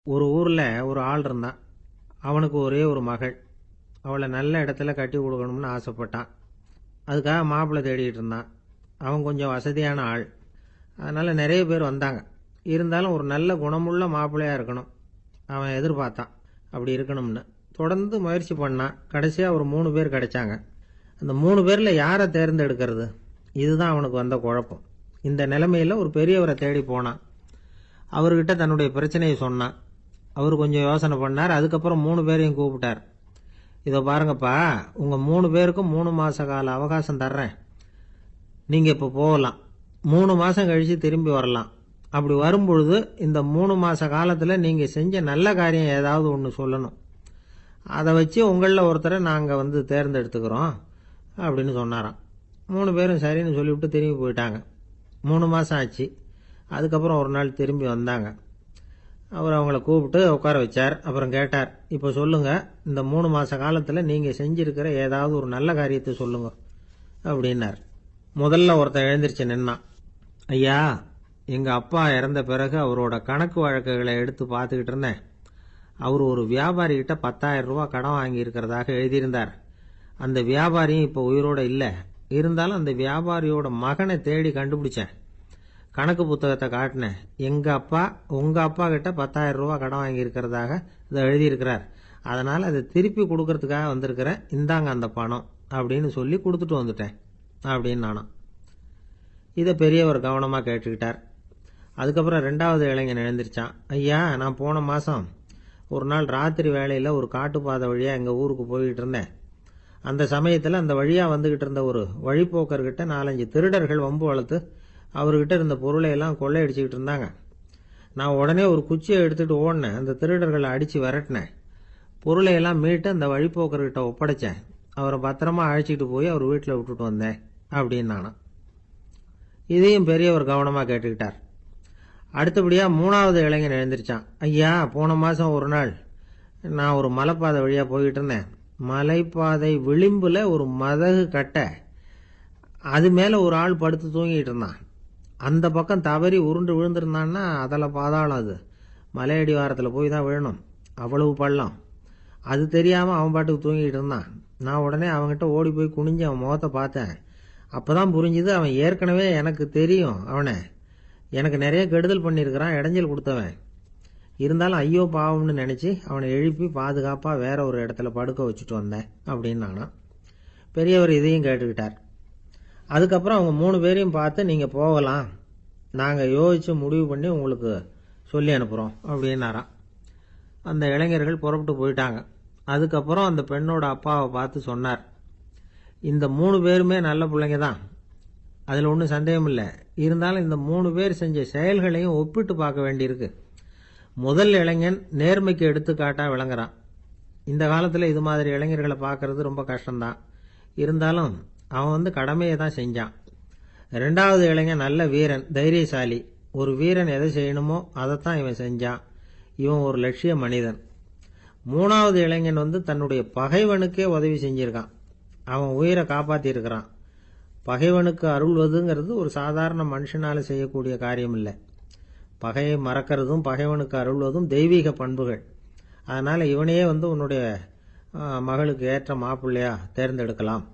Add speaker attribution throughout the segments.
Speaker 1: ஒரு ஊர்ல ஒரு ஆள் இருந்தான். அவனுக்கு ஒரே ஒரு மகள். அவளை நல்ல இடத்துல கட்டி கொடுக்கணும்னு ஆசைப்பட்டான். அதுக்காக மாப்பிள்ளை தேடிட்டு இருந்தான். அவன் கொஞ்சம் வசதியான ஆள். அதனால நிறைய பேர் வந்தாங்க. இருந்தாலும் ஒரு நல்ல குணமுள்ள மாப்பிள்ளையா இருக்கணும் அவன் எதிர்பார்த்தான். அப்படி இருக்கணும்னு தொடர்ந்து முயற்சி பண்ணான். கடைசியா ஒரு 3 பேர் கிடைச்சாங்க. அந்த 3 பேர்ல யாரை தேர்ந்தெடுக்கிறது, இதுதான் அவனுக்கு வந்த குழப்பம். இந்த நிலைமையில ஒரு பெரியவரை தேடி போனான். அவர்கிட்ட தன்னுடைய பிரச்சனையை சொன்னான். அவர் கொஞ்சம் யோசனை பண்ணார். அதுக்கப்புறம் 3 பேரையும் கூப்பிட்டார். இதோ பாருங்கப்பா, உங்க 3 பேருக்கும் 3 மாச கால அவகாசம் தர்றேன். நீங்க இப்ப போகலாம். 3 மாசம் கழிச்சு திரும்பி வரலாம். அப்படி வரும்பொழுது இந்த 3 மாச காலத்துல நீங்க செஞ்ச நல்ல காரியம் ஏதாவது ஒன்று சொல்லணும். அதை வச்சு உங்களில் ஒருத்தரை நாங்க தேர்ந்தெடுத்துக்கிறோம் அப்படின்னு சொன்னாராம். 3 பேரும் சரின்னு சொல்லிவிட்டு திரும்பி போயிட்டாங்க. 3 மாசம் ஆச்சு. அதுக்கப்புறம் ஒரு நாள் திரும்பி வந்தாங்க. அவர் அவங்கள கூப்பிட்டு உட்கார வச்சார். அப்புறம் கேட்டார், இப்போ சொல்லுங்க, இந்த 3 மாச காலத்துல நீங்க செஞ்சிருக்கிற ஏதாவது ஒரு நல்ல காரியத்தை சொல்லுங்க அப்படின்னார். முதல்ல ஒருத்தன் எழுந்திருச்சு நின்னான். ஐயா, எங்க அப்பா இறந்த பிறகு அவரோட கணக்கு வழக்குகளை எடுத்து பார்த்துக்கிட்டு இருந்தேன். அவர் ஒரு வியாபாரி கிட்ட 10,000 ரூபாய் கடன் வாங்கி இருக்கிறதாக எழுதியிருந்தார். அந்த வியாபாரியும் இப்போ உயிரோட இல்லை. இருந்தாலும் அந்த வியாபாரியோட மகனை தேடி கண்டுபிடிச்சேன். கணக்கு புத்தகத்தை காட்டினேன். எங்க அப்பா உங்க அப்பா கிட்ட 10,000 ரூபாய் கடன் வாங்கி இருக்கிறதாக இதை எழுதியிருக்கிறார். அதனால அதை திருப்பி கொடுக்கறதுக்காக வந்திருக்கிறேன். இந்தாங்க அந்த பணம் அப்படின்னு சொல்லி கொடுத்துட்டு வந்துட்டேன் அப்படின்னு நானும். இதை பெரியவர் கவனமா கேட்டுக்கிட்டார். அதுக்கப்புறம் 2வது இளைஞன் எழுந்திருச்சான். ஐயா, நான் போன மாசம் ஒரு நாள் ராத்திரி வேளையில ஒரு காட்டுப்பாதை வழியா எங்க ஊருக்கு போய்கிட்டு இருந்தேன். அந்த சமயத்துல அந்த வழியா வந்துகிட்டு இருந்த ஒரு வழிபோக்கர்கிட்ட 4-5 திருடர்கள் வம்பு வளர்த்து அவர்கிட்ட இருந்த பொருளை எல்லாம் கொள்ளையடிச்சுக்கிட்டு இருந்தாங்க. நான் உடனே ஒரு குச்சியை எடுத்துட்டு ஓடினேன். அந்த திருடர்களை அடிச்சு விரட்டினேன். பொருளை எல்லாம் மீட்டு அந்த வழிபோக்கர்கிட்ட ஒப்படைச்சேன். அவரை பத்திரமா அழைச்சிட்டு போய் அவர் வீட்டில் விட்டுட்டு வந்தேன் அப்படின்னு நானும். இதையும் பெரியவர் கவனமா கேட்டுக்கிட்டார். அடுத்தபடியா 3வது இளைஞன் எழுந்திருச்சான். ஐயா, போன மாசம் ஒரு நாள் நான் ஒரு மலைப்பாதை வழியா போய்கிட்டு இருந்தேன். மலைப்பாதை விளிம்புல ஒரு மதகு கட்ட, அது மேல ஒரு ஆள் படுத்து தூங்கிட்டு இருந்தான். அந்த பக்கம் தவறி உருண்டு விழுந்திருந்தான்னா அதில் பாதாளம். அது மலையடி வாரத்தில் போய் தான் விழணும். அவ்வளவு பள்ளம். அது தெரியாம அவன் பாட்டுக்கு தூங்கிட்டு இருந்தான். நான் உடனே அவன்கிட்ட ஓடி போய் குனிஞ்சு அவன் முகத்தை பார்த்தேன். அப்பதான் புரிஞ்சுது, அவன் ஏற்கனவே எனக்கு தெரியும். அவனை எனக்கு நிறைய கெடுதல் பண்ணியிருக்கிறான், இடைஞ்சல் கொடுத்தவன். இருந்தாலும் ஐயோ பாவம்னு நினைச்சு அவனை எழுப்பி பாதுகாப்பா வேற ஒரு இடத்துல படுக்க வச்சுட்டு வந்தேன் அப்படின்னு நானும். பெரியவர் இதையும் கேட்டுக்கிட்டார். அதுக்கப்புறம் அவங்க 3 பேரையும் பார்த்து, நீங்க போகலாம், நாங்க யோசிச்சு முடிவு பண்ணி உங்களுக்கு சொல்லி அனுப்புறோம் அப்படின்னாராம். அந்த இளைஞர்கள் புறப்பட்டு போயிட்டாங்க. அதுக்கப்புறம் அந்த பெண்ணோட அப்பாவை பார்த்து சொன்னார், இந்த 3 பேருமே நல்ல பிள்ளைங்க தான், அதுல ஒன்றும் சந்தேகம் இல்லை. இருந்தாலும் இந்த 3 பேர் செஞ்ச செயல்களையும் ஒப்பிட்டு பார்க்க வேண்டியிருக்கு. முதல் இளைஞன் நேர்மைக்கு எடுத்துக்காட்டா விளங்குறான். இந்த காலத்துல இது மாதிரி இளைஞர்களை பார்க்கறது ரொம்ப கஷ்டம்தான். இருந்தாலும் அவன் கடமையை தான் செஞ்சான். 2வது இளைஞன் நல்ல வீரன், தைரியசாலி. ஒரு வீரன் எதை செய்யணுமோ அதைத்தான் இவன் செஞ்சான். இவன் ஒரு லட்சிய மனிதன். 3வது இளைஞன் தன்னுடைய பகைவனுக்கே உதவி செஞ்சிருக்கான். அவன் உயிரை காப்பாத்தி இருக்கிறான். பகைவனுக்கு அருள்வதுங்கிறது ஒரு சாதாரண மனுஷனால செய்யக்கூடிய காரியம் இல்லை. பகையை மறக்கிறதும் பகைவனுக்கு அருள்வதும் தெய்வீக பண்புகள். அதனால இவனையே உன்னுடைய மகளுக்கு ஏற்ற மாப்பிள்ளையா தேர்ந்தெடுக்கலாம்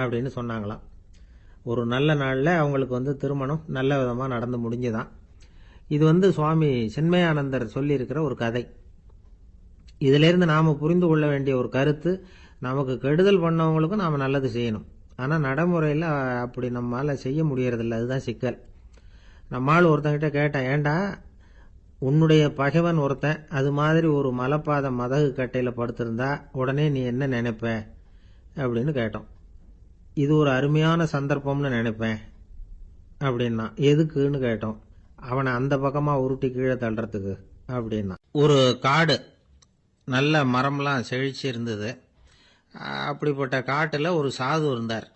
Speaker 1: அப்படின்னு சொன்னாங்களாம். ஒரு நல்ல நாள்ல அவங்களுக்கு திருமணம் நல்ல விதமா நடந்து முடிஞ்சுதான். இது சுவாமி சின்மயானந்தர் சொல்லி இருக்கிற ஒரு கதை. இதுல இருந்து நாம புரிந்து கொள்ள வேண்டிய ஒரு கருத்து, நமக்கு கெடுதல் பண்ணவங்களுக்கும் நாம நல்லது செய்யணும். ஆனா நடைமுறையில் அப்படி நம்மால செய்ய முடியறதில்ல. அதுதான் சிக்கல். நம்மால் ஒருத்தங்கிட்ட கேட்டேன், ஏண்டா உன்னுடைய பகைவன் ஒருத்தன் அது மாதிரி ஒரு மலைப்பாதை மதகு கட்டையில படுத்திருந்தா உடனே நீ என்ன நினைப்ப அப்படின்னு கேட்டோம். இது ஒரு அருமையான சந்தர்ப்பம்னு நினைப்பேன் அப்படின்னா. எதுக்குன்னு கேட்டோம். அவனை அந்த பக்கமா உருட்டி கீழே தள்ளுறதுக்கு அப்படின்னா. ஒரு காடு, நல்ல மரம்லாம் செழிச்சு இருந்தது. அப்படிப்பட்ட காட்டுல ஒரு சாது இருந்தார்.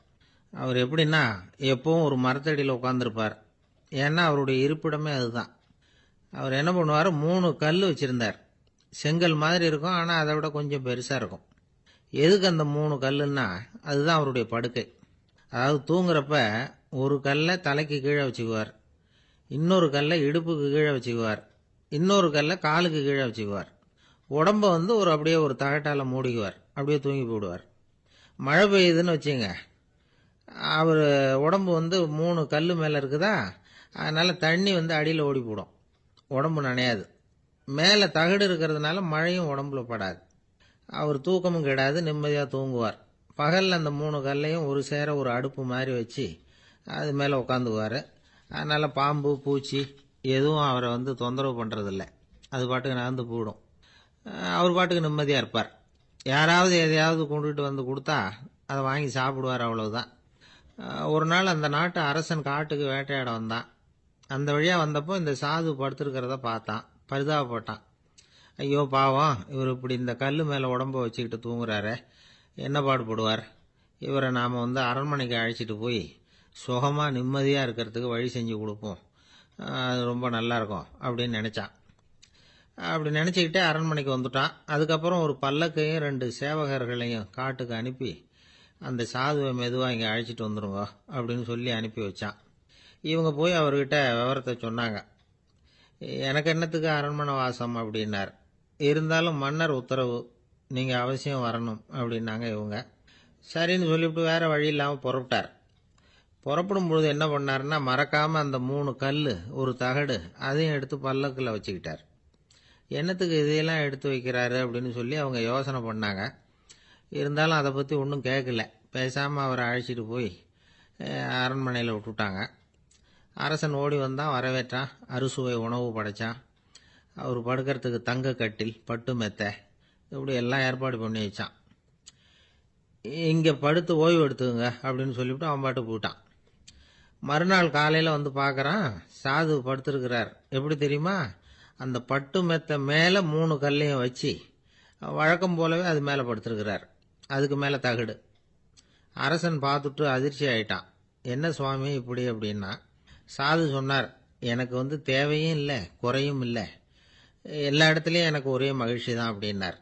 Speaker 1: அவர் எப்படின்னா, எப்பவும் ஒரு மரத்தடியில் உட்காந்துருப்பார். ஏன்னா அவருடைய இருப்பிடமே அதுதான். அவர் என்ன பண்ணுவார், 3 கல் வச்சிருந்தார். செங்கல் மாதிரி இருக்கும், ஆனா அதை விட கொஞ்சம் பெருசா இருக்கும். எதுக்கு அந்த 3 கல்லுன்னா, அதுதான் அவருடைய படுக்கை. அதாவது தூங்குறப்ப ஒரு கல்லை தலைக்கு கீழே வச்சுக்குவார், இன்னொரு கல்லை இடுப்புக்கு கீழே வச்சுக்குவார், இன்னொரு கல்லை காலுக்கு கீழே வச்சுக்குவார். உடம்ப வந்து அப்படியே ஒரு தகட்டால் மூடிக்குவார். அப்படியே தூங்கி போடுவார். மழை பெய்யுதுன்னு வச்சுங்க, அவர் உடம்பு வந்து 3 கல் மேலே இருக்குதா, அதனால் தண்ணி வந்து அடியில் ஓடி போடும், உடம்பு நனையாது. மேலே தகடு இருக்கிறதுனால மழையும் உடம்புல படாது. அவர் தூக்கமும் கெடாது, நிம்மதியாக தூங்குவார். பகலில் அந்த 3 கல்லையும் ஒரு சேர ஒரு அடுப்பு மாதிரி வச்சு அது மேலே உட்காந்துக்குவார். அதனால் பாம்பு பூச்சி எதுவும் அவரை வந்து தொந்தரவு பண்ணுறதில்ல. அது பாட்டுக்கு நகர்ந்து போயிடும். அவர் பாட்டுக்கு நிம்மதியாக இருப்பார். யாராவது எதையாவது கொண்டுகிட்டு வந்து கொடுத்தா அதை வாங்கி சாப்பிடுவார், அவ்வளவுதான். ஒரு நாள் அந்த நாட்டு அரசன் காட்டுக்கு வேட்டையாட வந்தான். அந்த வழியாக வந்தப்போ இந்த சாது படுத்திருக்கிறத பார்த்தான். பரிதாபப்பட்டான். ஐயோ பாவம், இவர் இப்படி இந்த கல் மேலே உடம்ப வச்சுக்கிட்டு தூங்குறாரு, என்ன பாடுபடுவார். இவரை நாம் வந்து அரண்மனைக்கு அழைச்சிட்டு போய் சுகமாக நிம்மதியாக இருக்கிறதுக்கு வழி செஞ்சு கொடுப்போம், அது ரொம்ப நல்லாயிருக்கும் அப்படின்னு நினச்சான். அப்படி நினச்சிக்கிட்டே அரண்மனைக்கு வந்துட்டான். அதுக்கப்புறம் ஒரு பல்லக்கையும் 2 சேவகர்களையும் காட்டுக்கு அனுப்பி அந்த சாதுவை மெதுவாக இங்கே அழைச்சிட்டு வந்துடுங்க அப்படின்னு சொல்லி அனுப்பி வச்சான். இவங்க போய் அவர்கிட்ட விவரத்தை சொன்னாங்க. எனக்கு என்னத்துக்கு அரண்மனை வாசம் அப்படின்னார். இருந்தாலும் மன்னர் உத்தரவு, நீங்கள் அவசியம் வரணும் அப்படின்னாங்க இவங்க. சரின்னு சொல்லிவிட்டு வேறு வழி இல்லாமல் புறப்பட்டார். புறப்படும் பொழுது என்ன பண்ணாருன்னா, மறக்காமல் அந்த 3 கல் ஒரு தகடு அதையும் எடுத்து பல்லக்கில் வச்சுக்கிட்டார். என்னத்துக்கு இதையெல்லாம் எடுத்து வைக்கிறாரு அப்படின்னு சொல்லி அவங்க யோசனை பண்ணாங்க. இருந்தாலும் அதை பற்றி ஒன்றும் கேட்கல. பேசாமல் அவரை அழைச்சிட்டு போய் அரண்மனையில் விட்டுட்டாங்க. அரசன் ஓடி வந்தான், வரவேற்றான், அறுசுவை உணவு படைச்சான். அவர் படுக்கிறதுக்கு தங்க கட்டில், பட்டு மெத்தை, இப்படி எல்லாம் ஏற்பாடு பண்ணி வச்சான். இங்கே படுத்து ஓய்வு எடுத்துங்க அப்படின்னு சொல்லிவிட்டு அவன் பாட்டு போயிட்டான். மறுநாள் காலையில் வந்து பார்க்குறான், சாது படுத்திருக்கிறார். எப்படி தெரியுமா, அந்த பட்டு மெத்தை மேலே 3 கல்லையும் வச்சு வழக்கம் போலவே அது மேலே படுத்திருக்கிறார். அதுக்கு மேலே தகடு. அரசன் பார்த்துட்டு அதிர்ச்சி ஆயிட்டான். என்ன சுவாமி இப்படி அப்படின்னா. சாது சொன்னார், எனக்கு வந்து தேவையும் இல்லை குறையும் இல்லை, எல்லா இடத்துலையும் எனக்கு ஒரே மகிழ்ச்சி தான் அப்படின்னார்.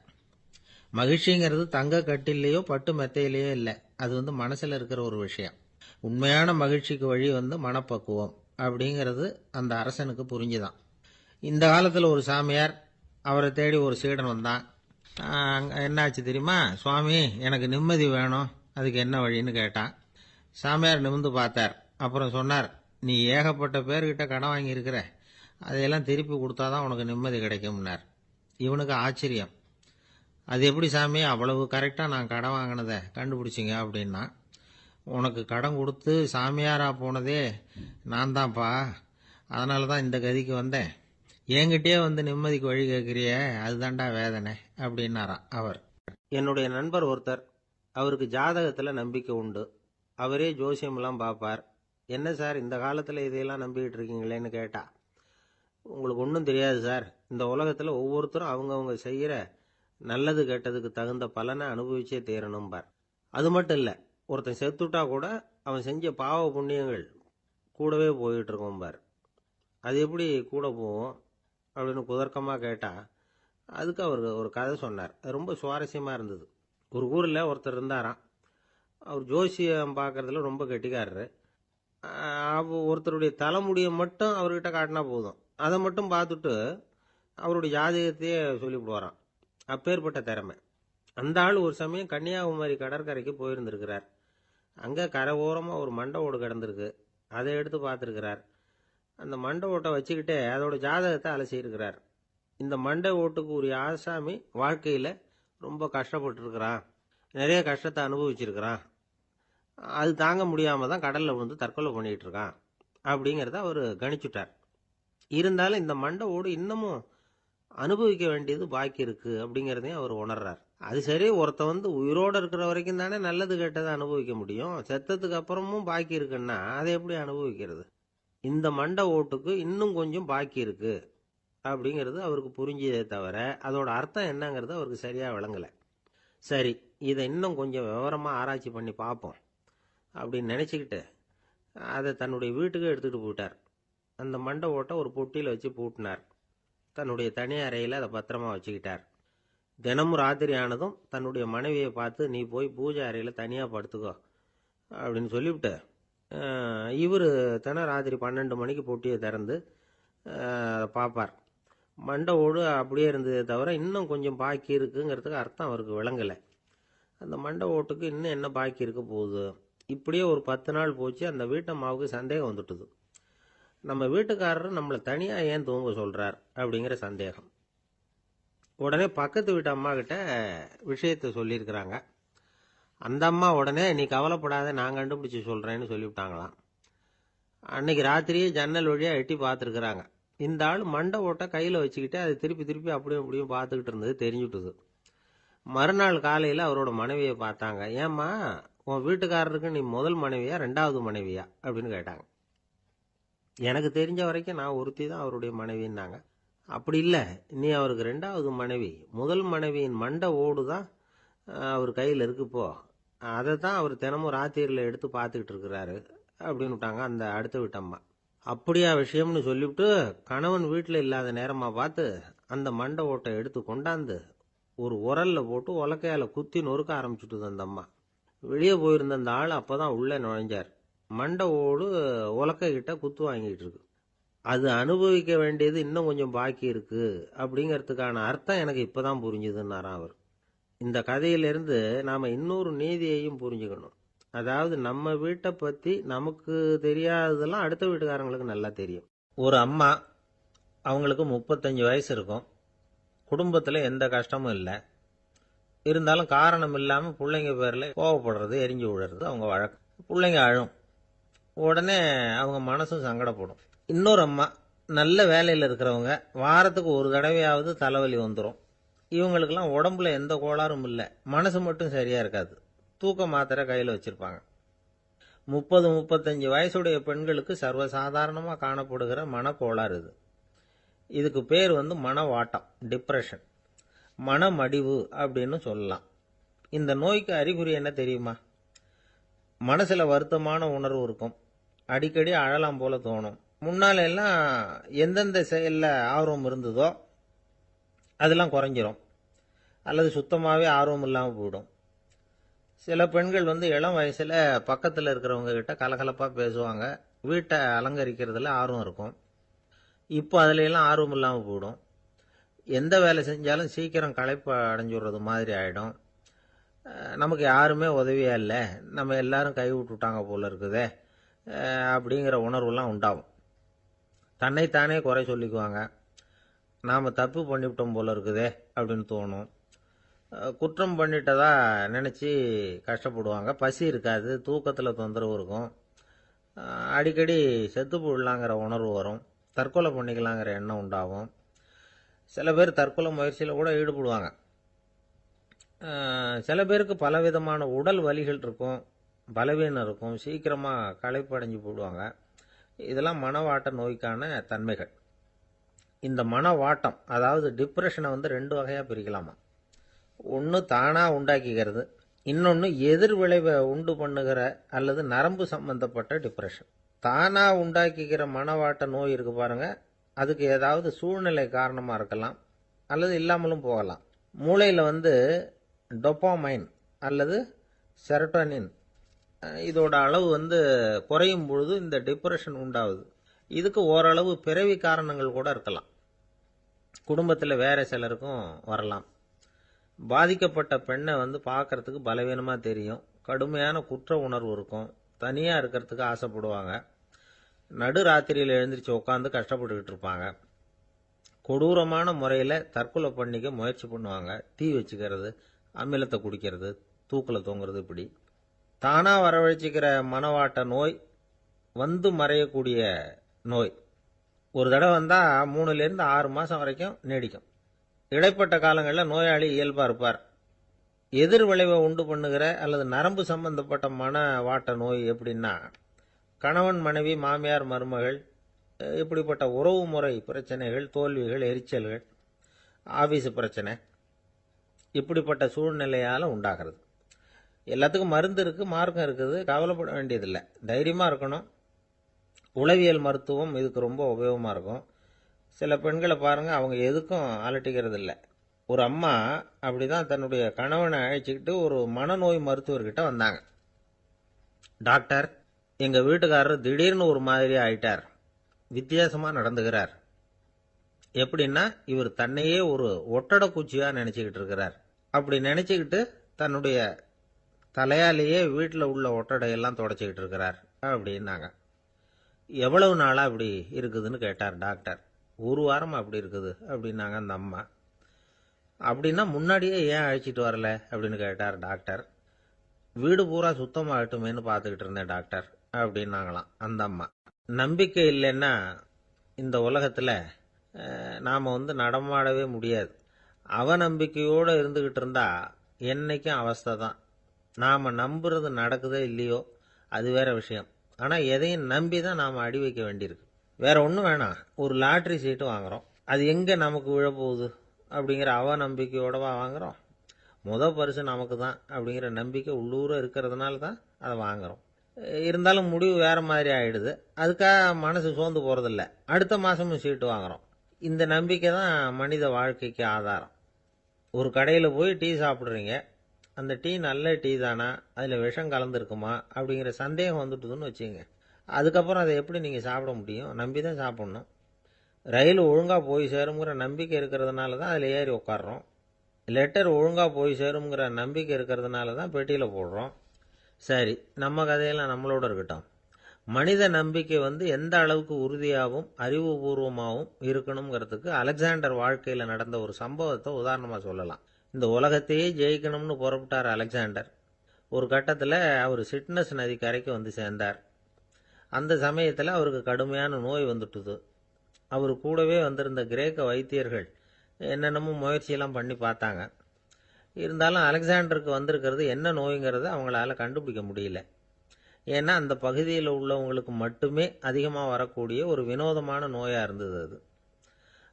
Speaker 1: மகிழ்ச்சிங்கிறது தங்க கட்டிலேயோ பட்டு மெத்தையிலேயோ இல்லை, அது வந்து மனசில் இருக்கிற ஒரு விஷயம். உண்மையான மகிழ்ச்சிக்கு வழி வந்து மனப்பக்குவம் அப்படிங்கிறது அந்த அரசனுக்கு புரிஞ்சுதான். இந்த காலத்தில் ஒரு சாமியார், அவரை தேடி ஒரு சீடன் வந்தான். என்னாச்சு தெரியுமா, சுவாமி எனக்கு நிம்மதி வேணும், அதுக்கு என்ன வழின்னு கேட்டான். சாமியார் நிமிர்ந்து பார்த்தார். அப்புறம் சொன்னார், நீ ஏகப்பட்ட பேர்கிட்ட கடன் வாங்கியிருக்கிற, அதையெல்லாம் திருப்பி கொடுத்தாதான் உனக்கு நிம்மதி கிடைக்கும்னார். இவனுக்கு ஆச்சரியம். அது எப்படி சாமி, அவ்வளவு கரெக்டாக நான் கடன் வாங்கினதை கண்டுபிடிச்சிங்க அப்படின்னா. உனக்கு கடன் கொடுத்து சாமியாராக போனதே நான் தான்ப்பா, அதனால தான் இந்த கதிக்கு வந்தேன். என்கிட்டயே வந்து நிம்மதிக்கு வழி கேட்குறிய, அதுதான்டா வேதனை அப்படின்னாராம் அவர். என்னுடைய நண்பர் ஒருத்தர், அவருக்கு ஜாதகத்தில் நம்பிக்கை உண்டு. அவரே ஜோசியமெல்லாம் பார்ப்பார். என்ன சார் இந்த காலத்தில் இதையெல்லாம் நம்பிக்கிட்டு இருக்கீங்களேன்னு கேட்டா, உங்களுக்கு ஒன்றும் தெரியாது சார், இந்த உலகத்தில் ஒவ்வொருத்தரும் அவங்கவுங்க செய்கிற நல்லது கெட்டதுக்கு தகுந்த பலனை அனுபவிச்சே தீரணும்பார். அது மட்டும் இல்லை, ஒருத்தன் செத்துட்டா கூட அவன் செஞ்ச பாவ புண்ணியங்கள் கூடவே போயிட்டு இருக்கோம்பார். அது எப்படி கூட போகும் அப்படின்னு குதர்க்கமாக கேட்டால், அதுக்கு அவர் ஒரு கதை சொன்னார். அது ரொம்ப சுவாரஸ்யமாக இருந்தது. ஒரு ஊரில் ஒருத்தர் இருந்தாராம். அவர் ஜோசியம் பார்க்குறதுல ரொம்ப கெட்டிக்காரரு. ஒருத்தருடைய தலைமுடியை மட்டும் அவர்கிட்ட காட்டினா போதும், அதை மட்டும் பார்த்துட்டு அவருடைய ஜாதகத்தையே சொல்லிவிடுவாராம். அப்பேற்பட்ட திறமை. அந்த ஆள் ஒரு சமயம் கன்னியாகுமரி கடற்கரைக்கு போயிருந்திருக்கிறார். அங்கே கரை ஓரமாக ஒரு மண்டை ஓடு கிடந்திருக்கு. அதை எடுத்து பார்த்துருக்கிறார். அந்த மண்டை ஓட்டை வச்சுக்கிட்டே அதோட ஜாதகத்தை அலசியிருக்கிறார். இந்த மண்டை ஓட்டுக்கு ஒரு ஆசாமி வாழ்க்கையில் ரொம்ப கஷ்டப்பட்டுருக்கிறான், நிறைய கஷ்டத்தை அனுபவிச்சிருக்கிறான், அது தாங்க முடியாமல் தான் கடலில் விழுந்து தற்கொலை பண்ணிகிட்டு இருக்கான் அப்படிங்கிறத அவர் கணிச்சுட்டார். இருந்தாலும் இந்த மண்டை ஓடு இன்னமும் அனுபவிக்க வேண்டியது பாக்கி இருக்குது அப்படிங்கிறதையும் அவர் உணர்றார். அது சரி, ஒருத்தன் வந்து உயிரோடு இருக்கிற வரைக்கும் தானே நல்லது கெட்டதை அனுபவிக்க முடியும், செத்ததுக்கு அப்புறமும் பாக்கி இருக்குன்னா அதை எப்படி அனுபவிக்கிறது. இந்த மண்டை ஓட்டுக்கு இன்னும் கொஞ்சம் பாக்கி இருக்கு அப்படிங்கிறது அவருக்கு புரிஞ்சதே தவிர அதோட அர்த்தம் என்னங்கிறது அவருக்கு சரியாக விளங்கலை. சரி, இதை இன்னும் கொஞ்சம் விவரமாக ஆராய்ச்சி பண்ணி பார்ப்போம் அப்படின்னு நினச்சிக்கிட்டு அதை தன்னுடைய வீட்டுக்கு எடுத்துகிட்டு போயிட்டார். அந்த மண்டை ஓட்டை ஒரு பொட்டியில் வச்சு பூட்டினார். தன்னுடைய தனி அறையில் அதை பத்திரமா வச்சுக்கிட்டார். தினமும் ராத்திரி ஆனதும் தன்னுடைய மனைவியை பார்த்து, நீ போய் பூஜை அறையில் தனியாக படுத்துக்கோ அப்படின்னு சொல்லிவிட்டு இவர் ராத்திரி 12 மணிக்கு பொட்டியை திறந்து பார்ப்பார். மண்டை ஓடு அப்படியே இருந்ததே தவிர இன்னும் கொஞ்சம் பாக்கி இருக்குங்கிறதுக்கு அர்த்தம் அவருக்கு விளங்கலை. அந்த மண்டை ஓட்டுக்கு இன்னும் என்ன பாக்கி இருக்க போகுது. இப்படியே ஒரு 10 நாள் போச்சு. அந்த வீட்டம்மாவுக்கு சந்தேகம் வந்துட்டுது. நம்ம வீட்டுக்காரர் நம்மளை தனியாக ஏன் தூங்க சொல்கிறார் அப்படிங்கிற சந்தேகம். உடனே பக்கத்து வீட்டு அம்மா கிட்ட விஷயத்த சொல்லியிருக்கிறாங்க. அந்த அம்மா உடனே நீ கவலைப்படாத, நான் கண்டுபிடிச்சி சொல்கிறேன்னு சொல்லிவிட்டாங்களாம். அன்னைக்கு ராத்திரியே ஜன்னல் வழியாக எட்டி பார்த்துருக்குறாங்க. இந்த ஆள் மண்டை ஓட்டை கையில் வச்சுக்கிட்டு அதை திருப்பி திருப்பி அப்படியும் இப்படியும் பார்த்துக்கிட்டு இருந்தது தெரிஞ்சுட்டுது. மறுநாள் காலையில் அவரோட மனைவியை பார்த்தாங்க. ஏம்மா, உன் வீட்டுக்காரருக்கு நீ முதல் மனைவியா 2வது மனைவியா அப்படின்னு கேட்டாங்க. எனக்கு தெரிஞ்ச வரைக்கும் நான் ஒருத்தி தான் அவருடைய மனைவின்னாங்க. அப்படி இல்லை, நீ அவருக்கு 2வது மனைவி. முதல் மனைவியின் மண்டை ஓடு தான் அவர் கையில் இருக்குப்போ, அதை தான் அவர் தினமும் ராத்திரியில் எடுத்து பார்த்துக்கிட்டு இருக்கிறாரு அப்படின்னு விட்டாங்க அந்த அடுத்த வீட்டம்மா. அப்படியா விஷயம்னு சொல்லிவிட்டு கணவன் வீட்டில் இல்லாத நேரமாக பார்த்து அந்த மண்டை ஓட்டை எடுத்து கொண்டாந்து ஒரு உரலில் போட்டு உலக்கையால் குத்தி நொறுக்க ஆரம்பிச்சுட்டுது அந்த அம்மா. வெளியே போயிருந்த அந்த ஆள் அப்போ தான் உள்ளே நுழைஞ்சார். மண்டை ஓடு உலக்கை கிட்ட குத்து வாங்கிட்டு இருக்கு. அது அனுபவிக்க வேண்டியது இன்னும் கொஞ்சம் பாக்கி இருக்கு அப்படிங்கிறதுக்கான அர்த்தம் எனக்கு இப்போதான் புரிஞ்சுதுன்னாராம் அவர். இந்த கதையிலிருந்து நாம் இன்னொரு நீதியையும் புரிஞ்சுக்கணும். அதாவது நம்ம வீட்டை பற்றி நமக்கு தெரியாததெல்லாம் அடுத்த வீட்டுக்காரங்களுக்கு நல்லா தெரியும். ஒரு அம்மா, அவங்களுக்கு 35 வயசு இருக்கும். குடும்பத்தில் எந்த கஷ்டமும் இல்லை. இருந்தாலும் காரணம் இல்லாமல் பிள்ளைங்க பேரில் கோவப்படுறது, எரிஞ்சு விழுறது அவங்க வழக்கம். பிள்ளைங்க அழும். உடனே அவங்க மனசும் சங்கடப்படும். இன்னொரு அம்மா, நல்ல வேலையில் இருக்கிறவங்க, வாரத்துக்கு ஒரு தடவையாவது தலைவலி வந்துடும். இவங்களுக்கெல்லாம் உடம்புல எந்த கோளாறும் இல்லை, மனசு மட்டும் சரியாக இருக்காது. தூக்க மாத்திரை கையில் வச்சுருப்பாங்க. 30-35 வயசுடைய பெண்களுக்கு சர்வசாதாரணமாக காணப்படுகிற மனக்கோளாறு இது. இதுக்கு பேர் மனவாட்டம், டிப்ரெஷன், மனமடிவு அப்படின்னு சொல்லலாம். இந்த நோய்க்கு அறிகுறி என்ன தெரியுமா? மனசில் வருத்தமான உணர்வு இருக்கும். அடிக்கடி அழலாம் போல தோணும். முன்னால எல்லாம் எந்தெந்த செயலில் ஆர்வம் இருந்ததோ அதெல்லாம் குறைஞ்சிரும், அல்லது சுத்தமாகவே ஆர்வம் இல்லாமல் போயிடும். சில பெண்கள் இளம் வயசில் பக்கத்தில் இருக்கிறவங்க கிட்ட கலகலப்பாக பேசுவாங்க, வீட்டை அலங்கரிக்கிறதுல ஆர்வம் இருக்கும். இப்போ அதுல எல்லாம் ஆர்வம் இல்லாமல் போயிடும். எந்த வேலை செஞ்சாலும் சீக்கிரம் களைப்பு அடைஞ்சுடுறது மாதிரி ஆகிடும். நமக்கு யாருமே உதவியா இல்லை, நம்ம எல்லாரும் கை விட்டுட்டாங்க போல இருக்குதே அப்படிங்கிற உணர்வுலாம் உண்டாகும். தன்னைத்தானே குறை சொல்லிக்குவாங்க. நாம் தப்பு பண்ணிவிட்டோம் போல இருக்குதே அப்படின்னு தோணும். குற்றம் பண்ணிட்டதா நினச்சி கஷ்டப்படுவாங்க. பசி இருக்காது, தூக்கத்தில் தொந்தரவு இருக்கும். அடிக்கடி செத்து போடலாங்கிற உணர்வு வரும். தற்கொலை பண்ணிக்கலாங்கிற எண்ணம் உண்டாகும். சில பேர் தற்கொலை முயற்சியில் கூட ஈடுபடுவாங்க. சில பேருக்கு பலவிதமான உடல் வலிகள் இருக்கும், பலவீனம் இருக்கும், சீக்கிரமாக களைப்படைஞ்சு போடுவாங்க. இதெல்லாம் மனவாட்ட நோய்க்கான தன்மைகள். இந்த மனவாட்டம், அதாவது டிப்ரெஷனை 2 வகையாக பிரிக்கலாமா. ஒன்று தானாக உண்டாக்கிக்கிறது, இன்னொன்று எதிர் விளைவை உண்டு பண்ணுகிற அல்லது நரம்பு சம்பந்தப்பட்ட டிப்ரெஷன். தானாக உண்டாக்கிக்கிற மனவாட்ட நோய் இருக்கு பாருங்க, அதுக்கு ஏதாவது சூழ்நிலை காரணமாக இருக்கலாம், அல்லது இல்லாமலும் போகலாம். மூளையில் டொப்பாமைன் அல்லது செரட்டோனின் இதோட அளவு குறையும் பொழுது இந்த டிப்ரெஷன் உண்டாகுது. இதுக்கு ஓரளவு பிறவி காரணங்கள் கூட இருக்கலாம். குடும்பத்தில் வேற சிலருக்கும் வரலாம். பாதிக்கப்பட்ட பெண்ணை பார்க்கறதுக்கு பலவீனமாக தெரியும், கடுமையான குற்ற உணர்வு இருக்கும், தனியாக இருக்கிறதுக்கு ஆசைப்படுவாங்க, நடு ராத்திரியில் எழுந்திரிச்சு உட்காந்து கஷ்டப்பட்டுக்கிட்டு இருப்பாங்க, கொடூரமான முறையில் தற்கொலை பண்ணிக்க முயற்சி பண்ணுவாங்க, தீ வச்சுக்கிறது, அமிலத்தை குடிக்கிறது, தூக்கில் தொங்குறது. இப்படி தானாக வரவழைச்சிக்கிற மனவாட்ட நோய் மறையக்கூடிய நோய். ஒரு தடவை வந்தால் 3லேருந்து 6 மாதம் வரைக்கும் நீடிக்கும். இடைப்பட்ட காலங்களில் நோயாளி இயல்பாக இருப்பார். எதிர் விளைவை உண்டு பண்ணுகிற அல்லது நரம்பு சம்பந்தப்பட்ட மனவாட்ட நோய் எப்படின்னா, கணவன் மனைவி, மாமியார் மருமகள், இப்படிப்பட்ட உறவு முறை பிரச்சனைகள், தோல்விகள், எரிச்சல்கள், ஆபீஸ் பிரச்சனை, இப்படிப்பட்ட சூழ்நிலையால் உண்டாகிறது. எல்லாத்துக்கும் மருந்து இருக்குது, மார்க்கம் இருக்குது, கவலைப்பட வேண்டியதில்லை, தைரியமாக இருக்கணும். உளவியல் மருத்துவம் இதுக்கு ரொம்ப உபயோகமாக இருக்கும். சில பெண்களை பாருங்கள், அவங்க எதுக்கும் அலட்டிக்கிறது இல்லை. ஒரு அம்மா அப்படிதான் தன்னுடைய கணவனை அழைச்சிக்கிட்டு ஒரு மனநோய் மருத்துவர்கிட்ட வந்தாங்க. டாக்டர், எங்கள் வீட்டுக்காரர் திடீர்னு ஒரு மாதிரி ஆயிட்டார், வித்தியாசமாக நடந்துகிறார், எப்படின்னா, இவர் தன்னையே ஒரு ஒட்டட குச்சியா நினைச்சுக்கிட்டு இருக்கிறார். அப்படி நினைச்சுக்கிட்டு தன்னுடைய தலையாலேயே வீட்டில் உள்ள ஒட்டடையெல்லாம் தொடச்சிக்கிட்டு இருக்கிறார் அப்படின்னாங்க. எவ்வளவு நாளா அப்படி இருக்குதுன்னு கேட்டார் டாக்டர். ஒரு வாரம் அப்படி இருக்குது அப்படின்னாங்க அந்த அம்மா. அப்படின்னா முன்னாடியே ஏன் அழைச்சிட்டு வரல அப்படின்னு கேட்டார் டாக்டர். வீடு பூரா சுத்தமாகட்டுமேனு பார்த்துக்கிட்டு இருந்தேன் டாக்டர் அப்படின்னாங்களாம் அந்த அம்மா. நம்பிக்கை இல்லைன்னா இந்த உலகத்தில் நாம் நடமாடவே முடியாது. அவநம்பிக்கையோடு இருந்துக்கிட்டு இருந்தா என்னைக்கும் அவஸ்தை தான். நாம் நம்புறது நடக்குதோ இல்லையோ அது வேற விஷயம். ஆனால் எதையும் நம்பி தான் நாம் அடி வைக்க வேண்டியிருக்கு. வேற ஒன்றும் வேணாம், ஒரு லாட்ரி சீட்டு வாங்குறோம், அது எங்கே நமக்கு விழப்போகுது அப்படிங்கிற அவநம்பிக்கையோடவா வாங்குறோம்? பரிசு நமக்கு தான் அப்படிங்கிற நம்பிக்கை உள்ளூர இருக்கிறதுனால தான் அதை வாங்குறோம். இருந்தாலும் முடிவு வேற மாதிரி ஆயிடுது. அதுக்காக மனசு சோர்ந்து போறதில்ல, அடுத்த மாசமும் சீட்டு வாங்குறோம். இந்த நம்பிக்கை தான் மனித வாழ்க்கைக்கு ஆதாரம். ஒரு கடையில் போய் டீ சாப்பிட்றீங்க, அந்த டீ நல்ல டீ தானா, அதில் விஷம் கலந்துருக்குமா அப்படிங்கிற சந்தேகம் வந்துட்டுதுன்னு வச்சுங்க. அதுக்கப்புறம் அதை எப்படி நீங்கள் சாப்பிட முடியும்? நம்பி தான் சாப்பிட்ணும். ரயில் ஒழுங்காக போய் சேருங்கிற நம்பிக்கை இருக்கிறதுனால தான் அதில் ஏறி உட்காடுறோம். லெட்டர் ஒழுங்காக போய் சேருங்கிற நம்பிக்கை இருக்கிறதுனால தான் பெட்டியில் போடுறோம். சரி, நம்ம கதையெல்லாம் நம்மளோட இருக்கட்டும். மனித நம்பிக்கை எந்த அளவுக்கு உறுதியாகவும் அறிவுபூர்வமாகவும் இருக்கணுங்கிறதுக்கு அலெக்சாண்டர் வாழ்க்கையில் நடந்த ஒரு சம்பவத்தை உதாரணமாக சொல்லலாம். இந்த உலகத்தையே ஜெயிக்கணும்னு புறப்பட்டார் அலெக்சாண்டர். ஒரு கட்டத்தில் அவர் சிட்னஸ் நதி கரைக்கு சேர்ந்தார். அந்த சமயத்தில் அவருக்கு கடுமையான நோய் வந்துட்டுது. அவர் கூடவே வந்திருந்த கிரேக்க வைத்தியர்கள் என்னென்னமோ முயற்சியெல்லாம் பண்ணி பார்த்தாங்க. இருந்தாலும் அலெக்சாண்டருக்கு வந்திருக்கிறது என்ன நோய்ங்கிறத அவங்களால கண்டுபிடிக்க முடியல. ஏன்னா அந்த பகுதியில் உள்ளவங்களுக்கு மட்டுமே அதிகமாக வரக்கூடிய ஒரு வினோதமான நோயாக இருந்தது அது.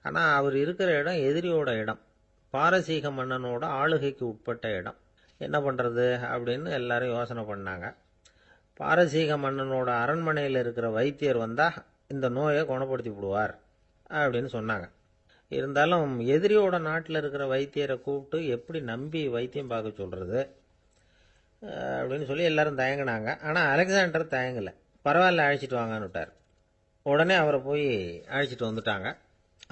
Speaker 1: ஆனால் அவர் இருக்கிற இடம் எதிரியோட இடம், பாரசீக மன்னனோட ஆளுகைக்கு உட்பட்ட இடம். என்ன பண்ணுறது அப்படின்னு எல்லாரும் யோசனை பண்ணாங்க. பாரசீக மன்னனோட அரண்மனையில் இருக்கிற வைத்தியர் வந்தால் இந்த நோயை குணப்படுத்தி விடுவார் அப்படின்னு சொன்னாங்க. இருந்தாலும் எதிரியோட நாட்டில் இருக்கிற வைத்தியரை கூப்பிட்டு எப்படி நம்பி வைத்தியம் பார்க்க சொல்கிறது அப்படின்னு சொல்லி எல்லாரும் தயங்கினாங்க. ஆனால் அலெக்சாண்டர் தயங்கலை. பரவாயில்ல, அழைச்சிட்டு வாங்கன்னு விட்டார். உடனே அவரை போய் அழைச்சிட்டு வந்துட்டாங்க.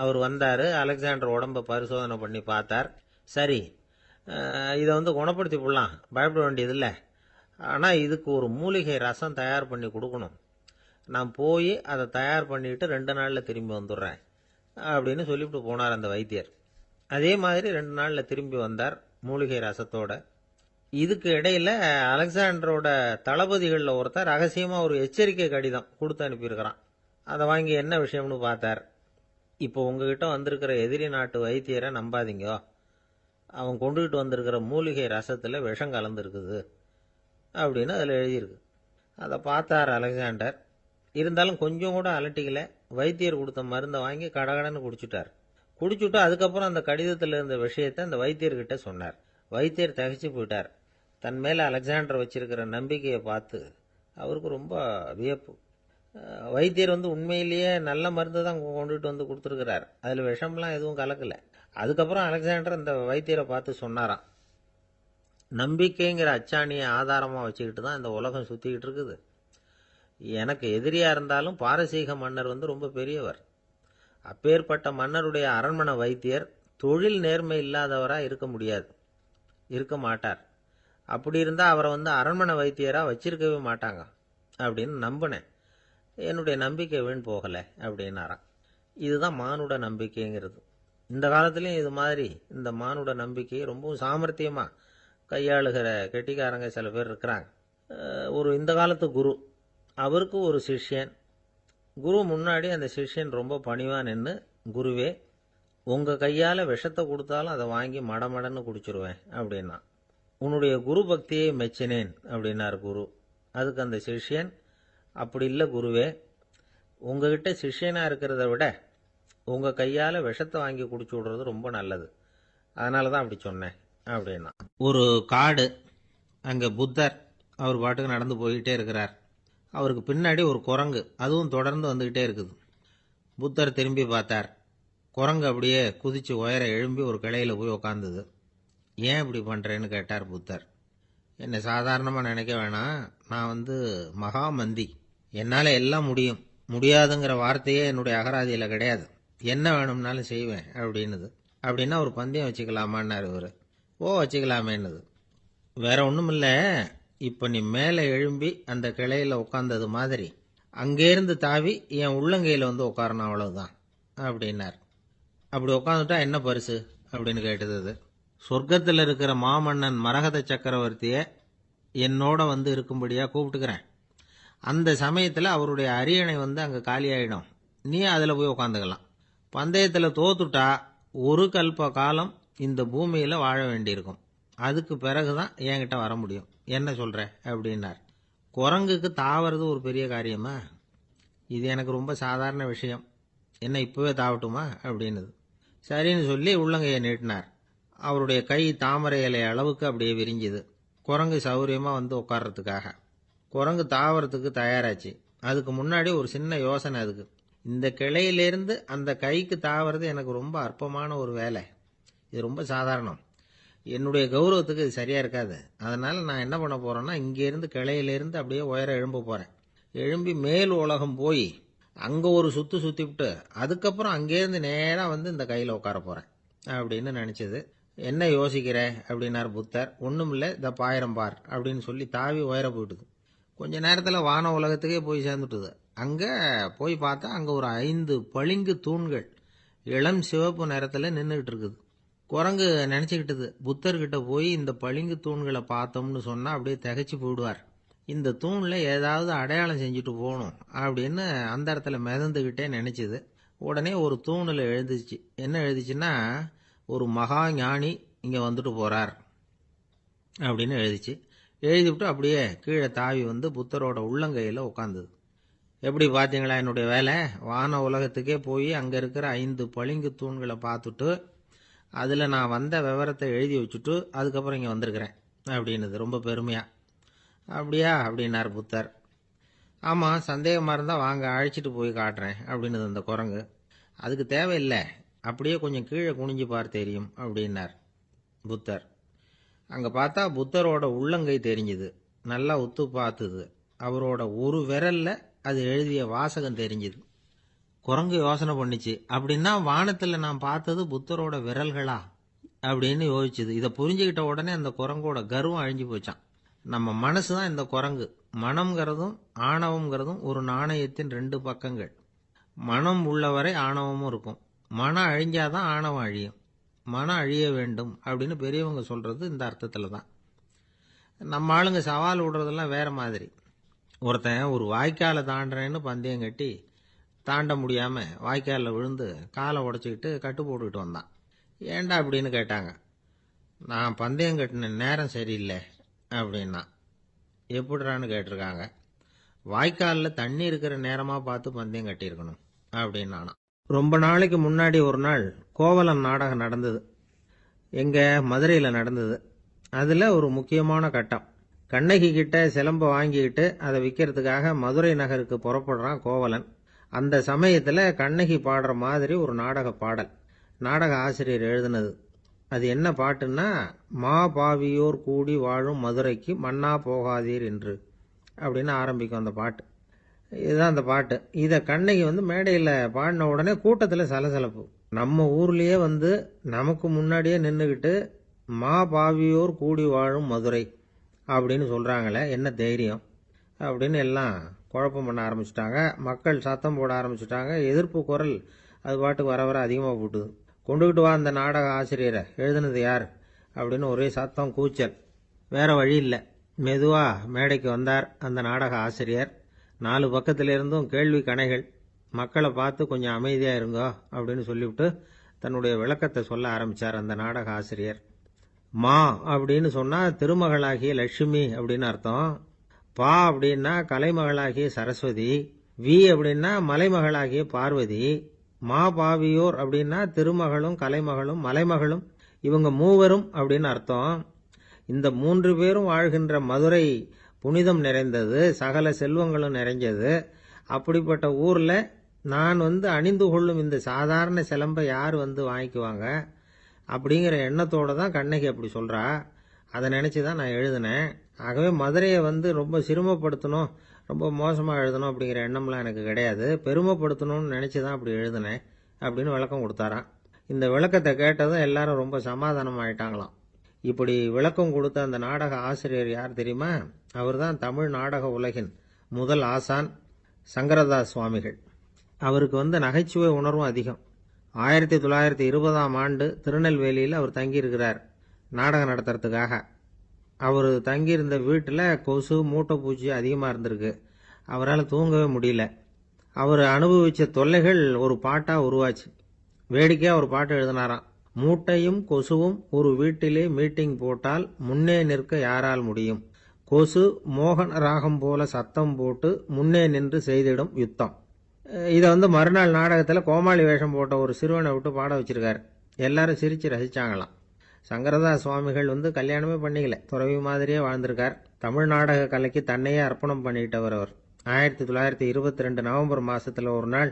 Speaker 1: அவர் வந்தார். அலெக்சாண்டர் உடம்பை பரிசோதனை பண்ணி பார்த்தார். சரி, இதை குணப்படுத்தி விடலாம், பயப்பட வேண்டியதில்லை. ஆனால் இதுக்கு ஒரு மூலிகை ரசம் தயார் பண்ணி கொடுக்கணும். நான் போய் அதை தயார் பண்ணிட்டு 2 நாளில் திரும்பி வந்துடுறேன் அப்படின்னு சொல்லிவிட்டு போனார் அந்த வைத்தியர். அதே மாதிரி 2 நாளில் திரும்பி வந்தார் மூலிகை ரசத்தோட. இதுக்கு இடையில அலெக்சாண்டரோட தளபதிகளில் ஒருத்தர் ரகசியமாக ஒரு எச்சரிக்கை கடிதம் கொடுத்து அனுப்பியிருக்கிறான். அதை வாங்கி என்ன விஷயம்னு பார்த்தார். இப்போ உங்ககிட்ட வந்திருக்கிற எதிரி நாட்டு வைத்தியரை நம்பாதீங்க, அவன் கொண்டுகிட்டு வந்திருக்கிற மூலிகை ரசத்தில் விஷம் கலந்துருக்குது அப்படின்னு அதில் எழுதியிருக்கு. அதை பார்த்தார் அலெக்சாண்டர். இருந்தாலும் கொஞ்சம் கூட அலட்டிக்கல. வைத்தியர் கொடுத்த மருந்தை வாங்கி கடகடன்னு குடிச்சுட்டு அதுக்கப்புறம் அந்த கடிதத்தில் இருந்த விஷயத்தை அந்த வைத்தியர்கிட்ட சொன்னார். வைத்தியர் தகைச்சு போயிட்டார். தன் மேலே அலெக்சாண்டர் வச்சிருக்கிற நம்பிக்கையை பார்த்து அவருக்கு ரொம்ப வியப்பு. வைத்தியர் உண்மையிலேயே நல்ல மருந்து தான் கொண்டுட்டு கொடுத்துருக்கிறார், அதில் விஷம்லாம் எதுவும் கலக்கலை. அதுக்கப்புறம் அலெக்சாண்டர் அந்த வைத்தியரை பார்த்து சொன்னாராம், நம்பிக்கைங்கிற அச்சாணியை ஆதாரமாக வச்சுக்கிட்டு தான் இந்த உலகம் சுற்றிக்கிட்டு இருக்குது. எனக்கு எதிரியாக இருந்தாலும் பாரசீக மன்னர் ரொம்ப பெரியவர். அப்பேற்பட்ட மன்னருடைய அரண்மனை வைத்தியர் தொழில் நேர்மை இல்லாதவராக இருக்க மாட்டார். அப்படி இருந்தால் அவரை அரண்மனை வைத்தியராக வச்சிருக்கவே மாட்டாங்க அப்படின்னு நம்பினேன். என்னுடைய நம்பிக்கை வீண் போகலை அப்படின்னாராம். இதுதான் மானுட நம்பிக்கைங்கிறது. இந்த காலத்துலேயும் இது மாதிரி இந்த மானுட நம்பிக்கையை ரொம்பவும் சாமர்த்தியமாக கையாளுகிற கெட்டிக்காரங்க சில பேர் இருக்கிறாங்க. ஒரு இந்த காலத்து குரு, அவருக்கு ஒரு சிஷ்யன். குரு முன்னாடி அந்த சிஷ்யன் ரொம்ப பணிவாக நின்று, குருவே, உங்கள் கையால் விஷத்தை கொடுத்தாலும் அதை வாங்கி மடமடன்னு குடிச்சிருவேன் அப்படின்னா. உன்னுடைய குரு பக்தியை மெச்சினேன் அப்படின்னார் குரு. அதுக்கு அந்த சிஷ்யன், அப்படி இல்லை குருவே, உங்ககிட்ட சிஷ்யனாக இருக்கிறத விட உங்கள் கையால் விஷத்தை வாங்கி குடிச்சு விடுறது ரொம்ப நல்லது, அதனால தான் அப்படி சொன்னேன் அப்படின்னா. ஒரு காடு, அங்கே புத்தர் அவர் பாட்டுக்கு நடந்து போய்கிட்டே இருக்கிறார். அவருக்கு பின்னாடி ஒரு குரங்கு, அதுவும் தொடர்ந்து வந்துக்கிட்டே இருக்குது. புத்தர் திரும்பி பார்த்தார். குரங்கு அப்படியே குதித்து உயர எழும்பி ஒரு கிளையில் போய் உக்காந்துது. ஏன் இப்படி பண்ணுறேன்னு கேட்டார் புத்தர். என்னை சாதாரணமாக நினைக்க வேணாம், நான் மகாமந்தி, என்னால் எல்லாம் முடியும், முடியாதுங்கிற வார்த்தையே என்னுடைய அகராதியில் கிடையாது. என்ன வேணும்னாலும் செய்வேன் அப்படின்னுது. அப்படின்னா ஒரு பந்தயம் வச்சுக்கலாமான்னாரு இவர். வச்சுக்கலாமேன்னுது. வேற ஒன்றும் இல்லை, இப்போ நீ மேலே எழும்பி அந்த கிளையில் உட்காந்தது மாதிரி அங்கேருந்து தாவி என் உள்ளங்கையில் வந்து உட்காரணும், அவ்வளவுதான் அப்படின்னார். அப்படி உட்காந்துட்டா என்ன பரிசு அப்படின்னு கேட்டது அது. சொர்க்கத்தில் இருக்கிற மாமன்னன் மரகத சக்கரவர்த்தியை என்னோட வந்து இருக்கும்படியாக கூப்பிட்டுக்கிறேன். அந்த சமயத்தில் அவருடைய அரியணை வந்து அங்கே காலியாயிடும், நீ அதில் போய் உட்காந்துக்கலாம். பந்தயத்தில் தோத்துட்டா ஒரு கல்ப காலம் இந்த பூமியில் வாழ வேண்டியிருக்கும். அதுக்கு பிறகுதான் என்கிட்ட வர முடியும். என்ன சொல்ற அப்படின்னார். குரங்குக்கு தாவறது ஒரு பெரிய காரியமா? இது எனக்கு ரொம்ப சாதாரண விஷயம், என்ன இப்பவே தாவட்டுமா அப்படின்னுது. சரின்னு சொல்லி உள்ளங்கையை நீட்டினார். அவருடைய கை தாமரை இலை அளவுக்கு அப்படியே விரிஞ்சுது, குரங்கு சௌரியமா வந்து உட்கார்றதுக்காக. குரங்கு தாவறதுக்கு தயாராச்சு. அதுக்கு முன்னாடி ஒரு சின்ன யோசனை அதுக்கு. இந்த கிளையிலிருந்து அந்த கைக்கு தாவறது எனக்கு ரொம்ப அற்பமான ஒரு வேலை, இது ரொம்ப சாதாரணம், என்னுடைய கௌரவத்துக்கு இது சரியா இருக்காது. அதனால நான் என்ன பண்ண போறேன்னா, இங்கேருந்து கிளையிலிருந்து அப்படியே உயர எழும்ப போறேன். எழும்பி மேல் உலகம் போய் அங்க ஒரு சுத்து சுத்திவிட்டு அதுக்கப்புறம் அங்கேருந்து நேரா வந்து இந்த கையில உட்கார போறேன் அப்படின்னு நினைச்சது. என்ன யோசிக்கிற அப்படின்னார் புத்தர். ஒண்ணுமில்ல, இந்த பாயிரம் பார் அப்படின்னு சொல்லி தாவி உயர போயிட்டுது. கொஞ்ச நேரத்துல வான உலகத்துக்கே போய் சேர்ந்துட்டுது. அங்க போய் பார்த்தா அங்க ஒரு 5 பளிங்கு தூண்கள் இளம் சிவப்பு நிறத்துல நின்றுகிட்டு இருக்குது. குரங்கு நினைச்சுக்கிட்டது, புத்தர்கிட்ட போய் இந்த பளிங்கு தூண்களை பார்த்தோம்னு சொன்னா அப்படியே திகைச்சு போயிடுவார், இந்த தூண்ல ஏதாவது அடையாளம் செஞ்சுட்டு போகணும் அப்படின்னு அந்த இடத்துல மிதந்துகிட்டே நினைச்சுது. உடனே ஒரு தூணில் எழுதிச்சு. என்ன எழுதிச்சுன்னா, ஒரு மகா ஞானி இங்க வந்துட்டு போறார் அப்படின்னு எழுதிச்சு. எழுதிவிட்டு அப்படியே கீழே தாவி வந்து புத்தரோட உள்ளங்கையில உட்காந்துது. எப்படி பார்த்தீங்களா என்னுடைய வேலை? வான உலகத்துக்கே போய் அங்க இருக்கிற 5 பளிங்கு தூண்களை பார்த்துட்டு அதில் நான் வந்த விவரத்தை எழுதி வச்சுட்டு அதுக்கப்புறம் இங்கே வந்திருக்கிறேன் அப்படின்னுது ரொம்ப பெருமையா. அப்படியா அப்படின்னார் புத்தர். ஆமாம், சந்தேகமாக இருந்தால் வாங்க, அழைச்சிட்டு போய் காட்டுறேன் அப்படின்னுது அந்த குரங்கு. அதுக்கு தேவையில்லை, அப்படியே கொஞ்சம் கீழே குனிஞ்சு பார் தெரியும் அப்படின்னார் புத்தர். அங்கே பார்த்தா புத்தரோட உள்ளங்கை தெரிஞ்சுது. நல்லா உத்து பார்த்துது. அவரோட ஒரு விரல்ல அது எழுதிய வாசகம் தெரிஞ்சுது. குரங்கு யோசனை பண்ணிச்சு, அப்படின்னா வானத்தில் நான் பார்த்தது புத்தரோட விரல்களா அப்படின்னு யோசிச்சுது. இதை புரிஞ்சுக்கிட்ட உடனே அந்த குரங்கோட கர்வம் அழிஞ்சு போச்சான். நம்ம மனசு தான் இந்த குரங்கு. மனம்ங்கிறதும் ஆணவம்ங்கிறதும் ஒரு நாணயத்தின் 2 பக்கங்கள். மனம் உள்ளவரை ஆணவமும் இருக்கும். மனம் அழிஞ்சாதான் ஆணவம் அழியும். மனம் அழிய வேண்டும் அப்படின்னு பெரியவங்க சொல்றது இந்த அர்த்தத்துல தான். நம்ம ஆளுங்க சவால் விடுறதெல்லாம் வேற மாதிரி. ஒருத்தன் ஒரு வாய்க்காலை தாண்டுறேன்னு பந்தயம் கட்டி தாண்ட முடியாம வாய்க்காலில் விழுந்து காலை உடைச்சிக்கிட்டு கட்டு போட்டுக்கிட்டு வந்தான். ஏண்டா அப்படின்னு கேட்டாங்க. நான் பந்தயம் கட்டின நேரம் சரியில்லை அப்படின்னா. எப்படிறான்னு கேட்டிருக்காங்க. வாய்க்காலில் தண்ணி இருக்கிற நேரமா பார்த்து பந்தயம் கட்டியிருக்கணும் அப்படின்னானா. ரொம்ப நாளைக்கு முன்னாடி ஒரு நாள் கோவலன் நாடகம் நடந்தது. எங்க மதுரையில் நடந்தது. அதுல ஒரு முக்கியமான கட்டம். கண்ணகி கிட்ட சிலம்ப வாங்கிக்கிட்டு அதை விற்கிறதுக்காக மதுரை நகருக்கு புறப்படுறான் கோவலன். அந்த சமயத்துல கண்ணகி பாடுற மாதிரி ஒரு நாடக பாடல் நாடக ஆசிரியர் எழுதினது. அது என்ன பாட்டுன்னா, மா பாவியோர் கூடி வாழும் மதுரைக்கு மன்னா போகாதீர் என்று அப்படின்னு ஆரம்பிக்கும் அந்த பாட்டு. இதுதான் அந்த பாட்டு. இதை கண்ணகி வந்து மேடையில் பாடின உடனே கூட்டத்தில் சலசலப்பு. நம்ம ஊர்லயே வந்து நமக்கு முன்னாடியே நின்றுக்கிட்டு மா பாவியோர் கூடி வாழும் மதுரை அப்படின்னு சொல்றாங்களே, என்ன தைரியம் அப்படின்னு எல்லாம் குழப்பம் பண்ண ஆரம்பிச்சிட்டாங்க. மக்கள் சத்தம் போட ஆரம்பிச்சிட்டாங்க. எதிர்ப்பு குரல் அது பாட்டுக்கு வர வர அதிகமாக போட்டுது. கொண்டுகிட்டு வா அந்த நாடக ஆசிரியரை, எழுதுனது யார் அப்படின்னு ஒரே சத்தம், கூச்சல். வேற வழி இல்லை. மெதுவா மேடைக்கு வந்தார் அந்த நாடக ஆசிரியர். 4 பக்கத்திலிருந்தும் கேள்வி கணைகள். மக்களை பார்த்து கொஞ்சம் அமைதியா இருங்கோ அப்படின்னு சொல்லிவிட்டு தன்னுடைய விளக்கத்தை சொல்ல ஆரம்பிச்சார் அந்த நாடக ஆசிரியர். மா அப்படின்னு சொன்னா திருமகளாகிய லட்சுமி அப்படின்னு அர்த்தம். பா அப்படின்னா கலைமகளாகிய சரஸ்வதி. வி அப்படின்னா மலைமகளாகிய பார்வதி. மா பாவியோர் அப்படின்னா திருமகளும் கலைமகளும் மலைமகளும், இவங்க மூவரும் அப்படின்னு அர்த்தம். இந்த 3 பேரும் வாழ்கின்ற மதுரை புனிதம் நிறைந்தது, சகல செல்வங்களும் நிறைஞ்சது. அப்படிப்பட்ட ஊர்ல நான் வந்து அணிந்து கொள்ளும் இந்த சாதாரண சிலம்பை யார் வந்து வாங்கிக்குவாங்க அப்படிங்கிற எண்ணத்தோட தான் கண்ணகி அப்படி சொல்றா. அதை நினைச்சுதான் நான் எழுதினேன். ஆகவே மதுரையை வந்து ரொம்ப சிரமப்படுத்தணும், ரொம்ப மோசமா எழுதணும் அப்படிங்கிற எண்ணம்லாம் எனக்கு கிடையாது. பெருமைப்படுத்தணும்னு நினைச்சுதான் அப்படி எழுதினேன் அப்படின்னு விளக்கம் கொடுத்தாராம். இந்த விளக்கத்தை கேட்டதும் எல்லாரும் ரொம்ப சமாதானம் ஆயிட்டாங்களாம். இப்படி விளக்கம் கொடுத்த அந்த நாடக ஆசிரியர் யார் தெரியுமா? அவர் தான் தமிழ் நாடக உலகின் முதல் ஆசான் சங்கரதாஸ் சுவாமிகள். அவருக்கு நகைச்சுவை உணர்வும் அதிகம். 1920ஆம் ஆண்டு திருநெல்வேலியில் அவர் தங்கியிருக்கிறார் நாடகம் நடத்துறதுக்காக. அவர் தங்கியிருந்த வீட்டில் கொசு மூட்டை பூச்சி அதிகமாக இருந்திருக்கு. அவரால் தூங்கவே முடியல. அவர் அனுபவித்த தொல்லைகள் ஒரு பாட்டாக உருவாச்சு. வேடிக்கையாக ஒரு பாட்டு எழுதினாராம். மூட்டையும் கொசுவும் ஒரு வீட்டிலே மீட்டிங் போட்டால் முன்னே நிற்க யாரால் முடியும்? கொசு மோகன ராகம் போல சத்தம் போட்டு முன்னே நின்று செய்திடும் யுத்தம். இதை மறுநாள் நாடகத்தில் கோமாளி வேஷம் போட்ட ஒரு சிறுவனை விட்டு பாட வச்சிருக்காரு. எல்லாரும் சிரிச்சு ரசிச்சாங்களாம். சங்கரதாஸ் சுவாமிகள் கல்யாணமே பண்ணிக்கல, துறவி மாதிரியே வாழ்ந்திருக்கார். தமிழ் நாடக கலைக்கு தன்னையே அர்ப்பணம் பண்ணிட்டவர் அவர். 1922 நவம்பர் மாசத்துல ஒரு நாள்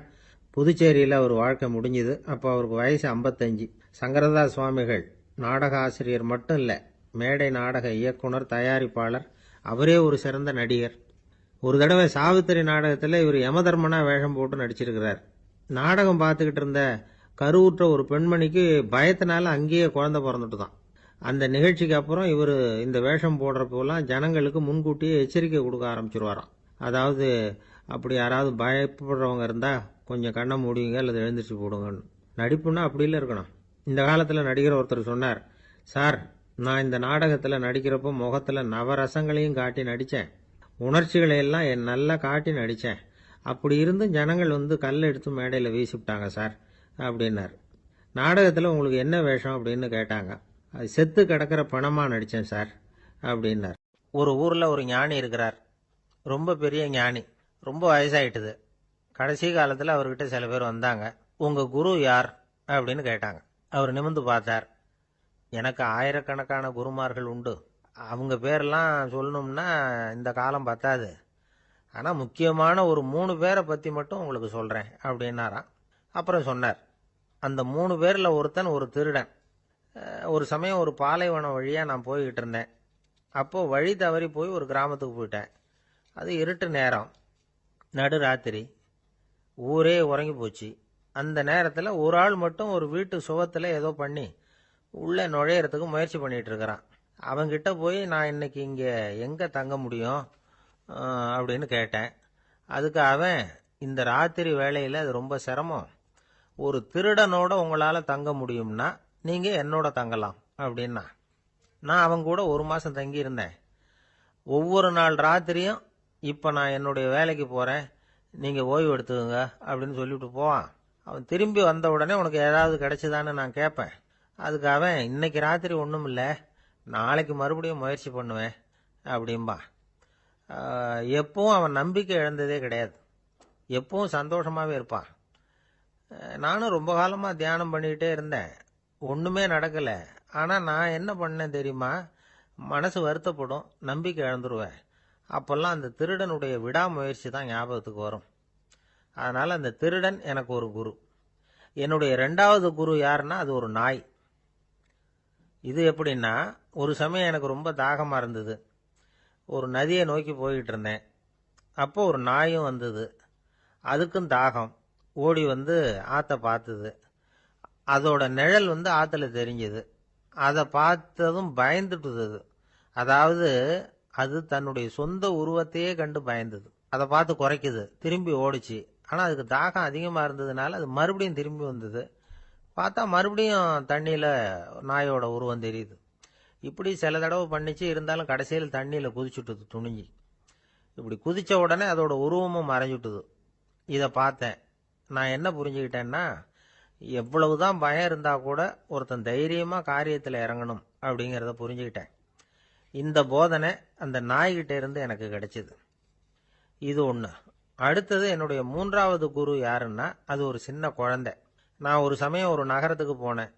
Speaker 1: புதுச்சேரியில் அவர் வாழ்க்கை முடிஞ்சுது. அப்போ அவருக்கு வயசு 55. சங்கரதாஸ் சுவாமிகள் நாடக ஆசிரியர் மட்டும் இல்லை, மேடை நாடக இயக்குனர், தயாரிப்பாளர், அவரே ஒரு சிறந்த நடிகர். ஒரு தடவை சாவித்திரி நாடகத்தில் இவர் யமதர்மனா வேஷம் போட்டு நடிச்சிருக்கிறார். நாடகம் பார்த்துக்கிட்டு இருந்த கருவுற்ற ஒரு பெண்மணிக்கு பயத்தினால அங்கேயே குழந்தை பிறந்துட்டு தான். அந்த நிகழ்ச்சிக்கு அப்புறம் இவர் இந்த வேஷம் போடுறப்போலாம் ஜனங்களுக்கு முன்கூட்டியே எச்சரிக்கை கொடுக்க ஆரம்பிச்சிருவாராம். அதாவது அப்படி யாராவது பயப்படுறவங்க இருந்தால் கொஞ்சம் கண்ணை மூடிங்க அல்லது எழுந்திரிச்சு போடுங்கன்னு. நடிப்புன்னா அப்படிலாம் இருக்கணும். இந்த காலத்தில் நடிகர் ஒருத்தர் சொன்னார், சார் நான் இந்த நாடகத்தில் நடிக்கிறப்போ முகத்தில் நவரசங்களையும் காட்டி நடித்தேன், உணர்ச்சிகளை எல்லாம் நல்லா காட்டி நடித்தேன். அப்படி இருந்தும் ஜனங்கள் கல்லை எடுத்து மேடையில் வீசிவிட்டாங்க சார் அப்படின்னார். நாடகத்தில் உங்களுக்கு என்ன வேஷம் அப்படின்னு கேட்டாங்க. அது செத்து கிடக்கிற பணமாக நடித்தேன் சார் அப்படின்னார். ஒரு ஊரில் ஒரு ஞானி இருக்கிறார். ரொம்ப பெரிய ஞானி, ரொம்ப வயசாயிட்டுது. கடைசி காலத்தில் அவர்கிட்ட சில பேர் வந்தாங்க. உங்கள் குரு யார் அப்படின்னு கேட்டாங்க. அவர் நிமிர்ந்து பார்த்தார். எனக்கு ஆயிரக்கணக்கான குருமார்கள் உண்டு, அவங்க பேரெல்லாம் சொல்லணும்னா இந்த காலம் பத்தாது. ஆனால் முக்கியமான ஒரு 3 பேரை பற்றி மட்டும் உங்களுக்கு சொல்கிறேன் அப்படின்னாராம். அப்புறம் சொன்னார், அந்த 3 பேரில் ஒருத்தன் ஒரு திருடன். ஒரு சமயம் ஒரு பாலைவனம் வழியாக நான் போய்கிட்டு இருந்தேன். அப்போது வழி தவறி போய் ஒரு கிராமத்துக்கு போயிட்டேன். அது இருட்டு நேரம், நடுராத்திரி, ஊரே உறங்கி போச்சு. அந்த நேரத்தில் ஒரு ஆள் மட்டும் ஒரு வீட்டு சுவத்தில் ஏதோ பண்ணி உள்ளே நுழையிறதுக்கு முயற்சி பண்ணிகிட்டு இருக்கிறான். அவங்கிட்ட போய் நான் இன்னைக்கு இங்கே எங்கே தங்க முடியும் அப்படின்னு கேட்டேன். அதுக்கு அவன், இந்த ராத்திரி வேளையில் அது ரொம்ப சிரமம், ஒரு திருடனோட உங்களால் தங்க முடியும்னா நீங்கள் என்னோட தங்கலாம் அப்படின்னா. நான் அவங்க கூட 1 மாதம் தங்கியிருந்தேன். ஒவ்வொரு நாள் ராத்திரியும் இப்போ நான் என்னுடைய வேலைக்கு போகிறேன், நீங்கள் ஓய்வு எடுத்துக்கோங்க அப்படின்னு சொல்லிவிட்டு போவான். அவன் திரும்பி வந்த உடனே உனக்கு ஏதாவது கிடைச்சிதான்னு நான் கேட்பேன். அதுக்கு அவன், இன்னைக்கு ராத்திரி ஒன்றும் இல்லை, நாளைக்கு மறுபடியும் முயற்சி பண்ணுவேன் அப்படின்பா. எப்பவும் அவன் நம்பிக்கை இழந்ததே கிடையாது, எப்பவும் சந்தோஷமாகவே இருப்பான். நானும் ரொம்ப காலமாக தியானம் பண்ணிக்கிட்டே இருந்தேன், ஒன்றுமே நடக்கலை. ஆனால் நான் என்ன பண்ணேன் தெரியுமா? மனசு வருத்தப்படும், நம்பிக்கை இழந்துருவேன். அப்போல்லாம் அந்த திருடனுடைய விடாமுயற்சி தான் ஞாபகத்துக்கு வரும். அதனால் அந்த திருடன் எனக்கு ஒரு குரு. என்னுடைய 2வது குரு யாருன்னா அது ஒரு நாய். இது எப்படின்னா, ஒரு சமயம் எனக்கு ரொம்ப தாகமாக இருந்தது. ஒரு நதியை நோக்கி போய்கிட்டு இருந்தேன். அப்போ ஒரு நாயும் வந்தது. அதுக்கும் தாகம். ஓடி ஆற்றை பார்த்தது. அதோட நிழல் ஆற்றுல தெரிஞ்சது. அதை பார்த்ததும் பயந்துட்டுது. அதாவது அது தன்னுடைய சொந்த உருவத்தையே கண்டு பயந்தது. அதை பார்த்து குறைக்குது, திரும்பி ஓடிச்சு. ஆனால் அதுக்கு தாகம் அதிகமாக இருந்ததுனால அது மறுபடியும் திரும்பி வந்தது. பார்த்தா மறுபடியும் தண்ணியில் நாயோட உருவம் தெரியுது. இப்படி சில தடவை பண்ணிச்சு. இருந்தாலும் கடைசியில் தண்ணியில் குதிச்சுட்டுது துணிஞ்சி. இப்படி குதித்த உடனே அதோட உருவமும் மறைஞ்சுட்டுது. இதை பார்த்தேன். நான் என்ன புரிஞ்சுக்கிட்டேன்னா, எவ்வளவுதான் பயம் இருந்தால் கூட ஒருத்தன் தைரியமாக காரியத்தில் இறங்கணும் அப்படிங்கிறத புரிஞ்சுக்கிட்டேன். இந்த போதனை அந்த நாய்கிட்ட இருந்து எனக்கு கிடைச்சிது. இது ஒன்று. அடுத்தது என்னுடைய 3வது குரு யாருன்னா அது ஒரு சின்ன குழந்தை. நான் ஒரு சமயம் ஒரு நகரத்துக்கு போனேன்.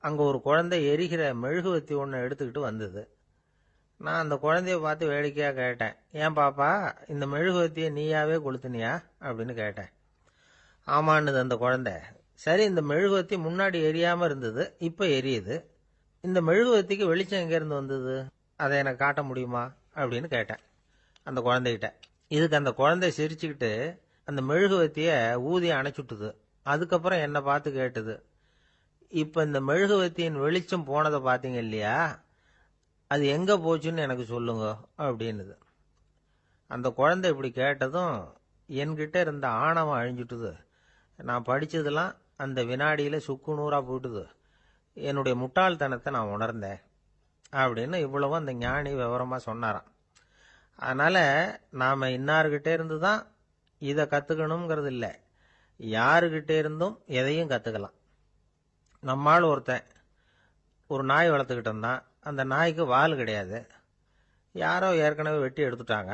Speaker 1: அங்கே ஒரு குழந்தை எரிகிற மெழுகுவத்தி ஒன்று எடுத்துக்கிட்டு வந்தது. நான் அந்த குழந்தைய பார்த்து வேடிக்கையாக கேட்டேன், ஏன் பாப்பா இந்த மெழுகுவத்தியை நீயாவே கொளுத்துனியா அப்படின்னு கேட்டேன். ஆமான்னுது அந்த குழந்தை. சரி, இந்த மெழுகுவத்தி முன்னாடி எரியாமல் இருந்தது, இப்போ எரியுது. இந்த மெழுகுவத்திக்கு வெளிச்சம் எங்கேருந்து வந்தது, அதை எனக்கு காட்ட முடியுமா அப்படின்னு கேட்டேன் அந்த குழந்தைகிட்ட. இதுக்கு அந்த குழந்தை சிரிச்சுக்கிட்டு அந்த மெழுகுவத்தியை ஊதி அணைச்சுட்டுது. அதுக்கப்புறம் என்னை பார்த்து கேட்டது, இப்ப இந்த மெழுகுவத்தியின் வெளிச்சம் போனதை பார்த்தீங்க இல்லையா, அது எங்க போச்சுன்னு எனக்கு சொல்லுங்க அப்படின்னுது. அந்த குழந்தை இப்படி கேட்டதும் என்கிட்ட இருந்த ஆணவம் அழிஞ்சுட்டுது. நான் படிச்சதெல்லாம் அந்த வினாடியில சுக்கு நூறா போயிட்டுது. என்னுடைய முட்டாள்தனத்தை நான் உணர்ந்தேன் அப்படின்னு இவ்வளவும் அந்த ஞானி விவரமா சொன்னாராம். அதனால நாம இன்னார்கிட்ட இருந்து தான் இதை கத்துக்கணுங்கிறது இல்லை, யாருகிட்ட இருந்தும் எதையும் கத்துக்கலாம். நம்மால் ஒருத்தன் ஒரு நாய் வளர்த்துக்கிட்டு இருந்தான். அந்த நாய்க்கு வால் கிடையாது. யாரோ ஏற்கனவே வெட்டி எடுத்துட்டாங்க.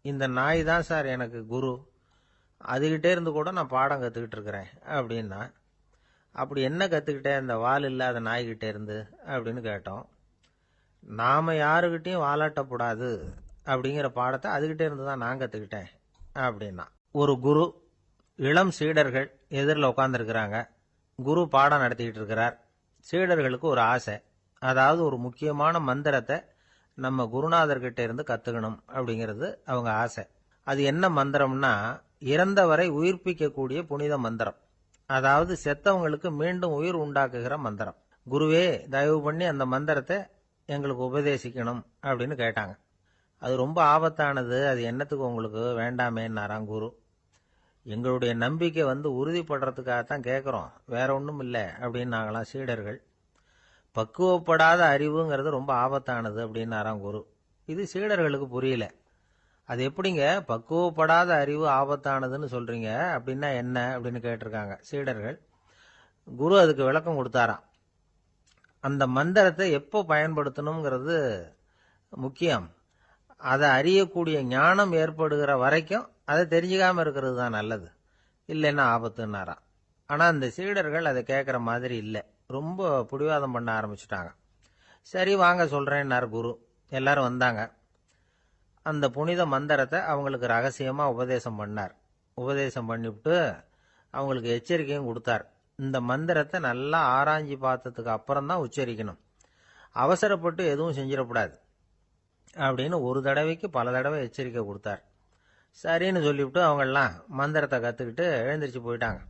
Speaker 1: இந்த நாய் தான் சார் எனக்கு குரு, அதுகிட்டே இருந்து கூட நான் பாடம் கற்றுக்கிட்டு இருக்கிறேன் அப்படின்னா. அப்படி என்ன கற்றுக்கிட்டேன் இந்த வால் இல்லாத நாய்கிட்டே இருந்து அப்படின்னு கேட்டோம். நாம் யாருக்கிட்டையும் வாலாட்டக்கூடாது அப்படிங்கிற பாடத்தை அதுகிட்டே இருந்து தான் நான் கற்றுக்கிட்டேன் அப்படின்னா. ஒரு குரு, இளம் சீடர்கள் எதிரில் உட்காந்துருக்கிறாங்க. குரு பாடம் நடத்திக்கிட்டு இருக்கிறார். சீடர்களுக்கு ஒரு ஆசை, அதாவது ஒரு முக்கியமான மந்திரத்தை நம்ம குருநாதர்கிட்ட இருந்து கற்றுக்கணும் அப்படிங்கிறது அவங்க ஆசை. அது என்ன மந்திரம்னா, இறந்தவரை உயிர்ப்பிக்கக்கூடிய புனித மந்திரம், அதாவது செத்தவங்களுக்கு மீண்டும் உயிர் உண்டாக்குகிற மந்திரம். குருவே, தயவு பண்ணி அந்த மந்திரத்தை எங்களுக்கு உபதேசிக்கணும் அப்படின்னு கேட்டாங்க. அது ரொம்ப ஆபத்தானது, அது என்னத்துக்கு உங்களுக்கு வேண்டாமேன்னாராம் குரு. எங்களுடைய நம்பிக்கை உறுதிப்படுறதுக்காகத்தான் கேட்குறோம், வேற ஒன்றும் இல்லை அப்படின்னாங்களாம் சீடர்கள். பக்குவப்படாத அறிவுங்கிறது ரொம்ப ஆபத்தானது அப்படின்னாராம் குரு. இது சீடர்களுக்கு புரியல. அது எப்படிங்க பக்குவப்படாத அறிவு ஆபத்தானதுன்னு சொல்றீங்க, அப்படின்னா என்ன அப்படின்னு கேட்டிருக்காங்க சீடர்கள். குரு அதுக்கு விளக்கம் கொடுத்தாராம். அந்த மந்திரத்தை எப்போ பயன்படுத்தணுங்கிறது முக்கியம். அதை அறியக்கூடிய ஞானம் ஏற்படுகிற வரைக்கும் அதை தெரிஞ்சுக்காம இருக்கிறது தான் நல்லது, இல்லைன்னா ஆபத்துன்னாராம். ஆனா அந்த சீடர்கள் அதை கேட்குற மாதிரி இல்லை, ரொம்ப பிடிவாதம் பண்ண ஆரம்பிச்சுட்டாங்க. சரி வாங்க சொல்றேன்னார் குரு. எல்லாரும் வந்தாங்க. அந்த புனித மந்திரத்தை அவங்களுக்கு ரகசியமா உபதேசம் பண்ணார். உபதேசம் பண்ணிவிட்டு அவங்களுக்கு எச்சரிக்கையும் கொடுத்தார். இந்த மந்திரத்தை நல்லா ஆராய்ச்சி பார்த்ததுக்கு அப்புறம் தான் உச்சரிக்கணும், அவசரப்பட்டு எதுவும் செஞ்சிடக்கூடாது அப்படின்னு ஒரு தடவைக்கு பல தடவை எச்சரிக்கை கொடுத்தார். சரின்னு சொல்லிவிட்டு அவங்கெல்லாம் மந்திரத்தை கற்றுக்கிட்டு எழுந்திரிச்சு போயிட்டாங்க.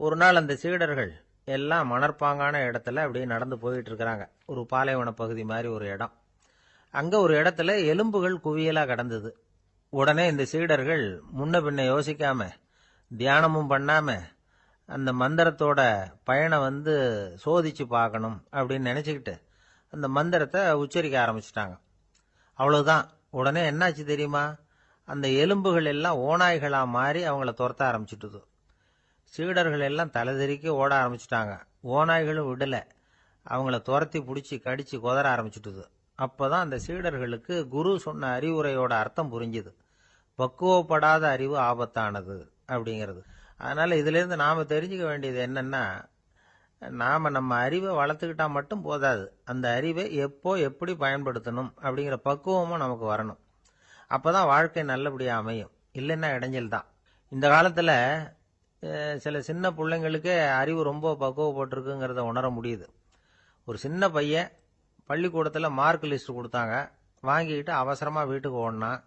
Speaker 1: ஒரு நாள் அந்த சீடர்கள் எல்லாம் மணற்பாங்கான இடத்துல அப்படியே நடந்து போயிட்டு இருக்கிறாங்க. ஒரு பாலைவன பகுதி மாதிரி ஒரு இடம். அங்கே ஒரு இடத்துல எலும்புகள் குவியலாக கிடந்தது. உடனே இந்த சீடர்கள் முன்ன பின்ன யோசிக்காம, தியானமும் பண்ணாம, அந்த மந்திரத்தோட பயனை சோதிச்சு பார்க்கணும் அப்படின்னு நினச்சிக்கிட்டு அந்த மந்திரத்தை உச்சரிக்க ஆரம்பிச்சிட்டாங்க. அவ்வளவுதான். உடனே என்னாச்சு தெரியுமா, அந்த எலும்புகள் எல்லாம் ஓநாய்களாக மாறி அவங்கள துரத்த ஆரம்பிச்சுட்டுது. சீடர்கள் எல்லாம் தலைதெறிக்க ஓட ஆரம்பிச்சுட்டாங்க. ஓநாய்களும் விடலை, அவங்கள துரத்தி பிடிச்சி கடிச்சு கொதற ஆரம்பிச்சுட்டுது. அப்போதான் அந்த சீடர்களுக்கு குரு சொன்ன அறிவுரையோட அர்த்தம் புரிஞ்சுது. பக்குவப்படாத அறிவு ஆபத்தானது அப்படிங்கிறது. அதனால இதிலிருந்து நாம தெரிஞ்சுக்க வேண்டியது என்னன்னா, நாம நம்ம அறிவை வளர்த்துக்கிட்டா மட்டும் போதாது, அந்த அறிவை எப்போ எப்படி பயன்படுத்தணும் அப்படிங்கிற பக்குவமும் நமக்கு வரணும். அப்பதான் வாழ்க்கை நல்லபடியா அமையும், இல்லைன்னா இடைஞ்சல் தான். இந்த காலத்துல சில சின்ன பிள்ளைங்களுக்கே அறிவு ரொம்ப பக்குவப்பட்டிருக்குங்கிறத உணர முடியுது. ஒரு சின்ன பையன் பள்ளிக்கூடத்தில் மார்க் லிஸ்ட் கொடுத்தாங்க, வாங்கிக்கிட்டு அவசரமாக வீட்டுக்கு ஓடினான்.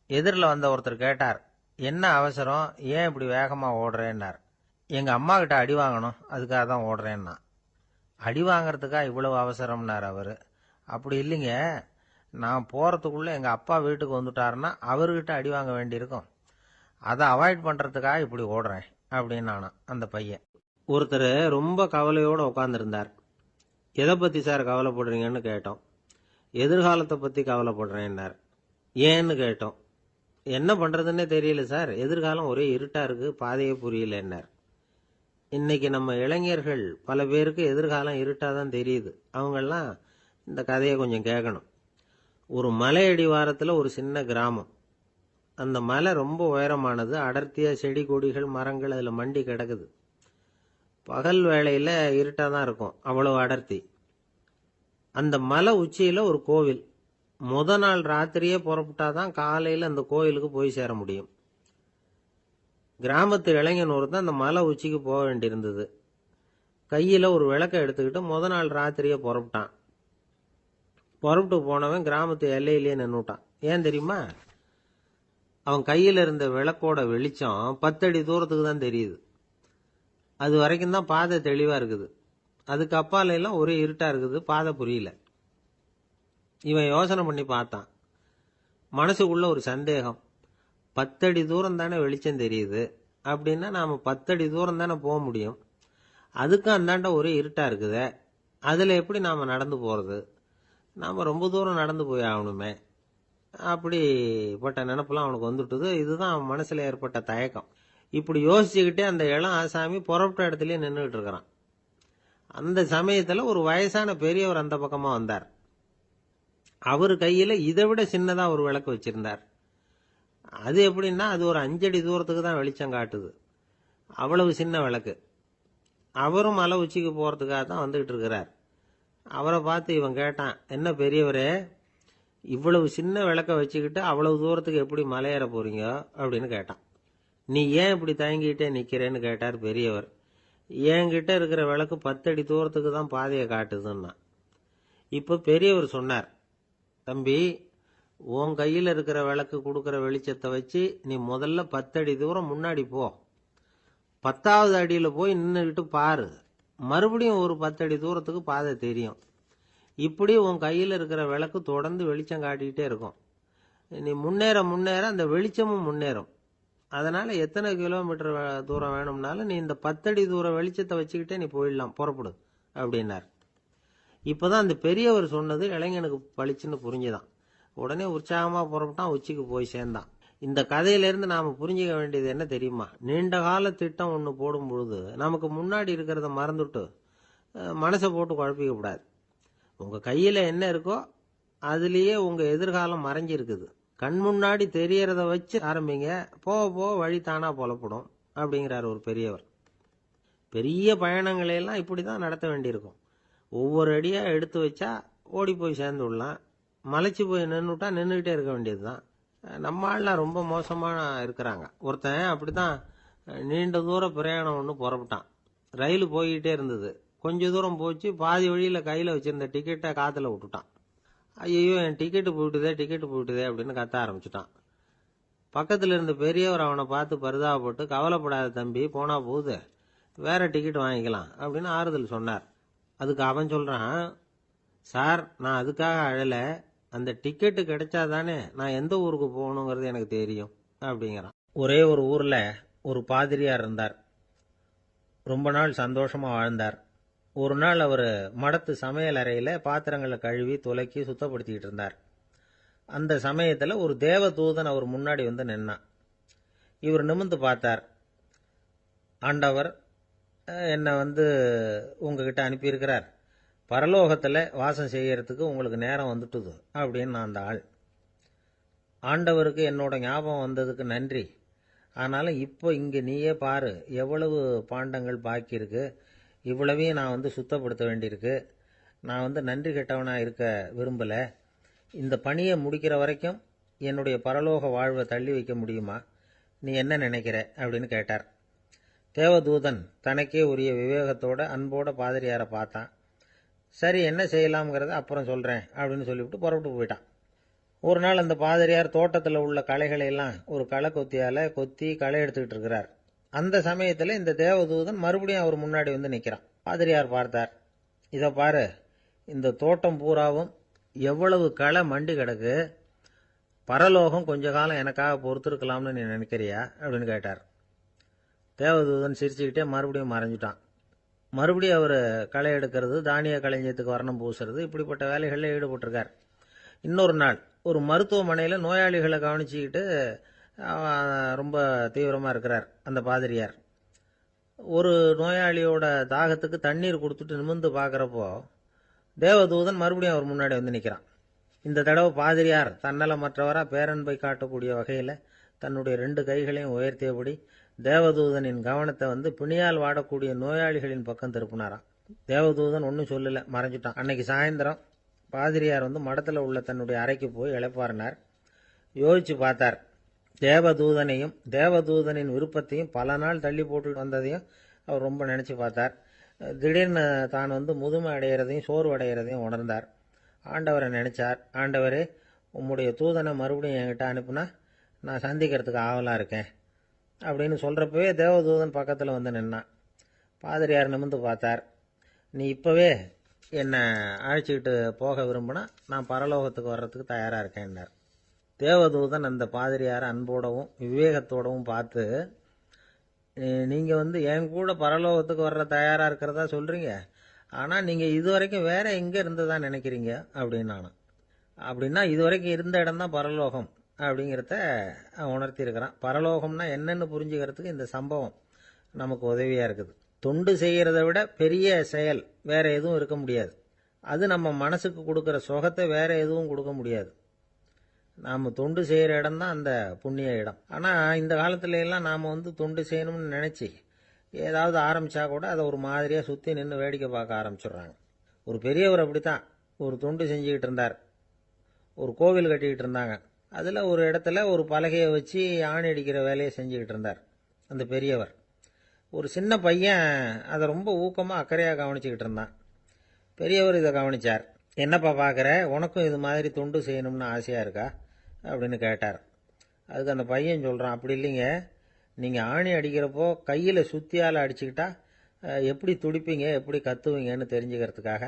Speaker 1: எதிரில் வந்த ஒருத்தர் கேட்டார், என்ன அவசரம், ஏன் இப்படி வேகமாக ஓடுறேன்னார். எங்கள் அம்மா கிட்ட அடி வாங்கணும், அதுக்காக தான் ஓடுறேன்னா. அடி வாங்கறதுக்காக இவ்வளவு அவசரம்னார் அவர். அப்படி இல்லைங்க, நான் போகிறதுக்குள்ளே எங்கள் அப்பா வீட்டுக்கு வந்துட்டாருன்னா அவர்கிட்ட அடி வாங்க வேண்டியிருக்கும், அதை அவாய்ட் பண்ணுறதுக்காக இப்படி ஓடுறேன் அப்படின்னு நானா அந்த பையன். ஒருத்தர் ரொம்ப கவலையோடு உட்காந்துருந்தார். எதை பற்றி சார் கவலைப்படுறீங்கன்னு கேட்டோம். எதிர்காலத்தை பற்றி கவலைப்படுறேன்னார். ஏன்னு கேட்டோம். என்ன பண்ணுறதுன்னே தெரியல சார், எதிர்காலம் ஒரே இருட்டாக இருக்குது, பாதையே புரியலன்னார். இன்னைக்கு நம்ம இளைஞர்கள் பல பேருக்கு எதிர்காலம் இருட்டாக தான் தெரியுது. அவங்கெல்லாம் இந்த கதையை கொஞ்சம் கேட்கணும். ஒரு மலை அடிவாரத்தில் ஒரு சின்ன கிராமம். அந்த மலை ரொம்ப உயரமானது, அடர்த்தியாக செடி கொடிகள் மரங்கள் அதில் மண்டி கிடக்குது. பகல் வேளையில் இருட்டாக தான் இருக்கும், அவ்வளவு அடர்த்தி. அந்த மலை உச்சியில் ஒரு கோவில். முத நாள் ராத்திரியே புறப்பட்டாதான் காலையில் அந்த கோயிலுக்கு போய் சேர முடியும். கிராமத்து இளைஞன் ஒருத்தன் அந்த மலை உச்சிக்கு போக வேண்டியிருந்தது. கையில் ஒரு விளக்கை எடுத்துக்கிட்டு முத நாள் ராத்திரியே புறப்பட்டான். புறப்பட்டு போனவன் கிராமத்து எல்லையிலேயே நின்றுட்டான். ஏன் தெரியுமா, அவன் கையில் இருந்த விளக்கோட வெளிச்சம் 10 அடி தூரத்துக்கு தான் தெரியுது. அது வரைக்கும் தான் பாதை தெளிவாக இருக்குது. அதுக்கு அப்பால எல்லாம் ஒரே இருட்டாக இருக்குது, பாதை புரியல. இவன் யோசனை பண்ணி பார்த்தான். மனசுக்குள்ள ஒரு சந்தேகம். 10 அடி தூரம் தானே வெளிச்சம் தெரியுது, அப்படின்னா நாம் 10 அடி தூரம் தானே போக முடியும். அதுக்கும் அந்தாண்ட ஒரே இருட்டாக இருக்குதே, அதில் எப்படி நாம் நடந்து போகிறது? நாம் ரொம்ப தூரம் நடந்து போய் ஆகணுமே. அப்படிப்பட்ட நினப்பெல்லாம் அவனுக்கு வந்துட்டுது. இதுதான் அவன் மனசில் ஏற்பட்ட தயக்கம். இப்படி யோசிச்சுக்கிட்டே அந்த இளம் ஆசாமி புறப்பட்ட இடத்துலயே நின்றுட்டு இருக்கிறான். அந்த சமயத்தில் ஒரு வயசான பெரியவர் அந்த பக்கமாக வந்தார். அவர் கையில் இதை விட சின்னதாக ஒரு விளக்கு வச்சிருந்தார். அது எப்படின்னா அது ஒரு 5 அடி தூரத்துக்கு தான் வெளிச்சம் காட்டுது, அவ்வளவு சின்ன விளக்கு. அவரும் மலை உச்சிக்கு போகிறதுக்காக தான் வந்துகிட்டு இருக்கிறார். அவரை பார்த்து இவன் கேட்டான், என்ன பெரியவரே, இவ்வளவு சின்ன விளக்க வச்சுக்கிட்டு அவ்வளவு தூரத்துக்கு எப்படி மலையேற போறீங்க அப்படின்னு கேட்டான். நீ ஏன் இப்படி தயங்கிட்டே நிக்கிறேன்னு கேட்டார் பெரியவர். என்கிட்ட இருக்கிற விளக்கு 10 அடி தூரத்துக்கு தான் பாதையை காட்டுதுன்னா. இப்போ பெரியவர் சொன்னார், தம்பி, உன் கையில் இருக்கிற விளக்கு கொடுக்குற வெளிச்சத்தை வச்சு நீ முதல்ல 10 அடி தூரம் முன்னாடி போ. 10வது அடியில் போய் நின்றுக்கிட்டு பாரு, மறுபடியும் ஒரு 10 அடி தூரத்துக்கு பாதை தெரியும். இப்படி உன் கையில் இருக்கிற விளக்கு தொடர்ந்து வெளிச்சம் காட்டிக்கிட்டே இருக்கும். நீ முன்னேற முன்னேற அந்த வெளிச்சமும் முன்னேறும். அதனால எத்தனை கிலோமீட்டர் தூரம் வேணும்னாலும் நீ இந்த 10 அடி தூரம் வெளிச்சத்தை வச்சுக்கிட்டே நீ போயிடலாம், புறப்படு அப்படின்னார். இப்போதான் அந்த பெரியவர் சொன்னது இளைஞனுக்கு பளிச்சுன்னு புரிஞ்சுதான். உடனே உற்சாகமாக புறப்பட்டான், உச்சிக்கு போய் சேர்ந்தான். இந்த கதையிலேருந்து நாம் புரிஞ்சிக்க வேண்டியது என்ன தெரியுமா? நீண்ட கால திட்டம் ஒன்று போடும் பொழுது நமக்கு முன்னாடி இருக்கிறத மறந்துட்டு மனசை போட்டு குழப்பிக்க கூடாது. உங்கள் கையில் என்ன இருக்கோ அதுலேயே உங்கள் எதிர்காலம் மறைஞ்சிருக்குது. கண் முன்னாடி தெரியறத வச்சு ஆரம்பிங்க, போக போக வழி தானா புலப்படும் அப்படிங்கிறார் ஒரு பெரியவர். பெரிய பயணங்களையெல்லாம் இப்படி தான் நடத்த வேண்டியிருக்கும். ஒவ்வொரு அடியாக எடுத்து வச்சா ஓடி போய் சேர்ந்து விடலாம். மலைச்சு போய் நின்றுட்டா நின்றுக்கிட்டே இருக்க வேண்டியது தான். நம்ம ஆள்லாம் ரொம்ப மோசமான இருக்கிறாங்க. ஒருத்தன் அப்படிதான் நீண்ட தூர பிரயாணம் ஒன்று புறப்பட்டான். ரயில் போய்கிட்டே இருந்தது. கொஞ்ச தூரம் போச்சு, பாதி வழியில் கையில் வச்சிருந்த டிக்கெட்டை காற்றுல விட்டுட்டான். ஐயோ, என் டிக்கெட்டு போயிட்டுதே அப்படின்னு கத்த ஆரம்பிச்சுட்டான். பக்கத்தில் இருந்த பெரியவர் அவனை பார்த்து பரிதாபப்பட்டு, கவலைப்படாத தம்பி, போனா போகுது, வேற டிக்கெட் வாங்கிக்கலாம் அப்படின்னு ஆறுதல் சொன்னார். அதுக்கு அவன் சொல்றான், சார், நான் அதுக்காக அழலை, அந்த டிக்கெட்டு கிடைச்சாதானே நான் எந்த ஊருக்கு போகணுங்கிறது எனக்கு தெரியும் அப்படிங்கிறான். ஒரே ஒரு ஊர்ல ஒரு பாதிரியார் இருந்தார். ரொம்ப நாள் சந்தோஷமா வாழ்ந்தார். ஒரு நாள் அவர் மடத்து சமையல் அறையில பாத்திரங்களை கழுவி துலக்கி சுத்தப்படுத்திக்கிட்டு இருந்தார். அந்த சமயத்துல ஒரு தேவ தூதன் அவர் முன்னாடி வந்து நின்னான். இவர் நிமிர்ந்து பார்த்தார். ஆண்டவர் என்னை உங்ககிட்ட அனுப்பியிருக்கிறார், பரலோகத்தில் வாசம் செய்யறதுக்கு உங்களுக்கு நேரம் வந்துட்டுது அப்படின்னு நான் அந்த ஆள். ஆண்டவருக்கு என்னோட ஞாபகம் வந்ததுக்கு நன்றி. ஆனாலும் இப்போ இங்கே நீயே பாரு, எவ்வளவு பாண்டங்கள் பாக்கி இருக்கு, இவ்வளவையும் நான் சுத்தப்படுத்த வேண்டியிருக்கு. நான் நன்றி கெட்டவனாக இருக்க விரும்பலை. இந்த பணியை முடிக்கிற வரைக்கும் என்னுடைய பரலோக வாழ்வை தள்ளி வைக்க முடியுமா? நீ என்ன நினைக்கிற அப்படின்னு கேட்டார். தேவதூதன் தனக்கே உரிய விவேகத்தோட அன்போட பாதிரியாரை பார்த்தான். சரி, என்ன செய்யலாம்ங்கிறத அப்புறம் சொல்கிறேன் அப்படின்னு சொல்லிவிட்டு புறப்பட்டு போயிட்டான். ஒரு நாள் அந்த பாதிரியார் தோட்டத்தில் உள்ள களைகளை எல்லாம் ஒரு களை கொத்தியால் கொத்தி களை எடுத்துக்கிட்டு இருக்கிறார். அந்த சமயத்தில் இந்த தேவதூதன் மறுபடியும் அவர் முன்னாடி நிற்கிறான். பாதிரியார் பார்த்தார். இதை பாரு, இந்த தோட்டம் பூராவும் எவ்வளவு களை மண்டி கிடக்கு, பரலோகம் கொஞ்ச காலம் எனக்காக பொறுத்திருக்கலாம்னு நீ நினைக்கிறியா அப்படின்னு கேட்டார். தேவதூதன் சிரிச்சுக்கிட்டே மறுபடியும் மறைஞ்சிட்டான். மறுபடியும் அவர் களை எடுக்கிறது, தானிய களஞ்சியத்துக்கு வர்ணம் பூசுறது, இப்படிப்பட்ட வேலைகளில் ஈடுபட்டிருக்கார். இன்னொரு நாள் ஒரு மருத்துவமனையில் நோயாளிகளை கவனிச்சுக்கிட்டு ரொம்ப தீவிரமாக இருக்கிறார் அந்த பாதிரியார். ஒரு நோயாளியோட தாகத்துக்கு தண்ணீர் கொடுத்துட்டு நிமிர்ந்து பார்க்குறப்போ தேவதூதன் மறுபடியும் அவர் முன்னாடி நிற்கிறான். இந்த தடவை பாதிரியார் தன்னலமற்றவராக பேரன்பை காட்டக்கூடிய வகையில் தன்னுடைய 2 கைகளையும் உயர்த்தியபடி தேவதூதனின் கவனத்தை பிணியால் வாடக்கூடிய நோயாளிகளின் பக்கம் திருப்பினாராம். தேவதூதன் ஒன்றும் சொல்லலை, மறைஞ்சிட்டான். அன்னைக்கு சாயந்தரம் பாதிரியார் மடத்தில் உள்ள தன்னுடைய அறைக்கு போய் இளைப்பாறினார். யோசிச்சு பார்த்தார். தேவதூதனையும் தேவதூதனின் விருப்பத்தையும் பல நாள் தள்ளி போட்டு வந்ததையும் அவர் ரொம்ப நினச்சி பார்த்தார். திடீர்னு தான் முதுமை அடைகிறதையும் சோர்வு அடைகிறதையும் உணர்ந்தார். ஆண்டவரை நினைச்சார். ஆண்டவரே, உம்முடைய தூதனை மறுபடியும் என்கிட்ட அனுப்புனா நான் சந்திக்கிறதுக்கு ஆவலாக இருக்கேன் அப்படின்னு சொல்கிறப்பவே தேவதூதன் பக்கத்தில் நின்னான். பாதிரியார் நிமிர்ந்து பார்த்தார். நீ இப்போவே என்னை அழைச்சிக்கிட்டு போக விரும்பினா நான் பரலோகத்துக்கு வர்றதுக்கு தயாராக இருக்கேன்னார். தேவதூதன் அந்த பாதிரியாரை அன்போடவும் விவேகத்தோடவும் பார்த்து, நீங்கள் என் கூட பரலோகத்துக்கு வர்ற தயாராக இருக்கிறதா சொல்கிறீங்க, ஆனால் நீங்கள் இதுவரைக்கும் வேற எங்கே இருந்ததா நினைக்கிறீங்க அப்படின்னானு. அப்படின்னா இதுவரைக்கும் இருந்த இடம் தான் பரலோகம் அப்படிங்கிறத உணர்த்தியிருக்கிறான். பரலோகம்னா என்னன்னு புரிஞ்சுக்கிறதுக்கு இந்த சம்பவம் நமக்கு உதவியாக இருக்குது. தொண்டு செய்கிறத விட பெரிய செயல் வேற எதுவும் இருக்க முடியாது. அது நம்ம மனசுக்கு கொடுக்குற சுகத்தை வேற எதுவும் கொடுக்க முடியாது. நாம் தொண்டு செய்கிற இடம் தான் அந்த புண்ணிய இடம். ஆனால் இந்த காலத்துல எல்லாம் நாம் தொண்டு செய்யணும்னு நினச்சி ஏதாவது ஆரம்பித்தா கூட அதை ஒரு மாதிரியாக சுற்றி நின்று வேடிக்கை பார்க்க ஆரம்பிச்சிடுறாங்க. ஒரு பெரியவர் அப்படித்தான் ஒரு தொண்டு செஞ்சுக்கிட்டு இருந்தார். ஒரு கோவில் கட்டிக்கிட்டு இருந்தாங்க. அதில் ஒரு இடத்துல ஒரு பலகையை வச்சு ஆணி அடிக்கிற வேலையை செஞ்சுக்கிட்டு இருந்தார் அந்த பெரியவர். ஒரு சின்ன பையன் அதை ரொம்ப ஊக்கமாக அக்கறையாக கவனிச்சுக்கிட்டு இருந்தான். பெரியவர் இதை கவனித்தார். என்னப்பா பார்க்குற, உனக்கும் இது மாதிரி தொண்டு செய்யணும்னு ஆசையாக இருக்கா அப்படின்னு கேட்டார். அதுக்கு அந்த பையன் சொல்கிறான், அப்படி இல்லைங்க, நீங்கள் ஆணி அடிக்கிறப்போ கையில் சுத்தியால் அடிச்சுக்கிட்டா எப்படி துடிப்பீங்க எப்படி கத்துவீங்கன்னு தெரிஞ்சுக்கிறதுக்காக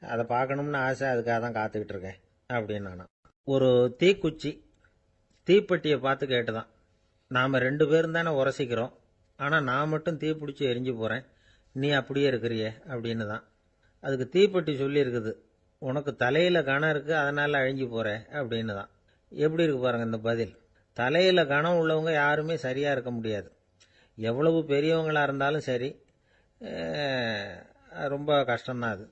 Speaker 1: அதை பார்க்கணும்னு ஆசை, அதுக்காக தான் காத்துக்கிட்டு இருக்கேன் அப்படின்னு நானா. ஒரு தீக்குச்சி தீப்பெட்டியை பார்த்து கேட்டுதான், நாம் 2 பேரும் தானே உரசிக்கிறோம், ஆனால் நான் மட்டும் தீ பிடிச்சி எரிஞ்சு போகிறேன், நீ அப்படியே இருக்கிறியே அப்படின்னு தான். அதுக்கு தீப்பெட்டி சொல்லியிருக்குது, உனக்கு தலையில் கணம் இருக்குது அதனால் அழிஞ்சு போகிற அப்படின்னு தான். எப்படி இருக்கு பாருங்கள் இந்த பதில். தலையில் கணம் உள்ளவங்க யாருமே சரியாக இருக்க முடியாது. எவ்வளவு பெரியவங்களாக இருந்தாலும் சரி, ரொம்ப கஷ்டம்தான் அது.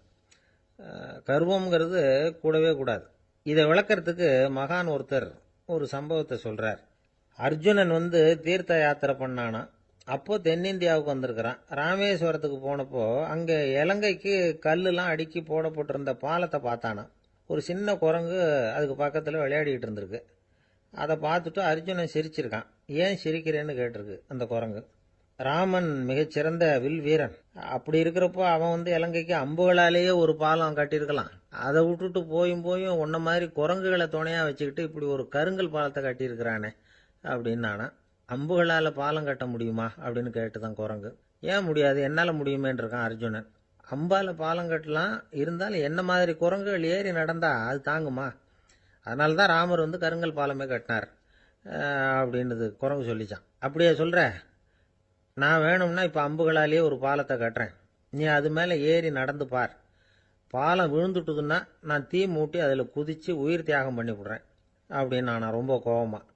Speaker 1: கர்வம்ங்கிறது கூடவே கூடாது. இதை விளக்கறதுக்கு மகான் ஒருத்தர் ஒரு சம்பவத்தை சொல்கிறார். அர்ஜுனன் தீர்த்த யாத்திரை பண்ணானா. அப்போ தென்னிந்தியாவுக்கு வந்திருக்கிறான். ராமேஸ்வரத்துக்கு போனப்போ அங்கே இலங்கைக்கு கல்லுலாம் அடுக்கி போடப்பட்டிருந்த பாலத்தை பார்த்தானா. ஒரு சின்ன குரங்கு அதுக்கு பக்கத்தில் விளையாடிக்கிட்டு இருந்திருக்கு. அதை பார்த்துட்டு அர்ஜுனன் சிரிச்சிருக்கான். ஏன் சிரிக்கிறேன்னு கேட்டிருக்கு அந்த குரங்கு. ராமன் மிகச்சிறந்த வில் வீரன். அப்படி இருக்கிறப்போ அவன் இலங்கைக்கு அம்புகளாலேயே ஒரு பாலம் கட்டியிருக்கலாம். அதை விட்டுட்டு போயும் உன்ன மாதிரி குரங்குகளை துணையாக வச்சுக்கிட்டு இப்படி ஒரு கருங்கல் பாலத்தை கட்டியிருக்கிறானே அப்படின்னு நானா. அம்புகளால் பாலம் கட்ட முடியுமா அப்படின்னு கேட்டுதான் குரங்கு. ஏன் முடியாது, என்னால் முடியுமேன்னு இருக்கான் அர்ஜுனன். அம்பால் பாலம் கட்டலாம், இருந்தாலும் என்ன மாதிரி குரங்குகள் ஏறி நடந்தா அது தாங்குமா? அதனால தான் ராமர் கருங்கல் பாலமே கட்டினார் அப்படின்னுது குரங்கு சொல்லிச்சான். அப்படியே சொல்கிற, நான் வேணும்னா இப்போ அம்புகளாலேயே ஒரு பாலத்தை கட்டுறேன், நீ அது மேலே ஏறி நடந்து பார். பாலம் விழுந்துட்டுதுன்னா நான் தீ மூட்டி அதில் குதித்து உயிர் தியாகம் பண்ணி விடுறேன் அப்படின்னு நான் ரொம்ப கோபமாக.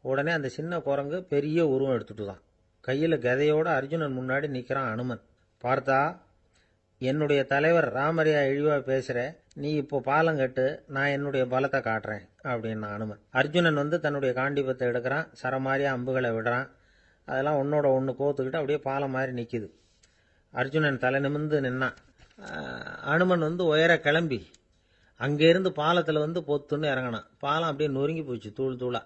Speaker 1: உடனே அந்த சின்ன குரங்கு பெரிய உருவம் எடுத்துட்டு தான் கையில் கதையோடு அர்ஜுனன் முன்னாடி நிற்கிறான் அனுமன். பார்த்தா, என்னுடைய தலைவர் ராமரையா இழிவாக பேசுகிற, நீ இப்போ பாலம் கட்டு, நான் என்னுடைய பலத்தை காட்டுறேன் அப்படின்னு அனுமன். அர்ஜுனன் தன்னுடைய காண்டிபத்தை எடுக்கிறான், சரமாரியா அம்புகளை விடுறான். அதெல்லாம் ஒன்னோட ஒன்று கோத்துக்கிட்டு அப்படியே பாலம் மாதிரி நிற்கிது. அர்ஜுனன் தலை நிமிர்ந்து நின்னான். அனுமன் உயர கிளம்பி அங்கேருந்து பாலத்தில் பொத்துன்னு இறங்கினான். பாலம் அப்படியே நொறுங்கி போச்சு தூள் தூளா.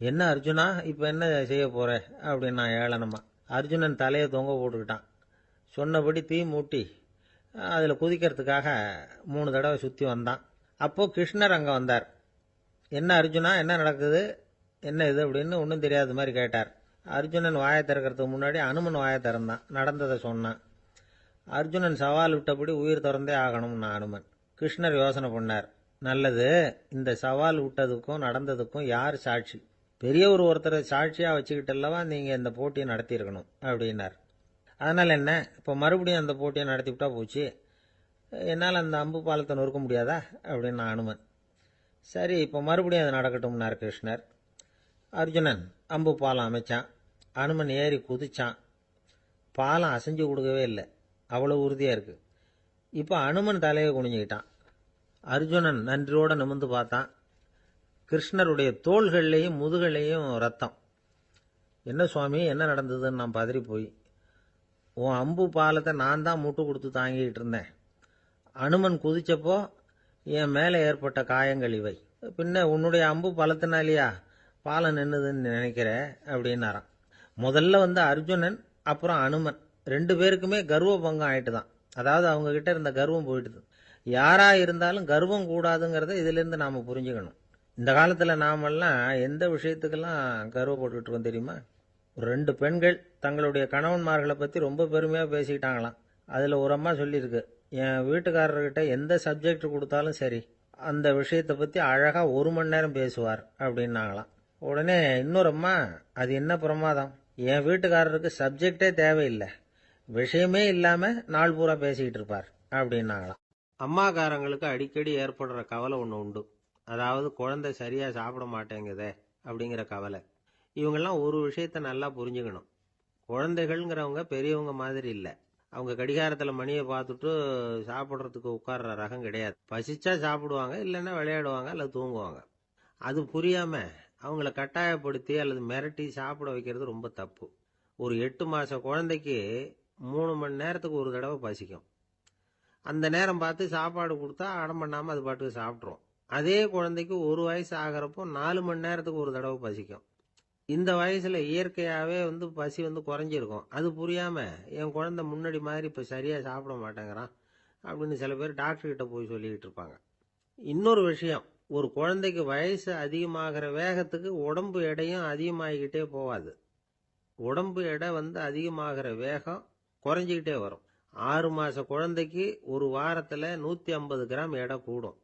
Speaker 1: என்ன அர்ஜுனா, இப்போ என்ன செய்ய போற அப்படின்னு நான் ஏளனமா. அர்ஜுனன் தலையை தொங்க போட்டுக்கிட்டான். சொன்னபடி தீ மூட்டி அதில் குதிக்கிறதுக்காக 3 தடவை சுற்றி வந்தான். அப்போது கிருஷ்ணர் அங்கே வந்தார். என்ன அர்ஜுனா, என்ன நடக்குது, என்ன இது அப்படின்னு ஒன்றும் தெரியாத மாதிரி கேட்டார். அர்ஜுனன் வாயை திறக்கிறதுக்கு முன்னாடி அனுமன் வாயை திறந்தான், நடந்ததை சொன்னான். அர்ஜுனன் சவால் விட்டபடி உயிர் திறந்தே ஆகணும்னா அனுமன். கிருஷ்ணர் யோசனை பண்ணார். நல்லது, இந்த சவால் விட்டதுக்கும் நடந்ததுக்கும் யார் சாட்சி? பெரிய ஒருத்தரை சாட்சியாக வச்சுக்கிட்டல்லவா நீங்கள் இந்த போட்டியை நடத்தியிருக்கணும் அப்படின்னார். அதனால் என்ன, இப்போ மறுபடியும் அந்த போட்டியை நடத்திவிட்டா போச்சு, என்னால் அந்த அம்பு பாலத்தை நொறுக்க முடியாதா அப்படின்னு அனுமன். சரி, இப்போ மறுபடியும் அது நடக்கட்டும்னார் கிருஷ்ணர். அர்ஜுனன் அம்பு பாலம் அமைச்சான். அனுமன் ஏறி குதிச்சான். பாலம் அசைஞ்சு கொடுக்கவே இல்லை, அவ்வளோ உறுதியாக இருக்குது. இப்போ அனுமன் தலையை குனிஞ்சுக்கிட்டான். அர்ஜுனன் நன்றியோடு நிமிர்ந்து பார்த்தான். கிருஷ்ணருடைய தோள்கள்லேயும் முதுகள்லேயும் ரத்தம். என்ன சுவாமி, என்ன நடந்ததுன்னு நான் பதறி போய், உன் அம்பு பாலத்தை நான் தான் முட்டு கொடுத்து தாங்கிக்கிட்டு இருந்தேன். அனுமன் குதிச்சப்போ என் மேலே ஏற்பட்ட காயங்கள் இவை. பின்ன உன்னுடைய அம்பு பலத்தினாலேயா பாலம் நின்றுதுன்னு நினைக்கிற அப்படின்னாராம். முதல்ல அர்ஜுனன் அப்புறம் அனுமன் 2 பேருக்குமே கர்வ பங்கம் ஆயிட்டு தான். அதாவது அவங்க கிட்ட இருந்த கர்வம் போயிட்டுது. யாரா இருந்தாலும் கர்வம் கூடாதுங்கிறத இதிலிருந்து நாம புரிஞ்சுக்கணும். இந்த காலத்தில் நாமெல்லாம் எந்த விஷயத்துக்கெல்லாம் கர்வப்பட்டுக்கிட்டு இருக்கோம் தெரியுமா? 2 பெண்கள் தங்களுடைய கணவன்மார்களை பற்றி ரொம்ப பெருமையாக பேசிக்கிட்டாங்களாம். அதில் ஒரு அம்மா சொல்லியிருக்கு, என் வீட்டுக்காரர்கிட்ட எந்த சப்ஜெக்ட் கொடுத்தாலும் சரி அந்த விஷயத்தை பற்றி அழகாக 1 மணி நேரம் பேசுவார் அப்படின்னாங்களாம். உடனே இன்னொரு அம்மா, அது என்ன பிரமாதம், என் வீட்டுக்காரருக்கு சப்ஜெக்டே தேவையில்லை, விஷயமே இல்லாமல் நாள் பூரா பேசிக்கிட்டு இருப்பார் அப்படின்னாங்களாம். அம்மாக்காரங்களுக்கு அடிக்கடி ஏற்படுற கவலை ஒன்று உண்டு. அதாவது குழந்தை சரியாக சாப்பிட மாட்டேங்குதே அப்படிங்கிற கவலை. இவங்கெல்லாம் ஒரு விஷயத்தை நல்லா புரிஞ்சுக்கணும். குழந்தைகள்ங்கிறவங்க பெரியவங்க மாதிரி இல்லை. அவங்க கடிகாரத்தில் மணியை பார்த்துட்டு சாப்பிட்றதுக்கு உட்கார்ற ரகம் கிடையாது. பசிச்சா சாப்பிடுவாங்க, இல்லைன்னா விளையாடுவாங்க அல்லது தூங்குவாங்க. அது புரியாமல் அவங்கள கட்டாயப்படுத்தி அல்லது மிரட்டி சாப்பிட வைக்கிறது ரொம்ப தப்பு. ஒரு 8 மாத குழந்தைக்கு 3 மணி நேரத்துக்கு ஒரு தடவை பசிக்கும். அந்த நேரம் பார்த்து சாப்பாடு கொடுத்தா அடம் பண்ணாமல் அது பாட்டுக்கு சாப்பிட்றோம். அதே குழந்தைக்கு 1 வயசு ஆகிறப்போ 4 மணி நேரத்துக்கு ஒரு தடவை பசிக்கும். இந்த வயசில் இயற்கையாகவே பசி குறைஞ்சிருக்கும். அது புரியாமல் என் குழந்தை முன்னாடி மாதிரி இப்போ சரியாக சாப்பிட மாட்டேங்கிறான் அப்படின்னு சில பேர் டாக்டர்கிட்ட போய் சொல்லிக்கிட்டு இருப்பாங்க. இன்னொரு விஷயம், ஒரு குழந்தைக்கு வயசு அதிகமாகிற வேகத்துக்கு உடம்பு எடையும் அதிகமாகிக்கிட்டே போகாது. உடம்பு எடை அதிகமாகிற வேகம் குறைஞ்சிக்கிட்டே வரும். 6 மாத குழந்தைக்கு ஒரு வாரத்தில் 150 கிராம் எடை கூடும்.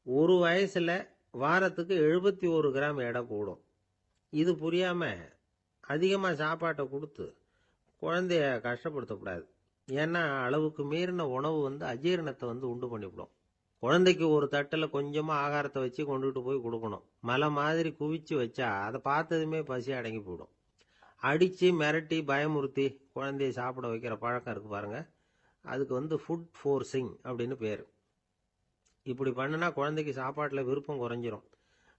Speaker 1: ஒரு வயசில் வாரத்துக்கு 71 கிராம் எடை கூடும். இது புரியாமல் அதிகமாக சாப்பாட்டை கொடுத்து குழந்தைய கஷ்டப்படுத்தக்கூடாது. ஏன்னா அளவுக்கு மீறின உணவு அஜீரணத்தை உண்டு பண்ணிவிடும். குழந்தைக்கு ஒரு தட்டில் கொஞ்சமாக ஆகாரத்தை வச்சு கொண்டுகிட்டு போய் கொடுக்கணும். மலை மாதிரி குவிச்சு வச்சா அதை பார்த்ததுமே பசி அடங்கி போயிடும். அடித்து மிரட்டி பயமுறுத்தி குழந்தைய சாப்பிட வைக்கிற பழக்கம் இருக்குது பாருங்க, அதுக்கு ஃபுட் ஃபோர்ஸிங் அப்படின்னு பேர். இப்படி பண்ணுனா குழந்தைக்கு சாப்பாட்டில் விருப்பம் குறைஞ்சிரும்,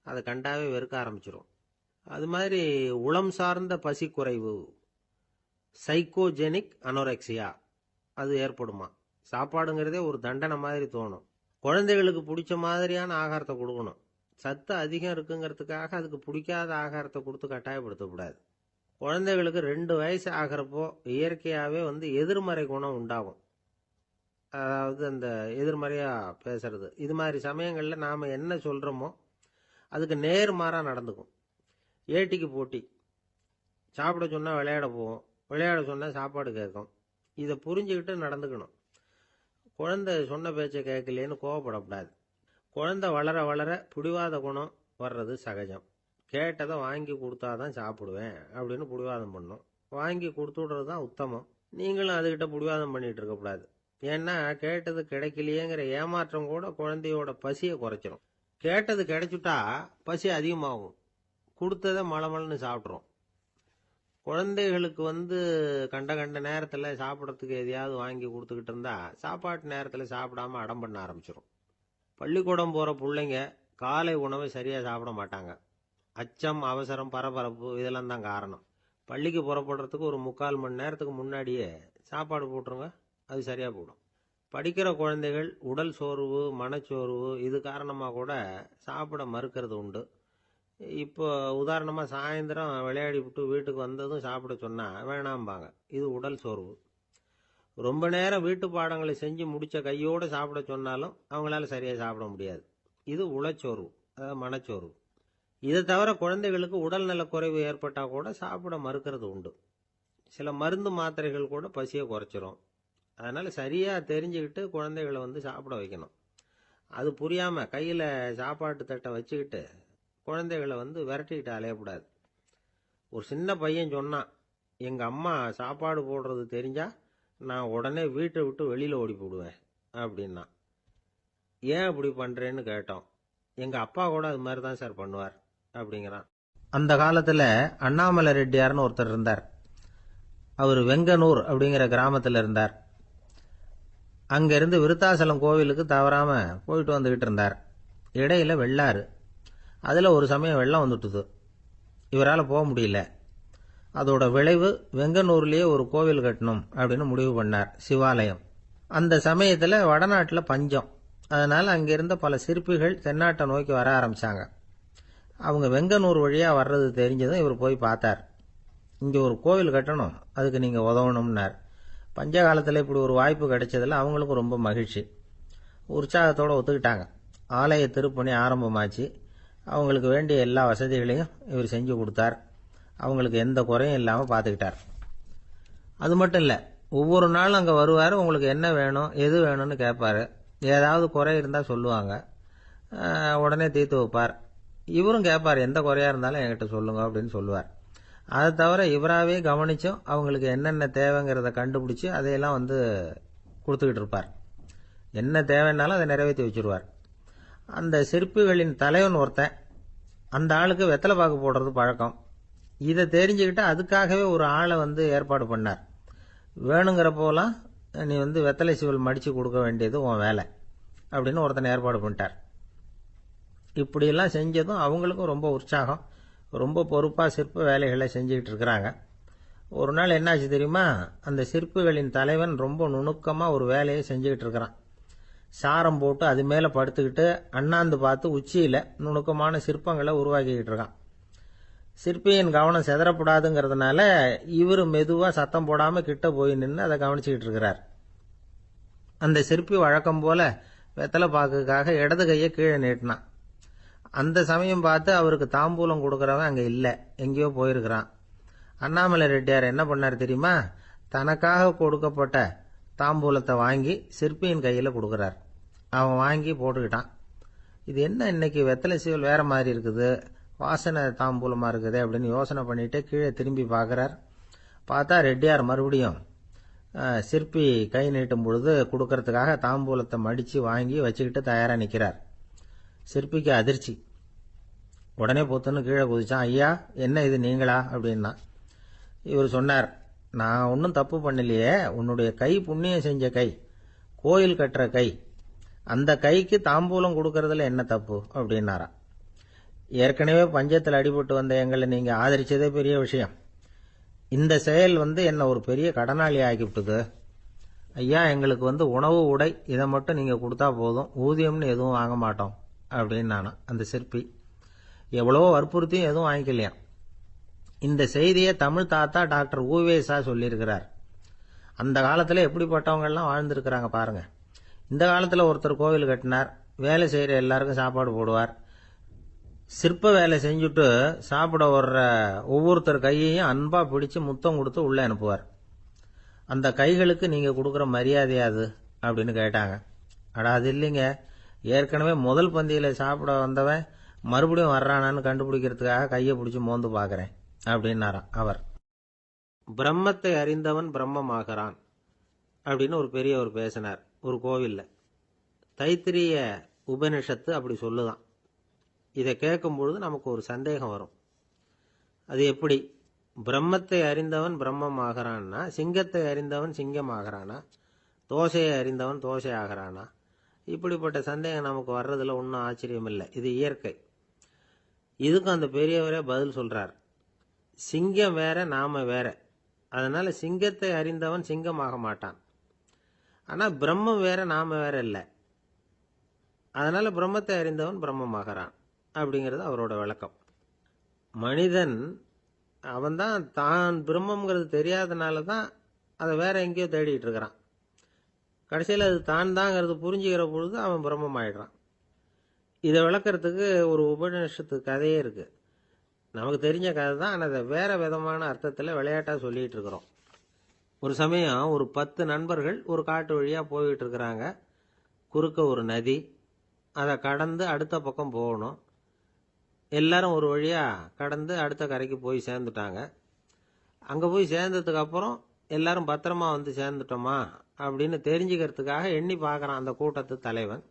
Speaker 1: அதை கண்டாவே வெறுக்க ஆரம்பிச்சிடும். அது மாதிரி உளம் சார்ந்த பசி குறைவு, சைக்கோஜெனிக் அனோரெக்சியா, அது ஏற்படுமா. சாப்பாடுங்கிறதே ஒரு தண்டனை மாதிரி தோணும். குழந்தைகளுக்கு பிடிச்ச மாதிரியான ஆகாரத்தை கொடுக்கணும். சத்து அதிகம் இருக்குங்கிறதுக்காக அதுக்கு பிடிக்காத ஆகாரத்தை கொடுத்து கட்டாயப்படுத்தக்கூடாது. குழந்தைகளுக்கு 2 வயசு ஆகிறப்போ இயற்கையாகவே எதிர்மறை குணம் உண்டாகும். அதாவது அந்த எதிர்மறையாக பேசுறது. இது மாதிரி சமயங்களில் நாம் என்ன சொல்கிறோமோ அதுக்கு நேர்மாறாக நடந்துக்கும். ஏட்டிக்கு போட்டி. சாப்பிட சொன்னால் விளையாட போவோம், விளையாட சொன்னால் சாப்பாடு கேட்கும். இதை புரிஞ்சுக்கிட்டு நடந்துக்கணும். குழந்தை சொன்ன பேச்சை கேட்கலேன்னு கோவப்படக்கூடாது. குழந்தை வளர வளர பிடிவாத குணம் வர்றது சகஜம். கேட்டதை வாங்கி கொடுத்தாதான் சாப்பிடுவேன் அப்படின்னு பிடிவாதம் பண்ணும். வாங்கி கொடுத்து விடுறது தான் உத்தமம். நீங்களும் அதுகிட்ட பிடிவாதம் பண்ணிட்டு இருக்கக்கூடாது. ஏன்னா கேட்டது கிடைக்கலையேங்கிற ஏமாற்றம் கூட குழந்தையோட பசியை குறைச்சிரும். கேட்டது கிடைச்சுட்டா பசி அதிகமாகும். கொடுத்ததை மலமலன்னு சாப்பிட்றோம். குழந்தைகளுக்கு கண்ட கண்ட நேரத்தில் சாப்பிட்றதுக்கு எதையாவது வாங்கி கொடுத்துக்கிட்டு இருந்தா சாப்பாட்டு நேரத்தில் சாப்பிடாம அடம் பண்ண ஆரம்பிச்சிடும். பள்ளிக்கூடம் போகிற பிள்ளைங்க காலை உணவை சரியாக சாப்பிட மாட்டாங்க. அச்சம், அவசரம், பரபரப்பு இதெல்லாம் தான் காரணம். பள்ளிக்கு புறப்படுறதுக்கு ஒரு 3/4 மணி நேரத்துக்கு முன்னாடியே சாப்பாடு போட்டுருங்க, அது சரியாக போடும். படிக்கிற குழந்தைகள் உடல் சோர்வு, மனச்சோர்வு இது காரணமாக கூட சாப்பிட மறுக்கிறது உண்டு. இப்போ உதாரணமாக சாயந்தரம் விளையாடி விட்டு வீட்டுக்கு வந்ததும் சாப்பிட சொன்னால் வேணாம்பாங்க. இது உடல் சோர்வு. ரொம்ப நேரம் வீட்டு பாடங்களை செஞ்சு முடித்த கையோடு சாப்பிட சொன்னாலும் அவங்களால சரியாக சாப்பிட முடியாது. இது உளச்சோர்வு, அதாவது மனச்சோர்வு. இதை தவிர குழந்தைகளுக்கு உடல் நலக்குறைவு ஏற்பட்டால் கூட சாப்பிட மறுக்கிறது உண்டு. சில மருந்து மாத்திரைகள் கூட பசியை குறைச்சிரும். அதனால் சரியாக தெரிஞ்சுக்கிட்டு குழந்தைகளை சாப்பிட வைக்கணும். அது புரியாமல் கையில் சாப்பாட்டு தட்டை வச்சுக்கிட்டு குழந்தைகளை விரட்டிக்கிட்டு அலையக்கூடாது. ஒரு சின்ன பையன் சொன்னான், எங்கள் அம்மா சாப்பாடு போடுறது தெரிஞ்சால் நான் உடனே வீட்டை விட்டு வெளியில் ஓடி போடுவேன் அப்படின்னா. ஏன் அப்படி பண்ணுறேன்னு கேட்டோம். எங்கள் அப்பா கூட அது மாதிரி தான் சார் பண்ணுவார் அப்படிங்கிறான். அந்த காலத்தில் அண்ணாமலை ரெட்டியார்னு ஒருத்தர் இருந்தார். அவர் வெங்கனூர் அப்படிங்கிற கிராமத்தில் இருந்தார். அங்கேருந்து விருத்தாசலம் கோவிலுக்கு தவறாமல் போயிட்டு வந்துக்கிட்டு இருந்தார். இடையில வெள்ளாறு. அதில் ஒரு சமயம் வெள்ளம் வந்துட்டுது. இவரால் போக முடியல. அதோட விளைவு வெங்கனூர்லேயே ஒரு கோவில் கட்டணும் அப்படின்னு முடிவு பண்ணார், சிவாலயம். அந்த சமயத்தில் வடநாட்டில் பஞ்சம். அதனால் அங்கிருந்த பல சிற்பிகள் தென்னாட்டை நோக்கி வர ஆரம்பித்தாங்க. அவங்க வெங்கனூர் வழியாக வர்றது தெரிஞ்சதும் இவர் போய் பார்த்தார். இங்கே ஒரு கோவில் கட்டணும், அதுக்கு நீங்கள் உதவணும்னார். பஞ்ச காலத்தில் இப்படி ஒரு வாய்ப்பு கிடைச்சதில் அவங்களுக்கும் ரொம்ப மகிழ்ச்சி. உற்சாகத்தோடு ஒத்துக்கிட்டாங்க. ஆலய திருப்பணி ஆரம்பமாச்சு. அவங்களுக்கு வேண்டிய எல்லா வசதிகளையும் இவர் செஞ்சு கொடுத்தார். அவங்களுக்கு எந்த குறையும் இல்லாமல் பார்த்துக்கிட்டார். அது மட்டும் இல்லை, ஒவ்வொரு நாளும் அங்கே வருவார். உங்களுக்கு என்ன வேணும் எது வேணும்னு கேட்பார். ஏதாவது குறை இருந்தால் சொல்லுவாங்க, உடனே தீர்த்து வைப்பார். இவரும் கேட்பார், எந்த குறையாக இருந்தாலும் என்கிட்ட சொல்லுங்க அப்படின்னு சொல்லுவார். அதை தவிர இவராகவே கவனிச்சும் அவங்களுக்கு என்னென்ன தேவைங்கிறத கண்டுபிடிச்சி அதையெல்லாம் கொடுத்துக்கிட்டு இருப்பார். என்ன தேவைன்னாலும் அதை நிறைவேற்றி வச்சுருவார். அந்த சிற்பிகளின் தலைவன் ஒருத்தன், அந்த ஆளுக்கு வெத்தலை பாக்கு போடுறது பழக்கம். இதை தெரிஞ்சுக்கிட்டு அதுக்காகவே ஒரு ஆளை ஏற்பாடு பண்ணார். வேணுங்கிறப்போலாம் நீ வெத்தலை சீவல் மடித்து கொடுக்க வேண்டியது உன் வேலை அப்படின்னு ஒருத்தனை ஏற்பாடு பண்ணிட்டார். இப்படியெல்லாம் செஞ்சதும் அவங்களுக்கும் ரொம்ப உற்சாகம். ரொம்ப பொறுப்பாக சிற்ப வேலைகளை செஞ்சுக்கிட்டு இருக்கிறாங்க. ஒரு நாள் என்னாச்சு தெரியுமா? அந்த சிற்பிகளின் தலைவன் ரொம்ப நுணுக்கமாக ஒரு வேலையை செஞ்சுக்கிட்டு இருக்கிறான். சாரம் போட்டு அது மேலே படுத்துக்கிட்டு அண்ணாந்து பார்த்து உச்சியில் நுணுக்கமான சிற்பங்களை உருவாக்கிக்கிட்டு இருக்கான். சிற்பியின் கவனம் செதறப்படாதுங்கிறதுனால இவர் மெதுவாக சத்தம் போடாமல் கிட்ட போய் நின்று அதை கவனிச்சுக்கிட்டு இருக்கிறார். அந்த சிற்பி வழக்கம் போல வெத்தலை பாக்குக்காக இடது கையை கீழே நீட்டினான். அந்த சமயம் பார்த்து அவருக்கு தாம்பூலம் கொடுக்குறவன் அங்கே இல்லை, எங்கேயோ போயிருக்கிறான். அண்ணாமலை ரெட்டியார் என்ன பண்ணார் தெரியுமா? தனக்காக கொடுக்கப்பட்ட தாம்பூலத்தை வாங்கி சிற்பியின் கையில் கொடுக்குறார். அவன் வாங்கி போட்டுக்கிட்டான். இது என்ன இன்னைக்கு வெத்தலை சீவல் வேற மாதிரி இருக்குது, வாசனை தாம்பூலமாக இருக்குது அப்படின்னு யோசனை பண்ணிட்டு கீழே திரும்பி பார்க்குறார். பார்த்தா ரெட்டியார் மறுபடியும் சிற்பி கை நீட்டும் பொழுது கொடுக்கறதுக்காக தாம்பூலத்தை மடித்து வாங்கி வச்சுக்கிட்டு தயாராக நிற்கிறார். சிற்பிக்கு அதிர்ச்சி. உடனே பொத்துன்னு கீழே குதிச்சான். ஐயா, என்ன இது நீங்களா அப்படின்னா. இவர் சொன்னார், நான் ஒன்றும் தப்பு பண்ணலையே, உன்னுடைய கை புண்ணியம் செஞ்ச கை, கோயில் கட்டுற கை, அந்த கைக்கு தாம்பூலம் கொடுக்கறதுல என்ன தப்பு அப்படின்னாராம். ஏற்கனவே பஞ்சத்தில் அடிபட்டு வந்த எங்களை நீங்கள் ஆதரிச்சதே பெரிய விஷயம். இந்த செயல் என்னை ஒரு பெரிய கடனாளி ஆக்கிவிட்டுது. ஐயா, எங்களுக்கு உணவு உடை இதை மட்டும் நீங்கள் கொடுத்தா போதும், ஊதியம்னு எதுவும் வாங்க மாட்டோம் அப்படின்னு நானும். அந்த சிற்பி எவ்வளவோ வற்புறுத்தியும் எதுவும் வாங்கிக்கலையாம். இந்த செய்தியை தமிழ் தாத்தா டாக்டர் ஊவேசா சொல்லியிருக்கிறார். அந்த காலத்தில் எப்படிப்பட்டவங்கெல்லாம் வாழ்ந்துருக்கிறாங்க பாருங்க. இந்த காலத்தில் ஒருத்தர் கோவில் கட்டினார், வேலை செய்கிற எல்லாருக்கும் சாப்பாடு போடுவார். சிற்ப வேலை செஞ்சுட்டு சாப்பிட வர்ற ஒவ்வொருத்தர் கையையும் அன்பா பிடிச்சு முத்தம் கொடுத்து உள்ளே அனுப்புவார். அந்த கைகளுக்கு நீங்கள் கொடுக்குற மரியாதையாது அப்படின்னு கேட்டாங்க. அடா, அது இல்லைங்க, ஏற்கனவே முதல் பந்தியில் சாப்பிட வந்தவன் மறுபடியும் வர்றானான்னு கண்டுபிடிக்கிறதுக்காக கையை பிடிச்சி மோந்து பார்க்குறேன் அப்படின்னாராம் அவர். பிரம்மத்தை அறிந்தவன் பிரம்மமாகிறான் அப்படின்னு ஒரு பெரியவர் பேசினார் ஒரு கோவிலில். தைத்திரிய உபனிஷத்து அப்படி சொல்லுதான். இதை கேட்கும் பொழுது நமக்கு ஒரு சந்தேகம் வரும். அது எப்படி? பிரம்மத்தை அறிந்தவன் பிரம்மம் ஆகிறான்னா, சிங்கத்தை அறிந்தவன் சிங்கம் ஆகிறானா, தோசையை அறிந்தவன் தோசை ஆகிறானா? இப்படிப்பட்ட சந்தேகம் நமக்கு வர்றதுல ஒன்றும் ஆச்சரியம் இல்லை, இது இயற்கை. இதுக்கும் அந்த பெரியவரே பதில் சொல்றார். சிங்கம் வேற, நாம வேற. அதனால சிங்கத்தை அறிந்தவன் சிங்கமாக மாட்டான். ஆனா பிரம்மம் வேற, நாம வேற இல்லை. அதனால பிரம்மத்தை அறிந்தவன் பிரம்மமாகிறான் அப்படிங்கிறது அவரோட விளக்கம். மனிதன் அவன்தான் தான் பிரம்மங்கிறது தெரியாதனால தான் அதை வேற எங்கேயோ தேடிட்டு இருக்கிறான். கடைசியில் அது தான் தாங்கிறது புரிஞ்சுக்கிற பொழுது அவன் பிரம்மம் ஆயிடுறான். இதை விளக்கறதுக்கு ஒரு உபநிஷத்து கதையே இருக்கு. நமக்கு தெரிஞ்ச கதை தான், ஆனால் அதை வேற விதமான அர்த்தத்தில் விளையாட்டாக சொல்லிட்டு இருக்கிறோம். ஒரு சமயம் ஒரு 10 நண்பர்கள் ஒரு காட்டு வழியாக போய்கிட்டு இருக்கிறாங்க. குறுக்க ஒரு நதி, அதை கடந்து அடுத்த பக்கம் போகணும். எல்லாரும் ஒரு வழியாக கடந்து அடுத்த கரைக்கு போய் சேர்ந்துட்டாங்க. அங்கே போய் சேர்ந்ததுக்கு அப்புறம் எல்லாரும் பத்திரமா சேர்ந்துட்டோமா அப்படின்னு தெரிஞ்சுக்கிறதுக்காக எண்ணி பார்க்குறான் அந்த கூட்டத்து தலைவன்.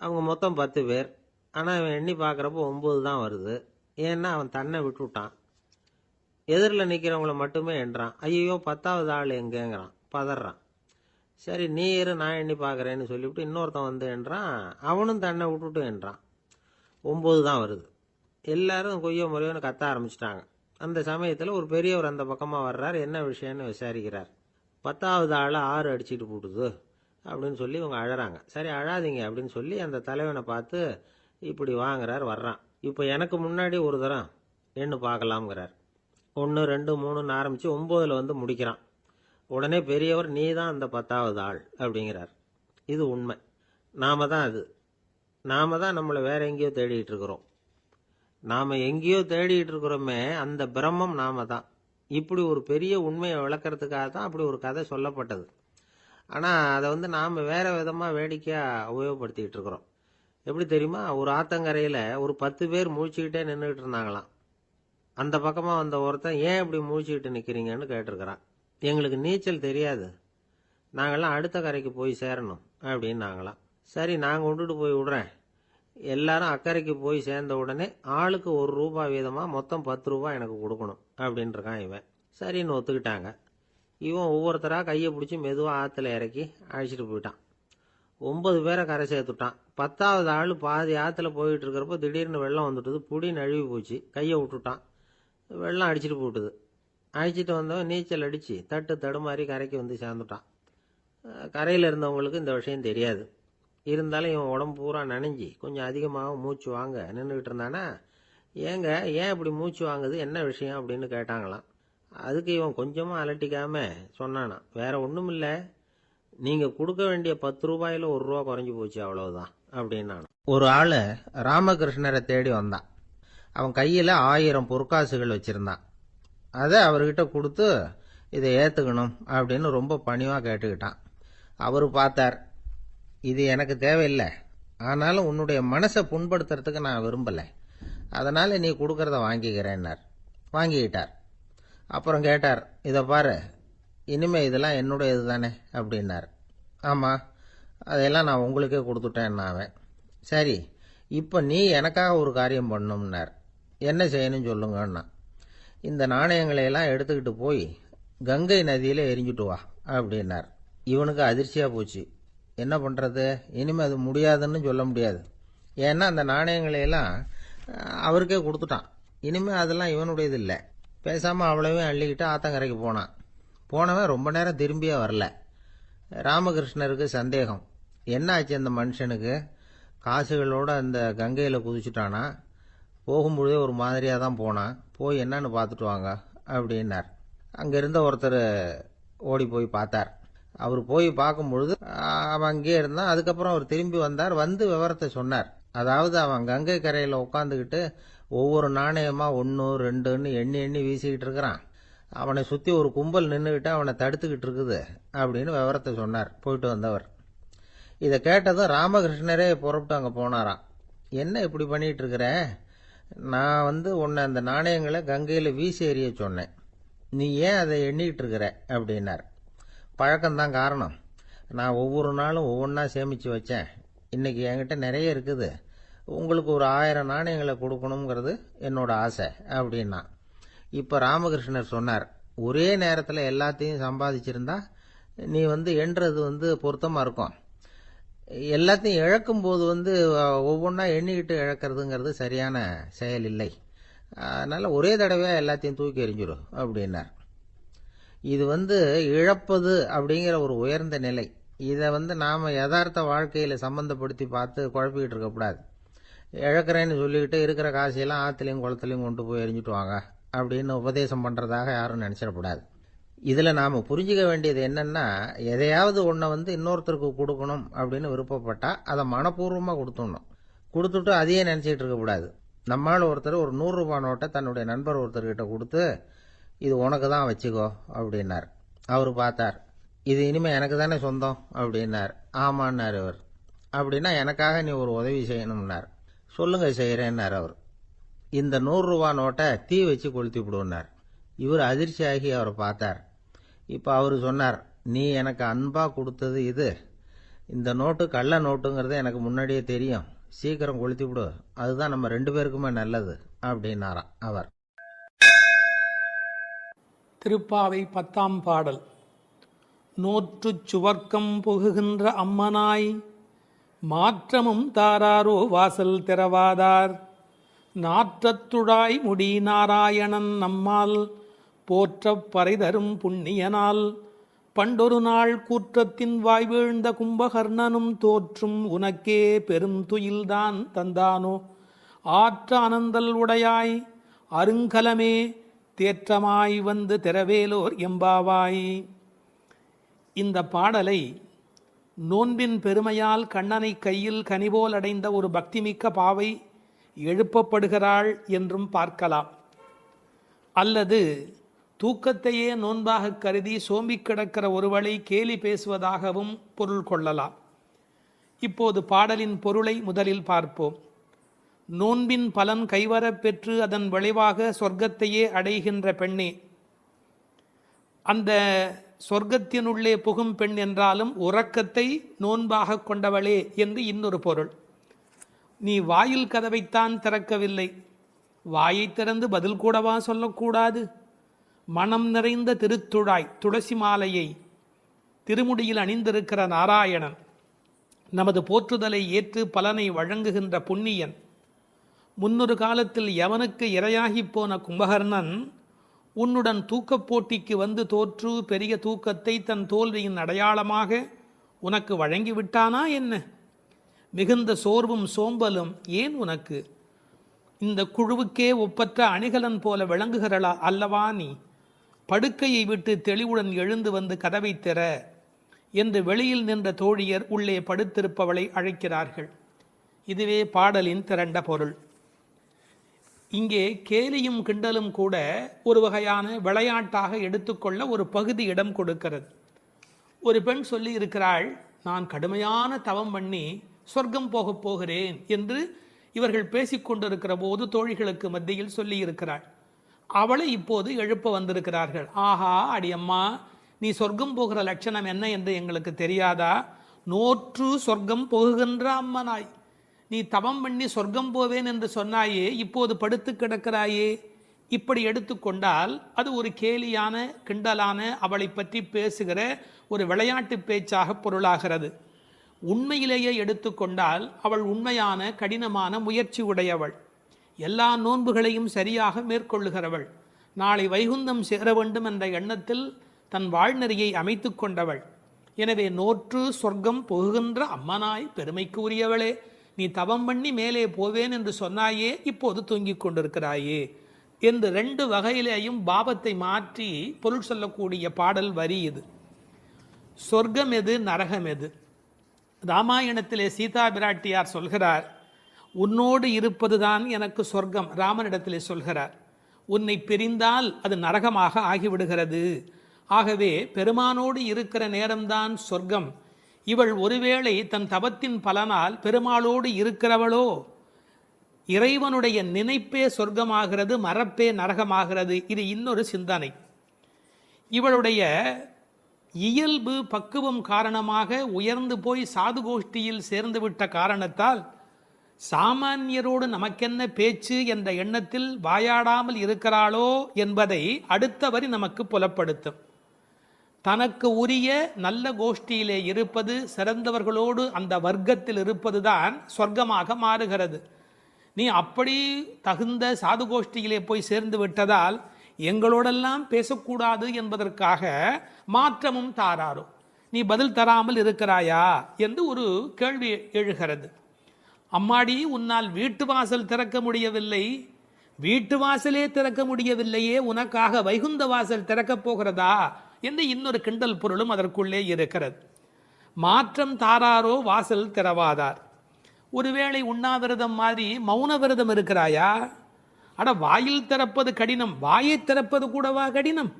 Speaker 1: அவங்க மொத்தம் 10 பேர். ஆனால் அவன் எண்ணி பார்க்குறப்போ 9 தான் வருது. ஏன்னா அவன் தன்னை விட்டுவிட்டான். எதிரில் நிற்கிறவங்கள மட்டுமே எண்றான். ஐயோ 10வது ஆள் எங்கேங்கிறான், பதறான். சரி நீ இரு, நான் எண்ணி பார்க்குறேன்னு சொல்லிவிட்டு இன்னொருத்தன் எண்றான். அவனும் தன்னை விட்டுட்டு எண்றான். 9 தான் வருது. எல்லாரும் கொய்யோ முறையோன்னு கத்த ஆரம்பிச்சிட்டாங்க. அந்த சமயத்தில் ஒரு பெரியவர் அந்த பக்கமாக வர்றார். என்ன விஷயம்னு விசாரிக்கிறார். 10வது ஆளை 6 அடிச்சுட்டு போட்டுது அப்படின்னு சொல்லி இவங்க அழறாங்க. சரி அழாதீங்க அப்படின்னு சொல்லி அந்த தலைவனை பார்த்து இப்படி வாங்குறார். வர்றான். இப்போ எனக்கு முன்னாடி ஒரு தரம் எண்ணு பார்க்கலாம்ங்கிறார். 1 2 3ன்னு ஆரம்பித்து 9ல் முடிக்கிறான். உடனே பெரியவர் நீ தான் அந்த 10வது ஆள் அப்படிங்கிறார். இது உண்மை. நாம தான் அது. நாம தான் நம்மளை வேற எங்கேயோ தேடிட்டு இருக்கிறோம். நாம் எங்கேயோ தேடிட்டு இருக்கிறோமே அந்த பிரம்மம் நாம தான். இப்படி ஒரு பெரிய உண்மையை விளக்கறதுக்காக தான் அப்படி ஒரு கதை சொல்லப்பட்டது. ஆனால் அதை நாம் வேறு விதமாக வேடிக்கையாக உபயோகப்படுத்திக்கிட்டு இருக்கிறோம். எப்படி தெரியுமா? ஒரு ஆத்தங்கரையில் ஒரு 10 பேர் முழிச்சுக்கிட்டே நின்றுக்கிட்டு இருந்தாங்களாம். அந்த பக்கமாக வந்த ஒருத்தன், ஏன் இப்படி முழிச்சுக்கிட்டு நிற்கிறீங்கன்னு கேட்டிருக்கிறான். எங்களுக்கு நீச்சல் தெரியாது, நாங்கள்லாம் அடுத்த கரைக்கு போய் சேரணும் அப்படின்னாங்களாம். சரி, நான் கொண்டுட்டு போய் விடுறேன். எல்லாரும் அக்கறைக்கு போய் சேர்ந்த உடனே ஆளுக்கு ₹1 வீதமாக மொத்தம் ₹10 எனக்கு கொடுக்கணும் அப்படின்ட்டுருக்கான் இவன். சரின்னு ஒத்துக்கிட்டாங்க. இவன் ஒவ்வொருத்தராக கையை பிடிச்சி மெதுவாக ஆற்றுல இறக்கி அழைச்சிட்டு போயிட்டான். 9 பேரை கரை சேர்த்துட்டான். 10வது ஆள் பாதி ஆற்றுல போயிட்டு இருக்கிறப்போ திடீர்னு வெள்ளம் வந்துட்டுது. புடி நழுவி போச்சு. கையை விட்டுட்டான். வெள்ளம் அடிச்சிட்டு போட்டுது. அழைச்சிட்டு வந்தவன் நீச்சல் அடித்து தட்டு தடுமாறி கரைக்கு வந்து சேர்ந்துட்டான். கரையில் இருந்தவங்களுக்கு இந்த விஷயம் தெரியாது. இருந்தாலும் இவன் உடம்பு பூரா நனைஞ்சி கொஞ்சம் அதிகமாக மூச்சு வாங்க நின்றுக்கிட்டு இருந்தானா, ஏங்க ஏன் இப்படி மூச்சு வாங்குது, என்ன விஷயம் அப்படின்னு கேட்டாங்களாம். அதுக்கு இவன் கொஞ்சமாக அலட்டிக்காம சொன்னானா, வேற ஒன்றும் இல்லை, நீங்கள் கொடுக்க வேண்டிய ₹10 ₹1 குறைஞ்சி போச்சு, அவ்வளவுதான் அப்படின்னான். ஒரு ஆள் ராமகிருஷ்ணரை தேடி வந்தான். அவன் கையில் 1000 பொற்காசுகள் வச்சுருந்தான். அதை அவர்கிட்ட கொடுத்து இதை ஏற்றுக்கணும் அப்படின்னு ரொம்ப பணிவாக கேட்டுக்கிட்டான். அவர் பார்த்தார், இது எனக்கு தேவையில்லை, ஆனாலும் உன்னுடைய மனசை புண்படுத்துறதுக்கு நான் விரும்பலை, அதனால் நீ கொடுக்கறத வாங்கிக்கிறேன்னார். வாங்கிக்கிட்டார். அப்புறம் கேட்டார், இதை பாரு, இனிமே இதெல்லாம் என்னுடைய இது தானே அப்படின்னார். ஆமாம், அதையெல்லாம் நான் உங்களுக்கே கொடுத்துட்டேன் அவன். சரி, இப்போ நீ எனக்காக ஒரு காரியம் பண்ணணும்னார். என்ன செய்யணும்னு சொல்லுங்கன்னா, இந்த நாணயங்களையெல்லாம் எடுத்துக்கிட்டு போய் கங்கை நதியில் எரிஞ்சுட்டு வா அப்படின்னார். இவனுக்கு அதிர்ச்சியாக போச்சு. என்ன பண்ணுறது, இனிமேல் அது முடியாதுன்னு சொல்ல முடியாது. ஏன்னா அந்த நாணயங்களையெல்லாம் அவருக்கே கொடுத்துட்டான். இனிமேல் அதெல்லாம் இவனுடையது இல்லை. பேசாமல் அவ்வளவையும் அள்ளிக்கிட்டு ஆத்தங்கரைக்கு போனான். போனவன் ரொம்ப நேரம் திரும்பியே வரல. ராமகிருஷ்ணருக்கு சந்தேகம், என்ன ஆச்சு அந்த மனுஷனுக்கு, காசுகளோடு அந்த கங்கையில் குதிச்சுட்டானா, போகும்பொழுதே ஒரு மாதிரியாக தான் போனான், போய் என்னன்னு பார்த்துட்டு வாங்க அப்படின்னார். அங்கே இருந்த ஒருத்தர் ஓடி போய் பார்த்தார். அவர் போய் பார்க்கும் பொழுது அவன் அங்கேயே இருந்தான். அதுக்கப்புறம் அவர் திரும்பி வந்தார். வந்து விவரத்தை சொன்னார். அதாவது அவன் கங்கை கரையில் உட்காந்துக்கிட்டு ஒவ்வொரு நாணயமாக 1 2ன்னு எண்ணி எண்ணி வீசிக்கிட்டு இருக்கிறான். அவனை சுற்றி ஒரு கும்பல் நின்றுக்கிட்டு அவனை தடுத்துக்கிட்டு இருக்குது அப்படின்னு விவரத்தை சொன்னார் போயிட்டு வந்தவர். இதை கேட்டதும் ராமகிருஷ்ணரே புறப்பட்டு அங்கே போனாராம். என்ன இப்படி பண்ணிகிட்டு இருக்கிற, நான் உன்னை அந்த நாணயங்களை கங்கையில் வீசி எறிய சொன்னேன், நீ ஏன் அதை எண்ணிக்கிட்டு இருக்கிற அப்படின்னார். பழக்கம்தான் காரணம், நான் ஒவ்வொரு நாளும் ஒவ்வொன்றா சேமித்து வச்சேன், இன்றைக்கி என்கிட்ட நிறைய இருக்குது, உங்களுக்கு ஒரு 1000 நாணயங்களை கொடுக்கணுங்கிறது என்னோட ஆசை அப்படின்னா. இப்போ ராமகிருஷ்ணர் சொன்னார், ஒரே நேரத்தில் எல்லாத்தையும் சம்பாதிச்சிருந்தா நீ எண்ணுறது பொருத்தமாக இருக்கும், எல்லாத்தையும் இழக்கும்போது ஒவ்வொன்றா எண்ணிக்கிட்டு இழக்கிறதுங்கிறது சரியான செயல் இல்லை, அதனால் ஒரே தடவையாக எல்லாத்தையும் தூக்கி எறிஞ்சிடும் அப்படின்னார். இது இழப்பது அப்படிங்கிற ஒரு உயர்ந்த நிலை. இதை நாம் யதார்த்த வாழ்க்கையில் சம்மந்தப்படுத்தி பார்த்து குழப்பிக்கிட்டு இருக்கக்கூடாது. இழக்கிறேன்னு சொல்லிக்கிட்டு இருக்கிற காசையெல்லாம் ஆற்றுலையும் குளத்துலையும் கொண்டு போய் எரிஞ்சிட்டு வாங்க அப்படின்னு உபதேசம் பண்ணுறதாக யாரும் நினச்சிடக்கூடாது. இதில் நாம் புரிஞ்சிக்க வேண்டியது என்னென்னா, எதையாவது ஒன்றை இன்னொருத்தருக்கு கொடுக்கணும் அப்படின்னு விருப்பப்பட்டால் அதை மனப்பூர்வமாக கொடுத்துடணும். கொடுத்துட்டு அதையே நினச்சிக்கிட்டு இருக்கக்கூடாது. நம்மால் ஒருத்தர் ஒரு ₹100 நோட்டை தன்னுடைய நண்பர் ஒருத்தர்கிட்ட கொடுத்து, இது உனக்கு தான் வச்சுக்கோ அப்படின்னார். அவர் பார்த்தார், இது இனிமேல் எனக்கு தானே சொந்தம் அப்படின்னார். ஆமான்னார் அவர். அப்படின்னா எனக்காக நீ ஒரு உதவி செய்யணும்னார். சொல்லுங்க செய்கிறேன்னார் அவர். இந்த ₹100 நோட்டை தீ வச்சு கொளுத்தி விடுனார். இவர் அதிர்ச்சியாகி அவரை பார்த்தார். இப்போ அவர் சொன்னார், நீ எனக்கு அன்பாக கொடுத்தது இது, இந்த நோட்டு கள்ள நோட்டுங்கிறது எனக்கு முன்னாடியே தெரியும், சீக்கிரம் கொளுத்தி விடு, அதுதான் நம்ம 2 பேருக்குமே நல்லது அப்படின்னாராம் அவர்.
Speaker 2: திருப்பாவை 10ஆம் பாடல். நோற்றுச் சுவர்க்கம் புகுகின்ற அம்மனாய், மாற்றமும் தாராரோ வாசல் திறவாதார், நாற்றத்துழாய் முடி நாராயணன் நம்மால் போற்றப் பறைதரும் புண்ணியனால், பண்டொரு நாள் கூற்றத்தின் வாய் வீழ்ந்த கும்பகர்ணனும் தோற்றும் உனக்கே பெரும் துயில்தான் தந்தானோ, ஆற்ற அனந்தல் உடையாய் அருங்கலமே தேற்றமாய் வந்து திறவேலோர் எம்பாவாய். இந்த பாடலை நோன்பின் பெருமையால் கண்ணனை கையில் கனிபோல் அடைந்த ஒரு பக்திமிக்க பாவை எழுப்பப்படுகிறாள் என்றும் பார்க்கலாம். அல்லது தூக்கத்தையே நோன்பாக கருதி சோம்பி கிடக்கிற ஒருவளை கேலி பேசுவதாகவும் பொருள் கொள்ளலாம். இப்போது பாடலின் பொருளை முதலில் பார்ப்போம். நோன்பின் பலன் கைவரப் பெற்று அதன் விளைவாக சொர்க்கத்தையே அடைகின்ற பெண்ணே, அந்த சொர்க்கத்தினுள்ளே புகும் பெண் என்றாலும் உறக்கத்தை நோன்பாக கொண்டவளே என்று இன்னொரு பொருள். நீ வாயில் கதவைத்தான் திறக்கவில்லை, வாயை திறந்து பதில் கூடவா சொல்லக்கூடாது? மனம் நிறைந்த திருத்துழாய் துளசி மாலையை திருமுடியில் அணிந்திருக்கிற நாராயணன், நமது போற்றுதலை ஏற்று பலனை வழங்குகின்ற புண்ணியன், முன்னொரு காலத்தில் எவனுக்கு இரையாகி போன கும்பகர்ணன் உன்னுடன் தூக்கப் போட்டிக்கு வந்து தோற்று பெரிய தூக்கத்தை தன் தோல்வியின் அடையாளமாக உனக்கு வழங்கிவிட்டானா என்ன? மிகுந்த சோர்வும் சோம்பலும் ஏன் உனக்கு? இந்த குழுவுக்கே ஒப்பற்ற அணிகலன் போல விளங்குகிறளா அல்லவா நீ? படுக்கையை விட்டு தெளிவுடன் எழுந்து வந்து கதவை திற என்று வெளியில் நின்ற தோழியர் உள்ளே படுத்திருப்பவளை அழைக்கிறார்கள். இதுவே பாடலின் திரண்ட பொருள். இங்கே கேலியும் கிண்டலும் கூட ஒரு வகையான விளையாட்டாக எடுத்துக்கொள்ள ஒரு பகுதி இடம் கொடுக்கிறது. ஒரு பெண் சொல்லி இருக்கிறாள், நான் கடுமையான தவம் பண்ணி சொர்க்கம் போகப் போகிறேன் என்று இவர்கள் பேசிக்கொண்டிருக்கிற போது தோழிகளுக்கு மத்தியில் சொல்லி இருக்கிறாள். அவளை இப்போது எழுப்ப வந்திருக்கிறார்கள். ஆஹா அடியம்மா, நீ சொர்க்கம் போகிற லட்சணம் என்ன என்று எங்களுக்கு தெரியாதா? நோற்று சொர்க்கம் போகுகின்ற அம்மனாய், நீ தவம் பண்ணி சொர்க்கம் போவேன் என்று சொன்னாயே, இப்போது படுத்து கிடக்கிறாயே. இப்படி எடுத்துக்கொண்டால் அது ஒரு கேலியான கிண்டலான அவளை பற்றி பேசுகிற ஒரு விளையாட்டு பேச்சாக பொருளாகிறது. உண்மையிலேயே எடுத்துக்கொண்டால் அவள் உண்மையான கடினமான முயற்சி உடையவள், எல்லா நோன்புகளையும் சரியாக மேற்கொள்ளுகிறவள், நாளை வைகுந்தம் சேர வேண்டும் என்ற எண்ணத்தில் தன் வாழ்நெறியை அமைத்து கொண்டவள். எனவே நோற்று சொர்க்கம் போகுகின்ற அம்மனாய் பெருமைக்கு உரியவளே, நீ தவம் பண்ணி மேலே போவேன் என்று சொன்னாயே, இப்போது தூங்கிக் கொண்டிருக்கிறாயே என்று ரெண்டு வகையிலேயும் பாவத்தை மாற்றி பொருள் சொல்லக்கூடிய பாடல் வரி இது. சொர்க்கம் எது, நரகம் எது? ராமாயணத்திலே சீதா பிராட்டியார் சொல்கிறார், உன்னோடு இருப்பதுதான் எனக்கு சொர்க்கம். ராமனிடத்திலே சொல்கிறார், உன்னை பிரிந்தால் அது நரகமாக ஆகிவிடுகிறது. ஆகவே பெருமானோடு இருக்கிற நேரம்தான் சொர்க்கம். இவள் ஒருவேளை தன் தவத்தின் பலனால் பெருமாளோடு இருக்கிறவளோ, இறைவனுடைய நினைப்பே சொர்க்கமாகிறது, மறப்பே நரகமாகிறது. இது இன்னொரு சிந்தனை. இவளுடைய இயல்பு பக்குவம் காரணமாக உயர்ந்து போய் சாது கோஷ்டியில் சேர்ந்து விட்ட காரணத்தால் சாமானியரோடு நமக்கென்ன பேச்சு என்ற எண்ணத்தில் வாயாடாமல் இருக்கிறாளோ என்பதை அடுத்த வரி நமக்கு புலப்படுத்தும். தனக்கு உரிய நல்ல கோஷ்டியிலே இருப்பது, சிறந்தவர்களோடு அந்த வர்க்கத்தில் இருப்பதுதான் சொர்க்கமாக மாறுகிறது. நீ அப்படி தகுந்த சாது கோஷ்டியிலே போய் சேர்ந்து விட்டதால் எங்களோடெல்லாம் பேசக்கூடாது என்பதற்காக மாற்றமும் தாராரோ, நீ பதில் தராமல் இருக்கிறாயா என்று ஒரு கேள்வி எழுகிறது. அம்மாடி, உன்னால் வீட்டு வாசல் திறக்க முடியவில்லை, வீட்டு வாசலே திறக்க முடியவில்லையே, உனக்காக வைகுந்த வாசல் திறக்கப் போகிறதா என்று இன்னொரு கிண்டல் பொருளும் அதற்குள்ளே இருக்கிறது. மாற்றம் தாராரோ வாசல் திறவாதார். ஒருவேளை உண்ணாவிரதம் மாதிரி மௌன விரதம் இருக்கிறாயா? அட, வாயில் திறப்பது கடினம், வாயை திறப்பது கூடவா கடினம்?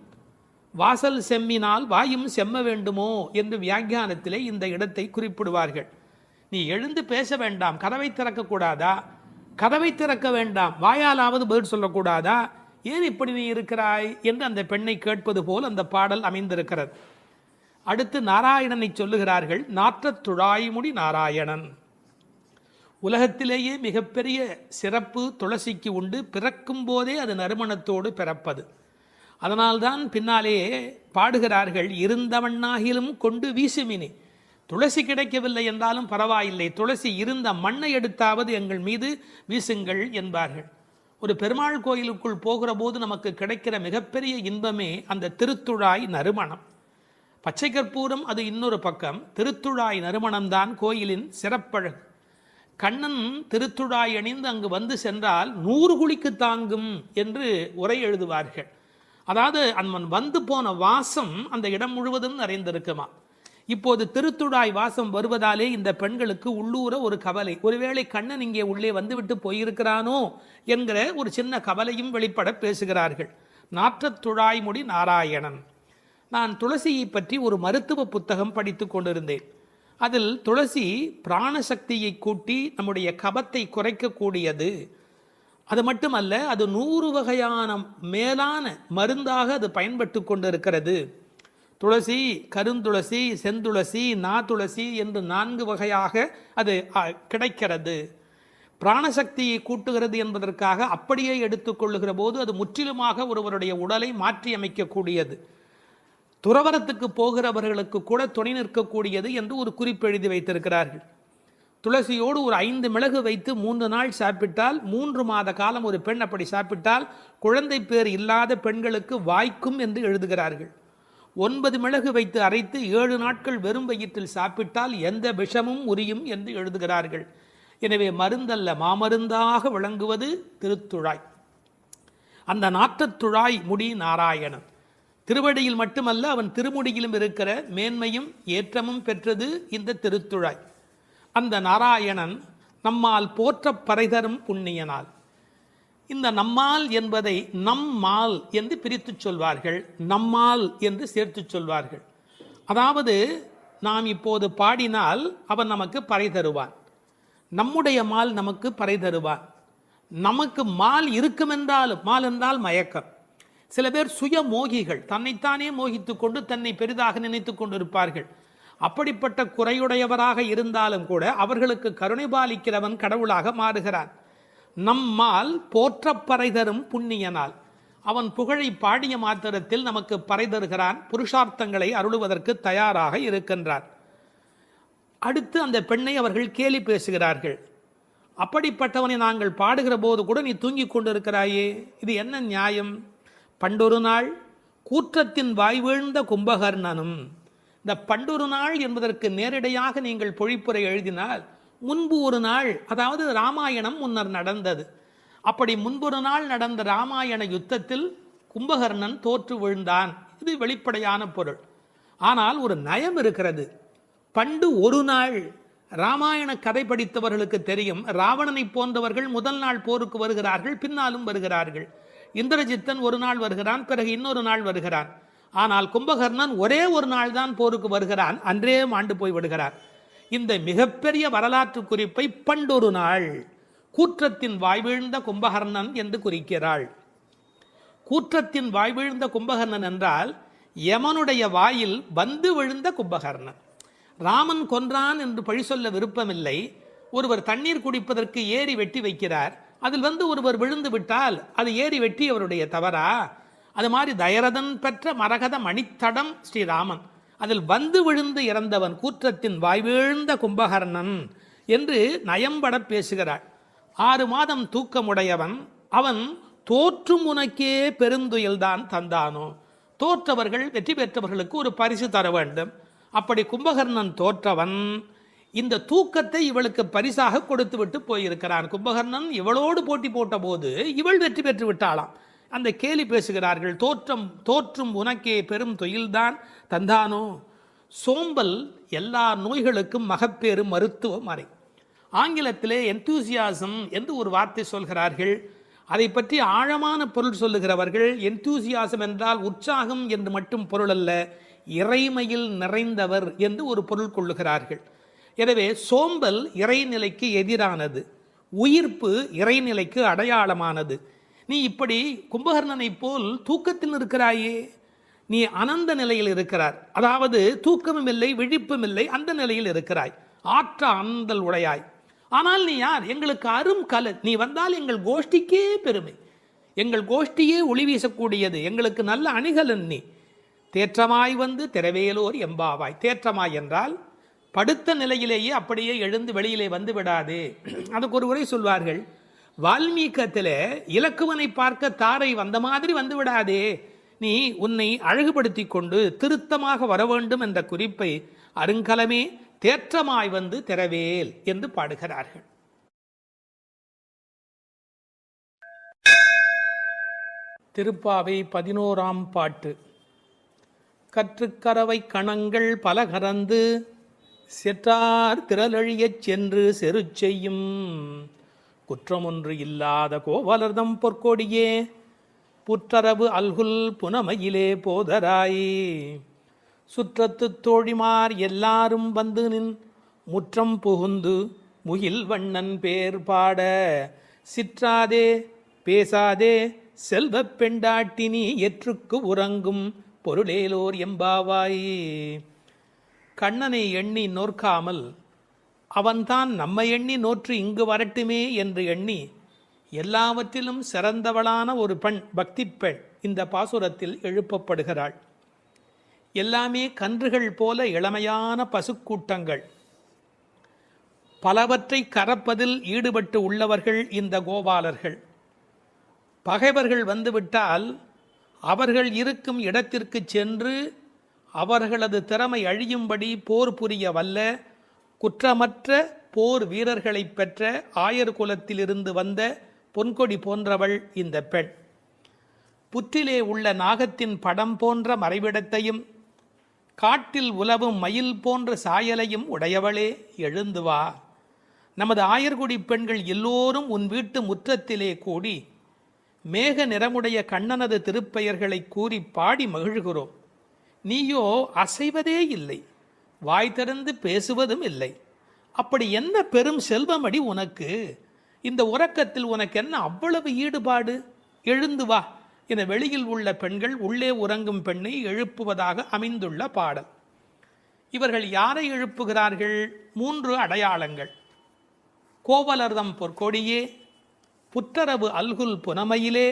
Speaker 2: வாசல் செம்மினால் வாயும் செம்ம வேண்டுமோ என்று வியாக்கியானத்திலே இந்த இடத்தை குறிப்பிடுவார்கள். நீ எழுந்து பேச வேண்டாம், கதவை திறக்கக்கூடாதா? கதவை திறக்க வேண்டாம், வாயாலாவது பதில் சொல்லக்கூடாதா? ஏன் இப்படி நீ இருக்கிறாய் என்று அந்த பெண்ணை கேட்பது போல் அந்த பாடல் அமைந்திருக்கிறது. அடுத்து நாராயணனை சொல்லுகிறார்கள். நாற்றத் துழாய்முடி நாராயணன். உலகத்திலேயே மிகப்பெரிய சிறப்பு துளசிக்கு உண்டு. பிறக்கும் போதே அது நறுமணத்தோடு பிறப்பது. அதனால்தான் பின்னாலே பாடுகிறார்கள், இருந்தவண்ணாகிலும் கொண்டு வீசுமினி. துளசி கிடைக்கவில்லை என்றாலும் பரவாயில்லை, துளசி இருந்த மண்ணை எடுத்தாவது எங்கள் மீது வீசுங்கள் என்பார்கள். ஒரு பெருமாள் கோயிலுக்குள் போகிற போது நமக்கு கிடைக்கிற மிகப்பெரிய இன்பமே அந்த திருத்துழாய் நறுமணம். பச்சை கற்பூரம் அது இன்னொரு பக்கம், திருத்துழாய் நறுமணம்தான் கோயிலின் சிறப்பழகு. கண்ணன் திருத்துழாய் அணிந்து அங்கு வந்து சென்றால் 100 குழிக்கு தாங்கும் என்று உரை எழுதுவார்கள். அதாவது அவன் வந்து போன வாசம் அந்த இடம் முழுவதும் நிறைந்திருக்குமா. இப்போது திருத்துழாய் வாசம் வருவதாலே இந்த பெண்களுக்கு உள்ளூர ஒரு கவலை, ஒருவேளை கண்ணன் இங்கே உள்ளே வந்துவிட்டு போயிருக்கிறானோ என்கிற ஒரு சின்ன கவலையும் வெளிப்பட பேசுகிறார்கள். நாற்றத்துழாய்முடி நாராயணன். நான் துளசியை பற்றி ஒரு மருத்துவ புத்தகம் படித்து கொண்டிருந்தேன். அதில் துளசி பிராணசக்தியை கூட்டி நம்முடைய கபத்தை குறைக்கக்கூடியது. அது மட்டுமல்ல, அது 100 வகையான மேலான மருந்தாக அது பயன்பட்டு கொண்டிருக்கிறது. துளசி, கருந்துளசி, செந்துளசி, நாதுளசி என்று 4 வகையாக அது கிடைக்கிறது. பிராணசக்தியை கூட்டுகிறது என்பதற்காக அப்படியே எடுத்துக்கொள்ளுகிற போது அது முற்றிலுமாக ஒருவருடைய உடலை மாற்றி அமைக்கக்கூடியது. துறவரத்துக்கு போகிறவர்களுக்கு கூட துணை நிற்கக்கூடியது என்று ஒரு குறிப்பு எழுதி வைத்திருக்கிறார்கள். துளசியோடு ஒரு 5 மிளகு வைத்து 3 நாள் சாப்பிட்டால் 3 மாத காலம் ஒரு பெண் அப்படி சாப்பிட்டால் குழந்தை பேர் இல்லாத பெண்களுக்கு வாய்க்கும் என்று எழுதுகிறார்கள். 9 மிளகு வைத்து அரைத்து 7 நாட்கள் வெறும் வயிற்றில் சாப்பிட்டால் எந்த விஷமும் உரியும் என்று எழுதுகிறார்கள். எனவே மருந்தல்ல, மாமருந்தாக விளங்குவது திருத்துழாய். அந்த நாற்றத்துழாய் முடி நாராயணன். திருவடியில் மட்டுமல்ல, அவன் திருமுடியிலும் இருக்கிற மேன்மையும் ஏற்றமும் பெற்றது இந்த திருத்துழாய். அந்த நாராயணன் நம்மால் போற்ற பறைதரும் புண்ணியனால். இந்த நம்மால் என்பதை நம்மால் என்று பிரித்து சொல்வார்கள், நம்மால் என்று சேர்த்து சொல்வார்கள். அதாவது நாம் இப்போது பாடினால் அவன் நமக்கு பறை தருவான், நம்முடைய மால் நமக்கு பறை தருவான். நமக்கு மால் இருக்குமென்றாலும், மால் என்றால் மயக்கம். சில பேர் சுய மோகிகள், தன்னைத்தானே மோகித்து கொண்டு தன்னை பெரிதாக நினைத்து கொண்டு இருப்பார்கள். அப்படிப்பட்ட குறையுடையவராக இருந்தாலும் கூட அவர்களுக்கு கருணை பாலிக்கிறவன் கடவுளாக மாறுகிறான். நம்மால் போற்ற பறை தரும் புண்ணியனால். அவன் புகழை பாடிய மாத்திரத்தில் நமக்கு பறை தருகிறான், புருஷார்த்தங்களை அருளுவதற்கு தயாராக இருக்கின்றான். அடுத்து அந்த பெண்ணை அவர்கள் கேலி பேசுகிறார்கள். அப்படிப்பட்டவனை நாங்கள் பாடுகிற போது கூட நீ தூங்கி கொண்டிருக்கிறாயே, இது என்ன நியாயம்? பண்டொரு நாள் கூற்றத்தின் வாய் வீழ்ந்த கும்பகர்ணனும். இந்த பண்டொரு நாள் என்பதற்கு நேரடியாக நீங்கள் பொழிப்புரை எழுதினால் முன்பு ஒரு நாள், அதாவது ராமாயணம் முன்னர் நடந்தது. அப்படி முன்பொரு நாள் நடந்த ராமாயண யுத்தத்தில் கும்பகர்ணன் தோற்று விழுந்தான். இது வெளிப்படையான பொருள். ஆனால் ஒரு நயம் இருக்கிறது. பண்டு ஒரு நாள், ராமாயண கதை படித்தவர்களுக்கு தெரியும், ராவணனை போன்றவர்கள் முதல் நாள் போருக்கு வருகிறார்கள், பின்னாலும் வருகிறார்கள். இந்திரஜித்தன் ஒரு நாள் வருகிறான், பிறகு இன்னொரு நாள் வருகிறான். ஆனால் கும்பகர்ணன் ஒரே ஒரு நாள் தான் போருக்கு வருகிறான், அன்றே மாண்டு போய் விடுகிறான். இந்த மிகப்பெரிய வரலாற்று குறிப்பை பண்டொரு நாள் கூற்றத்தின் வாய்வீழ்ந்த கும்பகர்ணன் என்று குறிக்கிறாள். கூற்றத்தின் வாய்வீழ்ந்த கும்பகர்ணன் என்றால் யமனுடைய வாயில் வந்து விழுந்த கும்பகர்ணன். ராமன் கொன்றான் என்று பழி சொல்ல விருப்பமில்லை. ஒருவர் தண்ணீர் குடிப்பதற்கு ஏரி வெட்டி வைக்கிறார், அதில் வந்து ஒருவர் விழுந்து விட்டால் அது ஏரி வெட்டி அவருடைய தவறா? அது மாதிரி தயரதன் பெற்ற மரகத மணித்தடம் ஸ்ரீராமன், அதில் வந்து விழுந்து இறந்தவன் கூற்றத்தின் வாய்வீழ்ந்த கும்பகர்ணன் என்று நயம்பட பேசுகிறாள். 6 மாதம் தூக்கமுடையவன் அவன் தோற்றும் உனக்கே பெருந்துயில்தான் தந்தானோ. தோற்றவர்கள் வெற்றி பெற்றவர்களுக்கு ஒரு பரிசு தர வேண்டும். அப்படி கும்பகர்ணன் தோற்றவன் இந்த தூக்கத்தை இவளுக்கு பரிசாக கொடுத்து விட்டு போயிருக்கிறான். கும்பகர்ணன் இவளோடு போட்டி போட்ட போது இவள் வெற்றி பெற்று விட்டாளாம். அந்த கேலி பேசுகிறார்கள், தோற்றும் உனக்கே பெரும் தொழில்தான் தந்தானோ. சோம்பல் எல்லா நோய்களுக்கும் மகப்பேறு மருத்துவ மறை. ஆங்கிலத்திலே என்தூசியாசம் என்று ஒரு வார்த்தை சொல்கிறார்கள். அதை பற்றி ஆழமான பொருள் சொல்லுகிறவர்கள், என்தூசியாசம் என்றால் உற்சாகம் என்று மட்டும் பொருள் அல்ல, இறைமையில் நிறைந்தவர் என்று ஒரு பொருள் கொள்ளுகிறார்கள். எனவே சோம்பல் இறைநிலைக்கு எதிரானது, உயிர்ப்பு இறைநிலைக்கு அடையாளமானது. நீ இப்படி கும்பகர்ணனை போல் தூக்கத்தில் இருக்கிறாயே, நீ அனந்த நிலையில் இருக்கிறார், அதாவது தூக்கமும் இல்லை விழிப்பும் இல்லை, அந்த நிலையில் இருக்கிறாய், ஆற்ற அனந்தல் உடையாய். ஆனால் நீ யார்? எங்களுக்கு அரும் கலை. நீ வந்தால் எங்கள் கோஷ்டிக்கே பெருமை, எங்கள் கோஷ்டியே ஒளி வீசக்கூடியது, எங்களுக்கு நல்ல அணிகலன் நீ. தேற்றமாய் வந்து திரவேலோர் எம்பாவாய். தேற்றமாய் என்றால் படுத்த நிலையிலேயே அப்படியே எழுந்து வெளியிலே வந்து விடாதே. அதுக்கு ஒரு உரை சொல்வார்கள், வால்மீகத்தில் இலக்குவனை பார்க்க தாரை வந்த மாதிரி வந்து விடாதே, நீ உன்னை அழகுபடுத்தி கொண்டு திருத்தமாக வர வேண்டும் என்ற குறிப்பை அருங்கலமே தேற்றமாய் வந்து திரவேல் என்று பாடுகிறார்கள். திருப்பாவை 11ஆம் பாட்டு. கற்றுக்கரவை கணங்கள் பல கறந்து செற்றார் திரளழியச் சென்று செரு செய்யும் குற்றமொன்று இல்லாத கோவலர்தம் பொற்கொடியே புற்றரவு அல்குல் புனமையிலே போதராய் சுற்றத்து தோழிமார் எல்லாரும் வந்து நின் முற்றம் புகுந்து முகில் வண்ணன் பேர் பாட சிற்றாதே பேசாதே செல்வப் பெண்டாட்டினி எற்றுக்கு உறங்கும் பொருளேலோர் எம்பாவாய். கண்ணனை எண்ணி நோற்காமல் அவன்தான் நம்மை எண்ணி நோற்று இங்கு வரட்டுமே என்று எண்ணி எல்லாவற்றிலும் சிறந்தவளான ஒரு பெண், பக்தி பெண் இந்த பாசுரத்தில் எழுப்பப்படுகிறாள். எல்லாமே கன்றுகள் போல இளமையான பசுக்கூட்டங்கள், பலவற்றை கறப்பதில் ஈடுபட்டு உள்ளவர்கள் இந்த கோபாலர்கள். பகைவர்கள் வந்துவிட்டால் அவர்கள் இருக்கும் இடத்திற்கு சென்று அவர்களது திறமை அழியும்படி போர் புரிய வல்ல குற்றமற்ற போர் வீரர்களை பெற்ற ஆயர் குலத்திலிருந்து வந்த பொன்கொடி போன்றவள் இந்த பெண். புற்றிலே உள்ள நாகத்தின் படம் போன்ற மறைவிடத்தையும் காட்டில் உலவும் மயில் போன்ற சாயலையும் உடையவளே, எழுந்து வா. நமது ஆயர்குடி பெண்கள் எல்லோரும் உன் வீட்டு முற்றத்திலே கூடி மேக நிறமுடைய கண்ணனது திருப்பெயர்களை கூறி பாடி மகிழ்கிறோம். நீயோ அசைவதே இல்லை, வாய் திறந்து பேசுவதும் இல்லை. அப்படி என்ன பெரும் செல்வமடி உனக்கு? இந்த உறக்கத்தில் உனக்கு என்ன அவ்வளவு ஈடுபாடு? எழுந்து வா என வெளியில் உள்ள பெண்கள் உள்ளே உறங்கும் பெண்ணை எழுப்புவதாக அமைந்துள்ள பாடல். இவர்கள் யாரை எழுப்புகிறார்கள்? 3 அடையாளங்கள். கோவலர்தம் பொற்கொடியே, புற்றரவு அல்குல் புனமையிலே,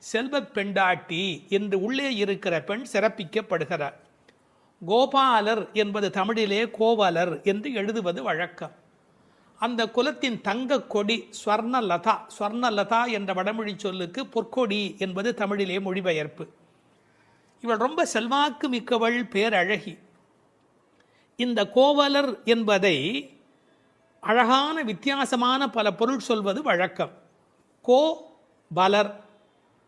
Speaker 2: செல்வப் பெண்டாட்டி என்று உள்ளே இருக்கிற பெண் சிறப்பிக்கப்படுகிறார். கோபாலர் என்பது தமிழிலே கோவலர் என்று எழுதுவது வழக்கம். அந்த குலத்தின் தங்க கொடி ஸ்வர்ணலதா, ஸ்வர்ணலதா என்ற வடமொழி சொல்லுக்கு பொற்கொடி என்பது தமிழிலே மொழிபெயர்ப்பு. இவள் ரொம்ப செல்வாக்கு மிக்கவள், பேரழகி. இந்த கோவலர் என்பதை அழகான வித்தியாசமான பல பொருள் சொல்வது வழக்கம். கோ பலர்,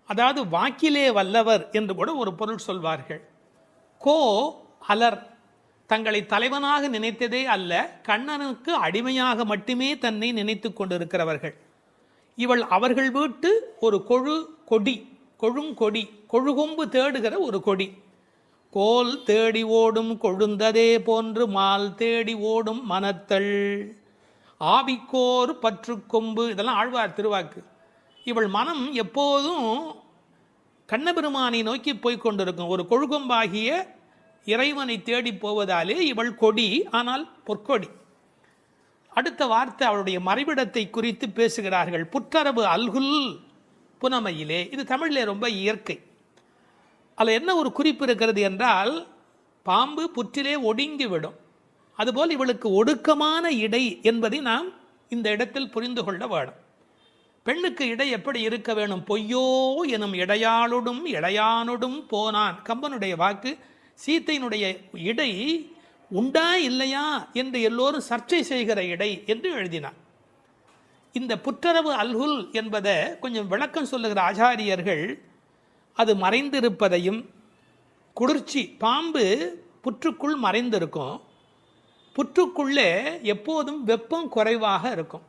Speaker 2: அதாவது வாக்கிலே வல்லவர் என்று கூட ஒரு பொருள் சொல்வார்கள். கோ அலர், தங்களை தலைவனாக நினைத்ததே அல்ல, கண்ணனுக்கு அடிமையாக மட்டுமே தன்னை நினைத்து கொண்டிருக்கிறவர்கள். இவள் அவர்கள் வீட்டு ஒரு கொடி, கொழுங்கொடி, கொழுகொம்பு தேடுகிற ஒரு கொடி. கோல் தேடி ஓடும் கொழுந்ததே போன்று மால் தேடி ஓடும் மனத்தள், ஆவிக்கோர் பற்று கொம்பு, இதெல்லாம் ஆழ்வார் திருவாக்கு. இவள் மனம் எப்போதும் கண்ணபெருமானை நோக்கி போய்கொண்டிருக்கும். ஒரு கொழுகொம்பாகிய இறைவனை தேடி போவதாலே இவள் கொடி, ஆனால் பொற்கொடி. அடுத்த வார்த்தை அவளுடைய மறைவிடத்தை குறித்து பேசுகிறார்கள். புற்றரவு அல்குல் புனமையிலே, இது தமிழிலே ரொம்ப இயற்கை. அதில் என்ன ஒரு குறிப்பு இருக்கிறது என்றால், பாம்பு புற்றிலே ஒடுங்கிவிடும், அதுபோல் இவளுக்கு ஒடுக்கமான இடை என்பதை நாம் இந்த இடத்தில் புரிந்து கொள்ள வேணும். பெண்ணுக்கு இடை எப்படி இருக்க வேணும்? பொய்யோ எனும் இடையாளொடும் இளையானொடும் போனான், கம்பனுடைய வாக்கு. சீத்தையினுடைய இடை உண்டா இல்லையா என்று எல்லோரும் சர்ச்சை செய்கிற இடை என்று எழுதினார். இந்த புற்றரவு அல்குல் என்பதை கொஞ்சம் விளக்கம் சொல்லுகிற ஆச்சாரியர்கள் அது மறைந்திருப்பதையும், குளிர்ச்சி, பாம்பு புற்றுக்குள் மறைந்திருக்கும், புற்றுக்குள்ளே எப்போதும் வெப்பம் குறைவாக இருக்கும்.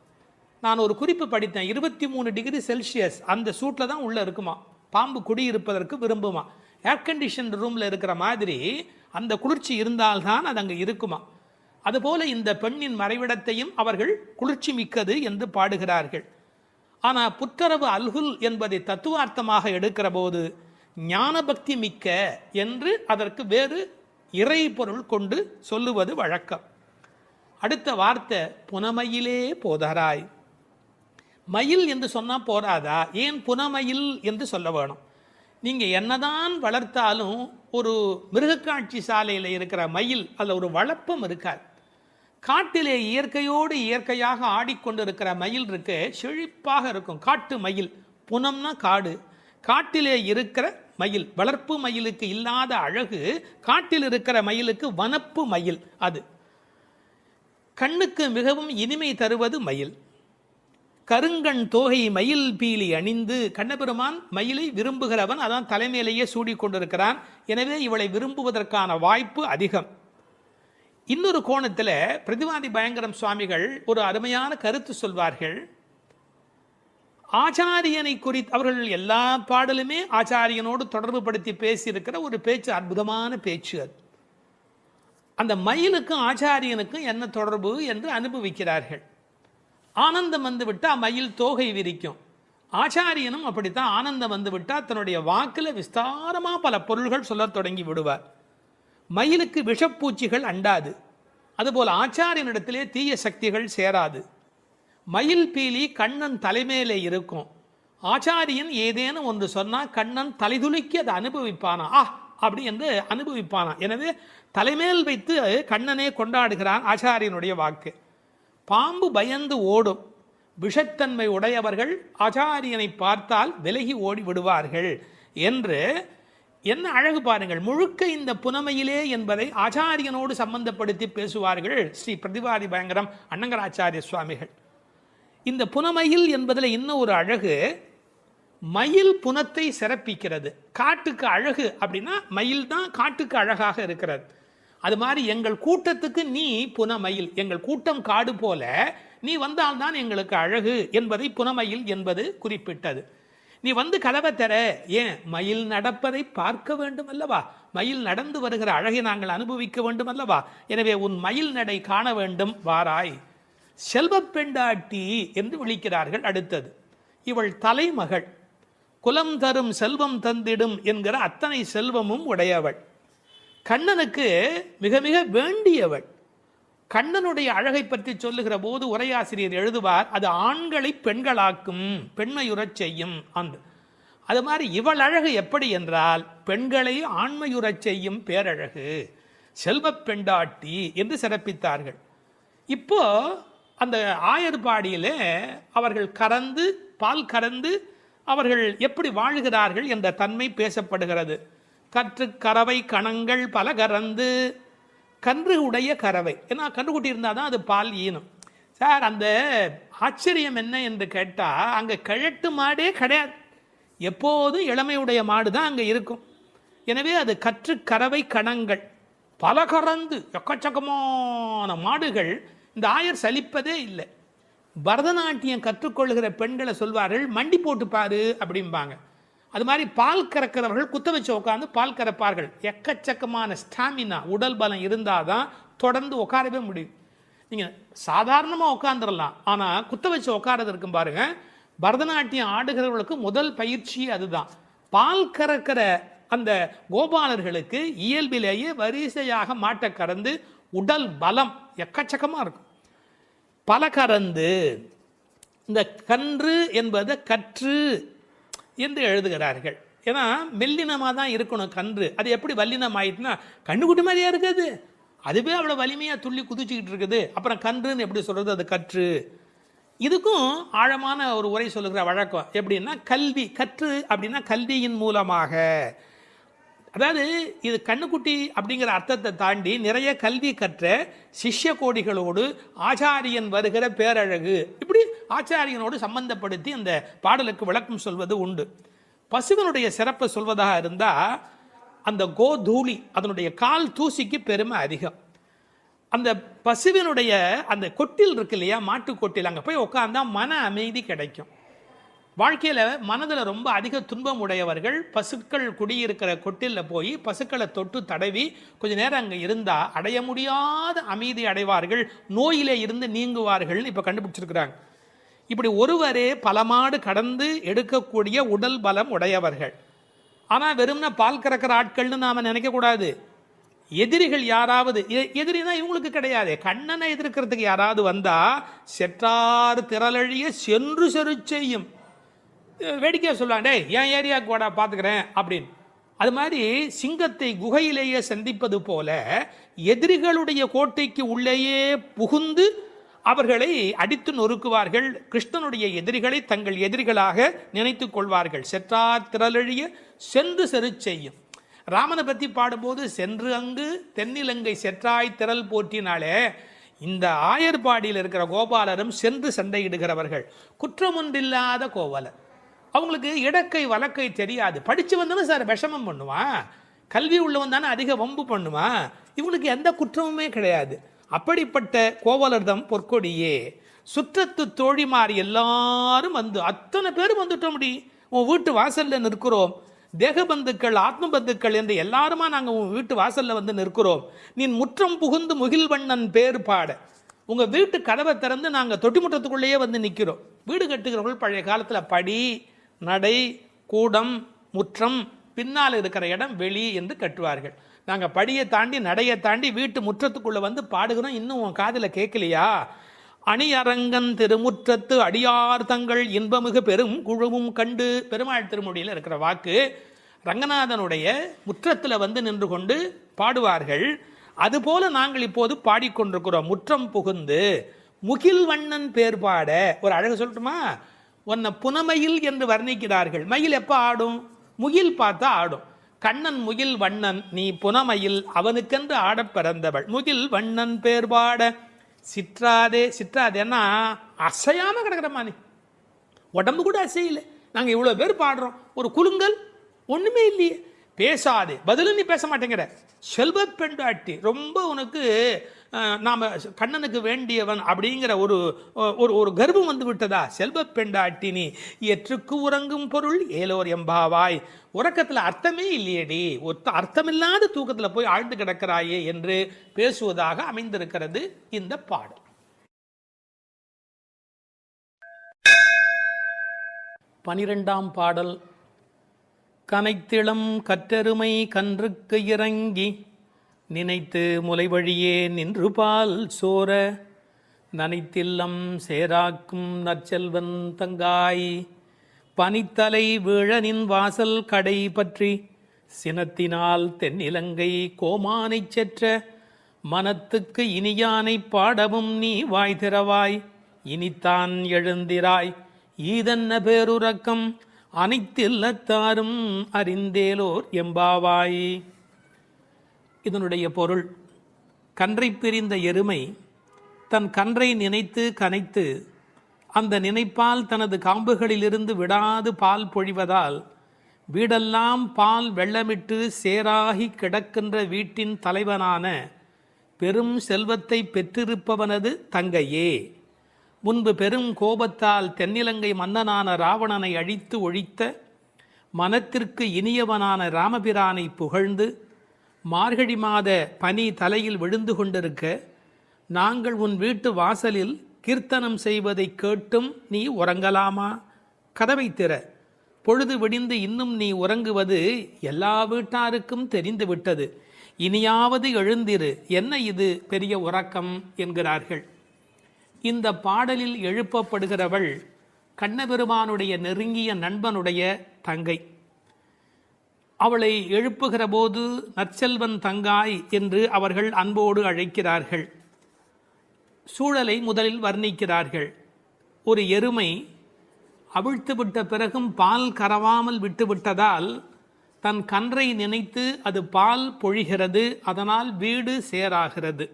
Speaker 2: நான் ஒரு குறிப்பு படித்தேன், 23 டிகிரி செல்சியஸ் அந்த சூட்டில் தான் உள்ளே இருக்குமா பாம்பு குடியிருப்பதற்கு விரும்புமா. ஏர் கண்டிஷன் ரூமில் இருக்கிற மாதிரி அந்த குளிர்ச்சி இருந்தால்தான் அது அங்கே இருக்குமா. அதுபோல இந்த பெண்ணின் மறைவிடத்தையும் அவர்கள் குளிர்ச்சி மிக்கது என்று பாடுகிறார்கள். ஆனால் புற்றரவு அல்குல் என்பதை தத்துவார்த்தமாக எடுக்கிற போது ஞானபக்தி மிக்க என்று அதற்கு வேறு இறை பொருள் கொண்டு சொல்லுவது வழக்கம். அடுத்த வார்த்தை புனமையிலே போதராய். மயில் என்று சொன்னால் போராதா? ஏன் புனமயில் என்று சொல்ல வேணும்? நீங்கள் என்னதான் வளர்த்தாலும் ஒரு மிருகக்காட்சி சாலையில் இருக்கிற மயில் அதில் ஒரு வளப்பம் இருக்காது. காட்டிலே இயற்கையோடு இயற்கையாக ஆடிக்கொண்டிருக்கிற மயில் இருக்கு, செழிப்பாக இருக்கும். காட்டு மயில், புனம்னா காடு, காட்டிலே இருக்கிற மயில். வளர்ப்பு மயிலுக்கு இல்லாத அழகு காட்டில் இருக்கிற மயிலுக்கு வனப்பு மயில். அது கண்ணுக்கு மிகவும் இனிமை தருவது மயில். கருங்கண் தோகை மயில் பீலி அணிந்து, கண்ணபெருமான் மயிலை விரும்புகிறவன், அதான் தலைமையிலேயே சூடிக்கொண்டிருக்கிறான். எனவே இவளை விரும்புவதற்கான வாய்ப்பு அதிகம். இன்னொரு கோணத்தில் பிரதிவாதி பயங்கரம் சுவாமிகள் ஒரு அருமையான கருத்து சொல்வார்கள். ஆச்சாரியனை குறித்து அவர்கள் எல்லா பாடலுமே ஆச்சாரியனோடு தொடர்பு படுத்தி பேசியிருக்கிற ஒரு பேச்சு, அற்புதமான பேச்சு அது. அந்த மயிலுக்கும் ஆச்சாரியனுக்கும் என்ன தொடர்பு என்று அனுபவிக்கிறார்கள். ஆனந்தம் வந்து விட்டால் மயில் தோகை விரிக்கும். ஆச்சாரியனும் அப்படித்தான், ஆனந்தம் வந்து விட்டால் தன்னுடைய வாக்கில் விஸ்தாரமாக பல பொருள்கள் சொல்ல தொடங்கி விடுவார். மயிலுக்கு விஷப்பூச்சிகள் அண்டாது, அதுபோல் ஆச்சாரியனிடத்திலே தீய சக்திகள் சேராது. மயில் பீலி கண்ணன் தலைமையிலே இருக்கும். ஆச்சாரியன் ஏதேனும் ஒன்று சொன்னால் கண்ணன் தலைதுலுக்கி அதை அனுபவிப்பானா, அப்படி என்று அனுபவிப்பானா. எனவே தலைமேல் வைத்து கண்ணனே கொண்டாடுகிறான் ஆச்சாரியனுடைய வாக்கு. பாம்பு பயந்து ஓடும், விஷத்தன்மை உடையவர்கள் ஆச்சாரியனை பார்த்தால் விலகி ஓடி விடுவார்கள் என்று என்ன அழகு பாருங்கள். முழுக்க இந்த புனமையிலே என்பதை ஆச்சாரியனோடு சம்பந்தப்படுத்தி பேசுவார்கள் ஸ்ரீ பிரதிவாதி பயங்கரம் அண்ணங்கராச்சாரிய சுவாமிகள். இந்த புனமையில் என்பதில் இன்னும் ஒரு அழகு, மயில் புனத்தை சிறப்பிக்கிறது. காட்டுக்கு அழகு அப்படின்னா மயில் தான் காட்டுக்கு அழகாக இருக்கிறது. அது மாதிரி எங்கள் கூட்டத்துக்கு நீ புனமயில், எங்கள் கூட்டம் காடு போல நீ வந்தால்தான் எங்களுக்கு அழகு என்பதை புனமயில் என்பது குறிப்பிட்டது. நீ வந்து கதவை தர, ஏன் மயில் நடப்பதை பார்க்க வேண்டும் அல்லவா, மயில் நடந்து வருகிற அழகை நாங்கள் அனுபவிக்க வேண்டும் அல்லவா, எனவே உன் மயில் நடை காண வேண்டும், வாராய். செல்வ பெண்டாட்டி என்று விழிக்கிறார்கள். அடுத்தது, இவள் தலைமகள், குலம் தரும் செல்வம் தந்திடும் என்கிற அத்தனை செல்வமும் உடையவள், கண்ணனுக்கு மிக மிக வேண்டியவள். கண்ணனுடைய அழகை பற்றி சொல்லுகிற போது உரையாசிரியர் எழுதுவார், அது ஆண்களை பெண்களாக்கும், பெண்மையுறச் செய்யும். அது மாதிரி இவள் அழகு எப்படி என்றால் பெண்களை ஆண்மையுறச் செய்யும் பேரழகு, செல்வ பெண்டாட்டி என்று சிறப்பித்தார்கள். இப்போ அந்த ஆயர்பாடியிலே அவர்கள் கறந்து பால் கறந்து அவர்கள் எப்படி வாழ்கிறார்கள் என்ற தன்மை பேசப்படுகிறது. கற்று கறவை கணங்கள் பல கறந்து, கன்று உடைய கறவை, ஏன்னா கன்றுக்குட்டி இருந்தால் தான் அது பால் ஈனும். சார், அந்த ஆச்சரியம் என்ன என்று கேட்டால் அங்கே கிழட்டு மாடே கிடையாது, எப்போதும் இளமையுடைய மாடு தான் அங்கே இருக்கும். எனவே அது கற்று கறவை கணங்கள் பல கறந்து, எக்கச்சக்கமான மாடுகள். இந்த ஆயர் சலிப்பதே இல்லை. பரதநாட்டியம் கற்றுக்கொள்கிற பெண்களை சொல்வார்கள், மண்டி போட்டு பாரு அப்படிம்பாங்க. அது மாதிரி பால் கறக்கிறவர்கள் குத்த வச்சு உட்காந்து பால் கறப்பார்கள். எக்கச்சக்கமான ஸ்டாமினா, உடல் பலம் இருந்தால் தான் தொடர்ந்து உட்காரவே முடியும். நீங்கள் சாதாரணமாக உட்காந்துடலாம், ஆனால் குத்த வச்சு உட்காரது இருக்கும் பாருங்க. பரதநாட்டியம் ஆடுகிறவர்களுக்கு முதல் பயிற்சி அதுதான். பால் கறக்கிற அந்த கோபாலர்களுக்கு இயல்பிலேயே வரிசையாக மாட்டை கறந்து உடல் பலம் எக்கச்சக்கமாக இருக்கும். பல கறந்து, இந்த கன்று என்பதை கற்று என்று எழுதுகிறார்கள். ஏன்னா மெல்லினமாக தான் இருக்கணும் கன்று. அது எப்படி வல்லினம் ஆயிட்டுனா கண்ணுக்குட்டி மாதிரியா இருக்குது, அதுவே அவ்வளோ வலிமையாக துள்ளி குதிச்சுக்கிட்டு இருக்குது. அப்புறம் கன்றுன்னு எப்படி சொல்கிறது, அது கற்று. இதுக்கும் ஆழமான ஒரு உரை சொல்லுகிற வழக்கம் எப்படின்னா, கல்வி கற்று அப்படின்னா கல்வியின் மூலமாக. அதாவது இது கண்ணுக்குட்டி அப்படிங்கிற அர்த்தத்தை தாண்டி நிறைய கல்வி கற்ற சிஷ்ய கோடிகளோடு ஆச்சாரியன் வருகிற பேரழகு, இப்படி ஆச்சாரியனோடு சம்பந்தப்படுத்தி அந்த பாடலுக்கு விளக்கம் சொல்வது உண்டு. பசுவனுடைய சிறப்பை சொல்வதாக இருந்தால், அந்த கோதூளி, அதனுடைய கால் தூசிக்கு பெருமை அதிகம். அந்த பசுவினுடைய அந்த கொட்டில் இருக்கு இல்லையா, மாட்டு கொட்டில், அங்கே போய் உட்காந்தா மன அமைதி கிடைக்கும். வாழ்க்கையில் மனதில் ரொம்ப அதிக துன்பம் உடையவர்கள் பசுக்கள் குடியிருக்கிற கொட்டிலில் போய் பசுக்களை தொட்டு தடவி கொஞ்ச நேரம் அங்கே இருந்தால் அடைய முடியாத அமைதி அடைவார்கள், நோயிலே இருந்து நீங்குவார்கள். இப்போ கண்டுபிடிச்சிருக்கிறாங்க. இப்படி ஒருவரே பல மாடு கடந்து எடுக்கக்கூடிய உடல் பலம் உடையவர்கள். ஆனால் வெறும்னா பால் கறக்கிற ஆட்கள்னு நாம் நினைக்கக்கூடாது. எதிரிகள் யாராவது, எதிரினா இவங்களுக்கு கிடையாது, கண்ணனை எதிர்க்கிறதுக்கு யாராவது வந்தால் செற்றார் திரளழிய சென்று செரு செய்யும். வேடிக்கையாக சொல்லுவாங்க, என் ஏரியாவுக்கு வாடா பார்த்துக்கிறேன் அப்படின்னு. அது மாதிரி சிங்கத்தை குகையிலேயே சந்திப்பது போல எதிரிகளுடைய கோட்டைக்கு உள்ளேயே புகுந்து அவர்களை அடித்து நொறுக்குவார்கள். கிருஷ்ணனுடைய எதிரிகளை தங்கள் எதிரிகளாக நினைத்து கொள்வார்கள். செற்றார் திரளழிய சென்று செரு செய்யும். ராமனை பற்றி பாடும்போது, சென்று அங்கு தென்னிலங்கை செற்றாய் திரள் போற்றினாலே, இந்த ஆயர்பாடியில் இருக்கிற கோபாலரும் சென்று சண்டையிடுகிறவர்கள். குற்றமொன்றில்லாத கோவலர். அவங்களுக்கு இடக்கை வழக்கை தெரியாது. படித்து வந்தவன் சார் விஷமம் பண்ணுவான், கல்வி உள்ளவன் தானே அதிக வம்பு பண்ணுவான். இவங்களுக்கு எந்த குற்றமுமே கிடையாது. அப்படிப்பட்ட கோவலர்தம் பொற்கொடியே. சுற்றத்து தோழிமார் எல்லாரும் வந்து, அத்தனை பேரும் வந்துட்டோம். முடி உன் வீட்டு வாசல்ல நிற்கிறோம். தேக பந்துக்கள், ஆத்ம பந்துக்கள் என்று எல்லாருமா நாங்கள் உன் வீட்டு வாசல்ல வந்து நிற்கிறோம். நீ முற்றம் புகுந்து முகில்வண்ணன் பேர் பாட. உங்க வீட்டு கதவை திறந்து நாங்கள் தொட்டி முற்றத்துக்குள்ளேயே வந்து நிற்கிறோம். வீடு கட்டுகிறவர்கள் பழைய காலத்தில் படி, நடை, கூடம், முற்றம், பின்னால் இருக்கிற இடம் வெளி என்று கட்டுவார்கள். நாங்கள் படியை தாண்டி நடையை தாண்டி வீட்டு முற்றத்துக்குள்ளே வந்து பாடுகிறோம். இன்னும் உன் காதில் கேட்கலையா? அணியரங்கன் திருமுற்றத்து அடியார் தங்கள் இன்பமிகு பெரும் குழுவும் கண்டு. பெருமாள் திருமொழியில் இருக்கிற வாக்கு. ரங்கநாதனுடைய முற்றத்தில் வந்து நின்று கொண்டு பாடுவார்கள். அதுபோல நாங்கள் இப்போது பாடிக்கொண்டிருக்கிறோம். முற்றம் புகுந்து முகில் வண்ணன் பேர் பாட. ஒரு அழகு சொல்லட்டுமா? உன்னை புனமயில் என்று வர்ணிக்கிறார்கள். மயில் எப்போ ஆடும்? முகில் பார்த்தா ஆடும். கண்ணன் முகில் வண்ணன், நீ புனமயில், அவனுக்கென்று ஆடப் பிறந்தவள். முகில் வண்ணன் பேர் பாட சிற்றாதே. சிற்றாதேன்னா அசையாம கிடக்கிறமா, நீ உடம்பு கூட அசையில. நாங்கள் இவ்வளோ பேர் பாடுறோம், ஒரு குலுங்கல் ஒன்றுமே இல்லையே. பேசாதே, பதிலும் நீ பேச மாட்டேங்கிற. செல்வ பெண்டாட்டி, ரொம்ப உனக்கு நாம் கண்ணனுக்கு வேண்டியவன் அப்படிங்கிற ஒரு ஒரு கர்வம் வந்து விட்டதா? செல்வ பெண்டாட்டி நீ எற்றுக்கு உறங்கும் பொருள் ஏலோர் எம்பாவாய். உறக்கத்தில் அர்த்தமே இல்லையேடி, அர்த்தமில்லாத தூக்கத்தில் போய் ஆழ்ந்து கிடக்கிறாயே என்று பேசுவதாக அமைந்திருக்கிறது இந்த பாடல். 12ஆம் பாடல். கனைத்திளம் கற்றெருமை கன்றுக்கு இறங்கி நினைத்து முலை வழியே நின்று பால் சோர நனைத்தில்லம் சேராக்கும் நற்செல்வன் தங்காய் பனித்தலை வீழனின் வாசல் கடை பற்றி சினத்தினால் தென்னிலங்கை கோமானை செற்ற மனத்துக்கு இனியானை பாடவும் நீ வாய் திறவாய். இனித்தான் எழுந்திராய் ஈதன்ன பேருறக்கம் அனைத்தில்லத்தாரும் அறிந்தேலோர் எம்பாவாய். இதனுடைய பொருள், கன்றை பிரிந்த எருமை தன் கன்றை நினைத்து கனைத்து அந்த நினைப்பால் தனது காம்புகளிலிருந்து விடாது பால் பொழிவதால் வீடெல்லாம் பால் வெள்ளமிட்டு சேராகி கிடக்கின்ற வீட்டின் தலைவனான பெரும் செல்வத்தை பெற்றிருப்பவனது தங்கையே. முன்பு பெரும் கோபத்தால் தென்னிலங்கை மன்னனான ராவணனை அழித்து ஒழித்த மனத்திற்கு இனியவனான ராமபிரானை புகழ்ந்து மார்கழி மாத பனி தலையில் விழுந்து கொண்டிருக்க நாங்கள் உன் வீட்டு வாசலில் கீர்த்தனம் செய்வதை கேட்டும் நீ உறங்கலாமா? கதவை திற, பொழுது விடிந்து இன்னும் நீ உறங்குவது எல்லா வீட்டாருக்கும் தெரிந்துவிட்டது. இனியாவது எழுந்திரு, என்ன இது பெரிய உறக்கம் என்கிறார்கள். இந்த பாடலில் எழுப்பப்படுகிறவள் கண்ணபெருமானுடைய நெருங்கிய நண்பனுடைய தங்கை. அவளை எழுப்புகிற போது நற்செல்வன் தங்காய் என்று அவர்கள் அன்போடு அழைக்கிறார்கள். சூழலை முதலில் வர்ணிக்கிறார்கள். ஒரு எருமை அவிழ்த்துவிட்ட பிறகும் பால் கறவாமல் விட்டுவிட்டதால் தன் கன்றை நினைத்து அது பால் பொழிகிறது. அதனால் வீடு சேராகிறது.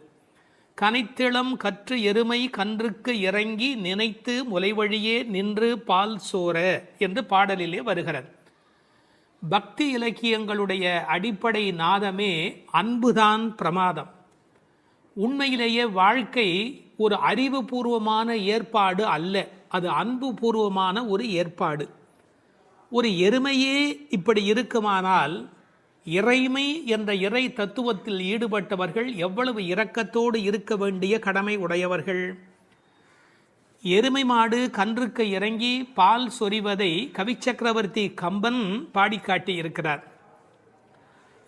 Speaker 2: கனைத்திளம் கற்று எருமை கன்றுக்கு இறங்கி நினைத்து முலைவழியே நின்று பால் சோர என்று பாடலிலே வருகிறது. பக்தி இலக்கியங்களுடைய அடிப்படை நாதமே அன்புதான் பிரமாதம். உண்மையிலேயே வாழ்க்கை ஒரு அறிவுபூர்வமான ஏற்பாடு அல்ல, அது அன்பு பூர்வமான ஒரு ஏற்பாடு. ஒரு எருமையே இப்படி இருக்குமானால் இறைமை என்ற இறை தத்துவத்தில் ஈடுபட்டவர்கள் எவ்வளவு இரக்கத்தோடு இருக்க வேண்டிய கடமை உடையவர்கள். எருமை மாடு கன்றுக்கு இறங்கி பால் சொரிவதை கவிச்சக்கரவர்த்தி கம்பன் பாடிக்காட்டி இருக்கிறார்.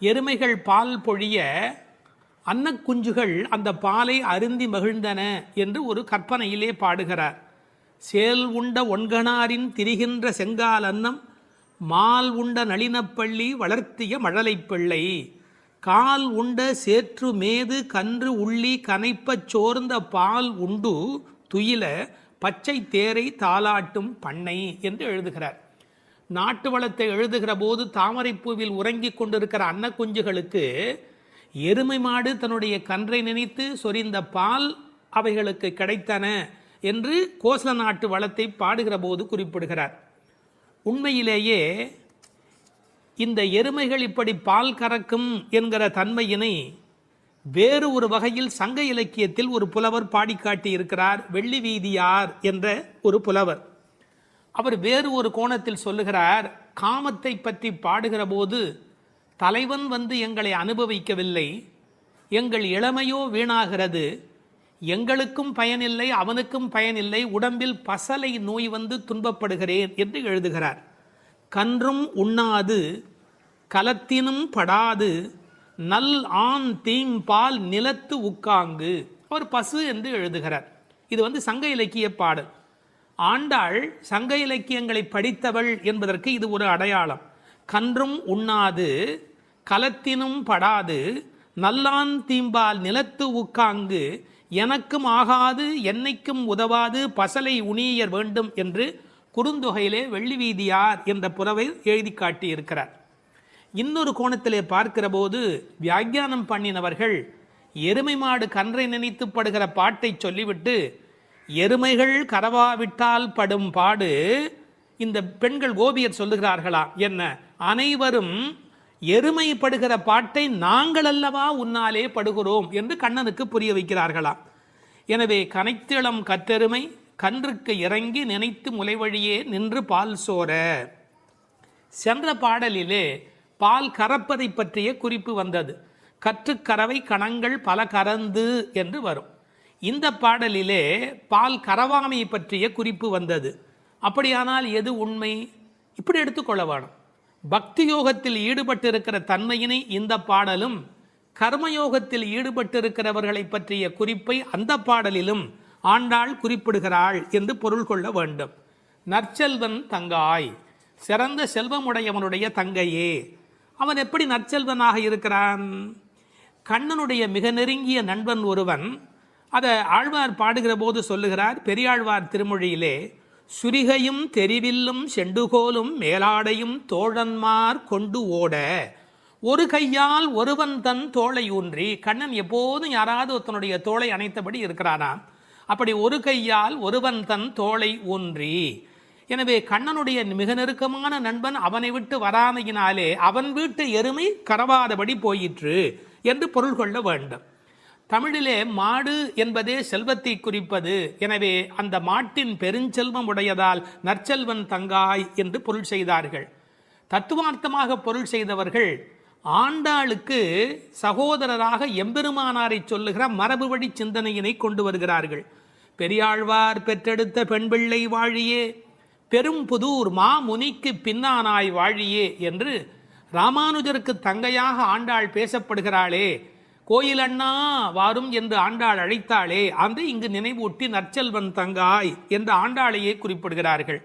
Speaker 2: எருமைகள் பால் பொழிய அன்னக்குஞ்சுகள் அந்த பாலை அருந்தி மகிழ்ந்தன என்று ஒரு கற்பனையிலே பாடுகிறார். சேல் உண்ட ஒன்கணாரின் திரிகின்ற செங்கால் அன்னம் மால் உண்ட நளினப்பள்ளி வளர்த்திய மழலை பிள்ளை கால் உண்ட சேற்று மேது கன்று உள்ளி கனைப்பச் சோர்ந்த பால் உண்டு துயில பச்சை தேரை தாலாட்டும் பண்ணை என்று எழுதுகிறார். நாட்டு வளத்தை எழுதுகிற போது தாமரைப்பூவில் உறங்கிக் கொண்டிருக்கிற அன்னக்குஞ்சுகளுக்கு எருமை மாடு தன்னுடைய கன்றை நினைத்து சொரிந்த பால் அவைகளுக்கு கிடைத்தன என்று கோசல நாட்டு வளத்தை பாடுகிற போது குறிப்பிடுகிறார். உண்மையிலேயே இந்த எருமைகள் இப்படி பால் கறக்கும் என்கிற தன்மையினை வேறு ஒரு வகையில் சங்க இலக்கியத்தில் ஒரு புலவர் பாடிக்காட்டி இருக்கிறார். வெள்ளி வீதியார் என்ற ஒரு புலவர். அவர் வேறு ஒரு கோணத்தில் சொல்லுகிறார். காமத்தை பற்றி பாடுகிற போது தலைவன் வந்து எங்களை அனுபவிக்கவில்லை, எங்கள் இளமையோ வீணாகிறது, எங்களுக்கும் பயனில்லை அவனுக்கும் பயனில்லை, உடம்பில் பசலை நோய் வந்து துன்பப்படுகிறேன் என்று எழுதுகிறார். கன்றும் உண்ணாது கலத்தினும் படாது நல் ஆண் தீம்பால் நிலத்து உக்காங்கு. அவர் பசு என்று எழுதுகிறார். இது வந்து சங்க இலக்கிய பாடல். ஆண்டாள் சங்க இலக்கியங்களை படித்தவள் என்பதற்கு இது ஒரு அடையாளம். கன்றும் உண்ணாது கலத்தினும் படாது நல்லான் தீம்பால் நிலத்து உக்காங்கு எனக்கும் ஆகாது என்னைக்கும் உதவாது பசலை உணியர் வேண்டும் என்று குறுந்தொகையிலே வெள்ளி வீதியார் என்ற புலவர் எழுதி காட்டியிருக்கிறார். இன்னொரு கோணத்திலே பார்க்கிற போது வியாக்கியானம் பண்ணினவர்கள் எருமை மாடு கன்றை நினைத்து படுகிற பாட்டை சொல்லிவிட்டு எருமைகள் கரவாவிட்டால் படும் பாடு இந்த பெண்கள் கோபியர் சொல்லுகிறார்களா என்ன, அனைவரும் எருமை படுகிற பாட்டை நாங்கள் அல்லவா உன்னாலே படுகிறோம் என்று கண்ணனுக்கு புரிய வைக்கிறார்களாம். எனவே கனைத்திளம் கற்றெருமை கன்றுக்கு இறங்கி நினைத்து முளைவழியே நின்று பால் சோர. சென்ற பாடலிலே பால் கறப்பதை பற்றிய குறிப்பு வந்தது. கற்றுக்கறவை கணங்கள் பல கறந்து என்று வரும். இந்த பாடலிலே பால் கறவாமை பற்றிய குறிப்பு வந்தது. அப்படியானால் எது உண்மை? இப்படி எடுத்துக்கொள்ள வேணும். பக்தி யோகத்தில் ஈடுபட்டிருக்கிற தன்மையினை இந்த பாடலும், கர்மயோகத்தில் ஈடுபட்டிருக்கிறவர்களை பற்றிய குறிப்பை அந்த பாடலிலும் ஆண்டாள் குறிப்பிடுகிறாள் என்று பொருள் கொள்ள வேண்டும். நற்செல்வன் தங்காய், சிறந்த செல்வமுடையவனுடைய தங்கையே. அவன் எப்படி நற்செல்வனாக இருக்கிறான்? கண்ணனுடைய மிக நெருங்கிய நண்பன் ஒருவன். அதை ஆழ்வார் பாடுகிற போது சொல்லுகிறார். பெரியாழ்வார் திருமொழியிலே சுரிகையும் தெரிவில்லும் செண்டுகோலும் மேலாடையும் தோழன்மார் கொண்டு ஓட ஒரு கையால் ஒருவன் தன் தோளை ஊன்றி. கண்ணன் எப்போதும் யாராவது ஒருத்தனுடைய தோளை அணைத்தபடி இருக்கிறானா? அப்படி ஒரு கையால் ஒருவன் தன் தோளை ஊன்றி. எனவே கண்ணனுடைய மிக நெருக்கமான நண்பன் அவனை விட்டு வராமையினாலே அவன் வீட்டு எருமை கறவாதபடி போயிற்று என்று பொருள் கொள்ள வேண்டும். தமிழிலே மாடு என்பதே செல்வத்தை குறிப்பது. எனவே அந்த மாட்டின் பெருஞ்செல்வம் உடையதால் நற்செல்வன் தங்காய் என்று பொருள் செய்தார்கள். தத்துவார்த்தமாக பொருள் செய்தவர்கள் ஆண்டாளுக்கு சகோதரராக எம்பெருமானாரை சொல்லுகிற மரபு வழி சிந்தனையினை கொண்டு வருகிறார்கள். பெரியாழ்வார் பெற்றெடுத்த பெண் பிள்ளை வாழியே, பெரும் புதூர் மாமுனிக்கு பின்னானாய் வாழியே என்று ராமானுஜருக்கு தங்கையாக ஆண்டாள் பேசப்படுகிறாளே. கோயில் அண்ணா வாரும் என்று ஆண்டாள் அழைத்தாளே, அந்த இங்கு நினைவூட்டி நற்செல்வன் தங்காய் என்று ஆண்டாளையே குறிப்பிடுகிறார்கள்.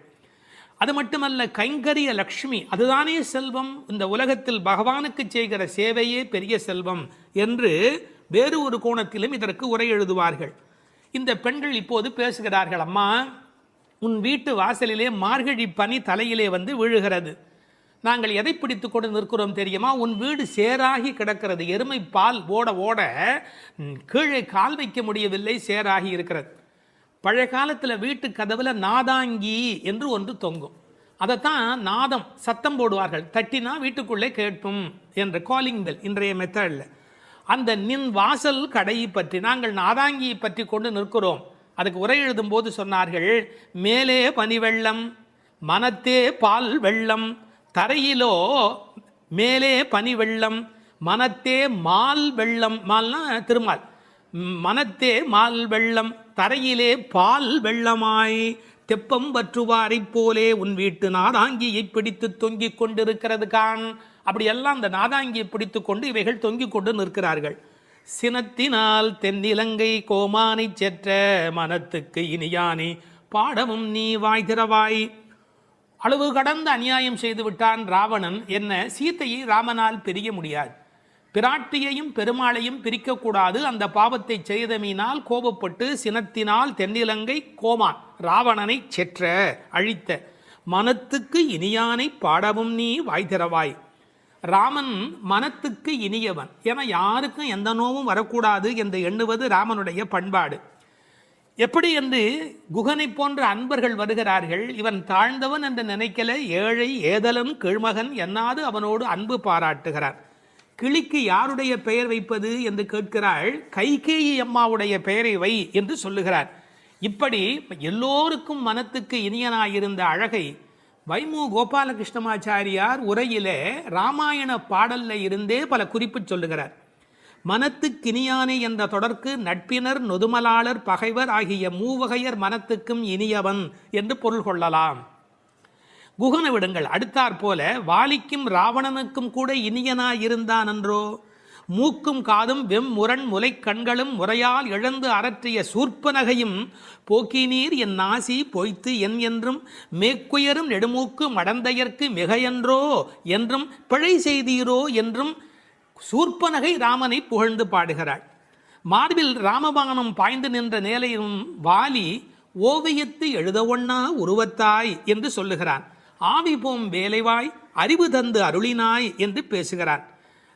Speaker 2: அது மட்டுமல்ல, கைங்கரிய லக்ஷ்மி அதுதானே செல்வம், இந்த உலகத்தில் பகவானுக்கு செய்கிற சேவையே பெரிய செல்வம் என்று வேறு ஒரு கோணத்திலும் இதற்கு உரை எழுதுவார்கள். இந்த பெண்கள் இப்போது பேசுகிறார்கள். அம்மா, உன் வீட்டு வாசலிலே மார்கழி பனி தலையிலே வந்து விழுகிறது. நாங்கள் எதை பிடித்து கொண்டு நிற்கிறோம் தெரியுமா? உன் வீடு சேராகி கிடக்கிறது. எருமை பால் ஓட ஓட கீழே கால் வைக்க முடியவில்லை, சேராகி இருக்கிறது. பழைய காலத்தில் வீட்டு கதவுல நாதாங்கி என்று ஒன்று தொங்கும். அதைத்தான் நாதம் சத்தம் போடுவார்கள். தட்டினா வீட்டுக்குள்ளே கேட்கும் என்ற காலிங் பெல் இன்றைய மெத்தடில். அந்த நின் வாசல் கடையை பற்றி நாங்கள் நாதாங்கியை பற்றி கொண்டு நிற்கிறோம். அதுக்கு உரை எழுதும் போது சொன்னார்கள், மேலே பனி வெள்ளம் மனத்தே பால் வெள்ளம், தரையிலோ மேலே பனி வெள்ளம் மனத்தே மால் வெள்ளம். மால்னா திருமால். மனத்தே மால் வெள்ளம் தரையிலே பால் வெள்ளமாய் தெப்பம் வற்றுவாரை போலே உன் வீட்டு நாதாங்கியை பிடித்து தொங்கிக் கொண்டிருக்கிறது கான். அப்படியெல்லாம் அந்த நாதாங்கியை பிடித்து கொண்டு இவைகள் தொங்கிக் கொண்டு நிற்கிறார்கள். சினத்தினால் தென்னிலங்கை கோமானை செற்ற மனத்துக்கு இனியானி பாடமும் நீ வாய் திறவாய். அளவு கடந்த அநியாயம் செய்து விட்டான் ராவணன். என்ன, சீத்தையை ராமனால் பிரிய முடியாது. பிராட்டியையும் பெருமாளையும் பிரிக்கக்கூடாது. அந்த பாவத்தை செய்தமையினால் கோபப்பட்டு சினத்தினால் தென்னிலங்கை கோமான் ராவணனை செற்ற அழித்த மனத்துக்கு இனியானை பாடவும் நீ வாய் திறவாய். ராமன் மனத்துக்கு இனியவன். ஏன்னா யாருக்கும் எந்த நோவும் வரக்கூடாது என்று எண்ணுவது ராமனுடைய பண்பாடு. எப்படி என்று குகனை போன்ற அன்பர்கள் வருகிறார்கள். இவன் தாழ்ந்தவன் என்று நினைக்கல, ஏழை ஏதலன் கீழ்மகன் என்னாது அவனோடு அன்பு பாராட்டுகிறார். கிளிக்கு யாருடைய பெயர் வைப்பது என்று கேட்கிறாள். கைகேயி அம்மாவுடைய பெயரை வை என்று சொல்லுகிறார். இப்படி எல்லோருக்கும் மனத்துக்கு இனியனாயிருந்த அழகை வைமு கோபாலகிருஷ்ணமாச்சாரியார் உரையிலே ராமாயண பாடல்ல இருந்தே பல குறிப்பு சொல்லுகிறார். மனத்துக்கினியானே என்ற தொடர்க்கு நட்பினர் நொதுமலாளர் பகைவர் ஆகிய மூவகையர் மனத்துக்கும் இனியவன் என்று பொருள் கொள்ளலாம். குகனை விடுங்கள், அடுத்தாற் போல வாலிக்கும் ராவணனுக்கும் கூட இனியனாயிருந்தான் என்றோ. மூக்கும் காதும் வெம்முரண் முலை கண்களும் முறையால் இழந்து அரற்றிய சூர்ப்பனகையும் போக்கினீர் என் நாசி பொய்த்து என் என்றும் மேக்குயரும் நெடுமூக்கு மடந்தையர்க்கு மிகையன்றோ என்றும் பிழை செய்தீரோ என்றும் சூர்ப்பனகை ராமனை புகழ்ந்து பாடுகிறாள். மார்பில் ராமபானம் பாய்ந்து நின்ற நேலையும் வாலி ஓவியத்து எழுத ஒண்ணா உருவத்தாய் என்று சொல்லுகிறான். ஆவி போம் வேலைவாய் அறிவு தந்து அருளினாய் என்று பேசுகிறான்.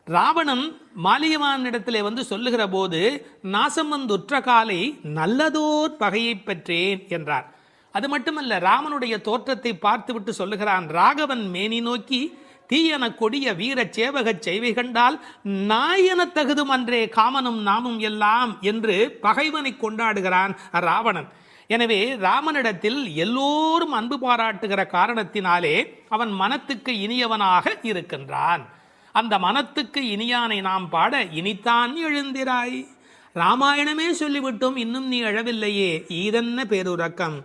Speaker 2: ராவணன் மாலியவானிடத்திலே வந்து சொல்லுகிற போது நாசம் வந்துற்ற காலை நல்லதோர் பகையை பெற்றேன் என்றார். அது மட்டுமல்ல, ராமனுடைய தோற்றத்தை பார்த்துவிட்டு சொல்லுகிறான். ராகவன் மேனி நோக்கி தீயன கொடிய வீர சேவகச் செய்வை கண்டால் நாயன தகுதும் அன்றே காமனும் நாமும் எல்லாம் என்று பகைவனை கொண்டாடுகிறான் ராவணன். எனவே ராமனிடத்தில் எல்லோரும் அன்பு பாராட்டுகிற காரணத்தினாலே அவன் மனத்துக்கு இனியவனாக இருக்கின்றான். அந்த மனத்துக்கு இனியானை நாம் பாட இனித்தான் எழுந்திராய். ராமாயணமே சொல்லிவிட்டோம், இன்னும் நீ எழவில்லையே, ஈதென்ன பேருறக்கம்.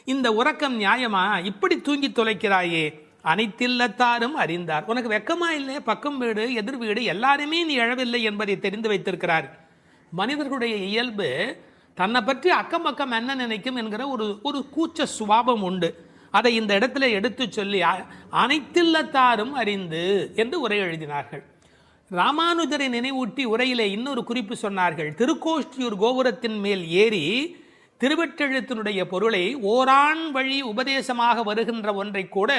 Speaker 2: இந்த உறக்கம் நியாயமா? இப்படி தூங்கி தொலைக்கிறாயே. அனைத்தில்லத்தாரும் அறிந்தார். உனக்கு வெக்கமா இல்லை? பக்கம் வீடு எதிர் வீடு எல்லாருமே நீ எழவில்லை என்பதை தெரிந்து வைத்திருக்கிறார். மனிதர்களுடைய இயல்பு தன்னை பற்றி அக்கம் பக்கம் என்ன நினைக்கும் என்கிற ஒரு கூச்ச சுபாவம் உண்டு. அதை இந்த இடத்துல எடுத்து சொல்லி அனைத்தில்லத்தாரும் அறிந்து என்று உரை எழுதினார்கள். ராமானுஜரை நினைவூட்டி உரையிலே இன்னொரு குறிப்பு சொன்னார்கள். திருக்கோஷ்டியூர் கோபுரத்தின் மேல் ஏறி திருவெட்டெழுத்தினுடைய பொருளை ஓரான் வழி உபதேசமாக வருகின்ற ஒன்றை கூட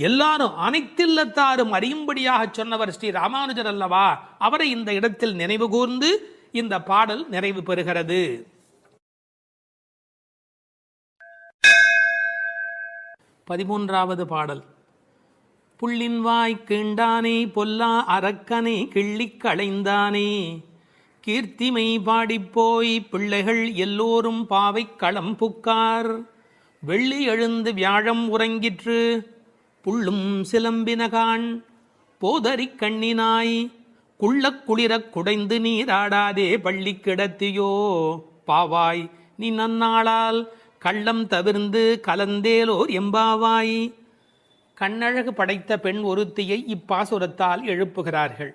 Speaker 2: எல்லாரும் அனைத்தில்லத்தாரும் அறியும்படியாக சொன்னவர் ஸ்ரீ ராமானுஜர் அல்லவா? அவரை இந்த இடத்தில் நினைவு கூர்ந்து இந்த பாடல் நிறைவு பெறுகிறது. பதிமூன்றாவது பாடல். புள்ளின் வாய் கீண்டானே பொல்லா அரக்கனை கிள்ளிக் களைந்தானே, கீர்த்திமை பாடிப்போய் பிள்ளைகள் எல்லோரும் பாவை களம் புக்கார், வெள்ளி எழுந்து வியாழம் உறங்கிற்று புள்ளும் சிலம்பினகான், போதரிக் கண்ணினாய் குள்ளக் குளிரக் குடைந்து நீராடாதே பள்ளி கிடத்தியோ, பாவாய் நீ நன்னாளால் கள்ளம் தவிர்ந்து கலந்தேலோர் எம்பாவாய். கண்ணழகு படைத்த பெண் ஒருத்தியை இப்பாசுரத்தால் எழுப்புகிறார்கள்.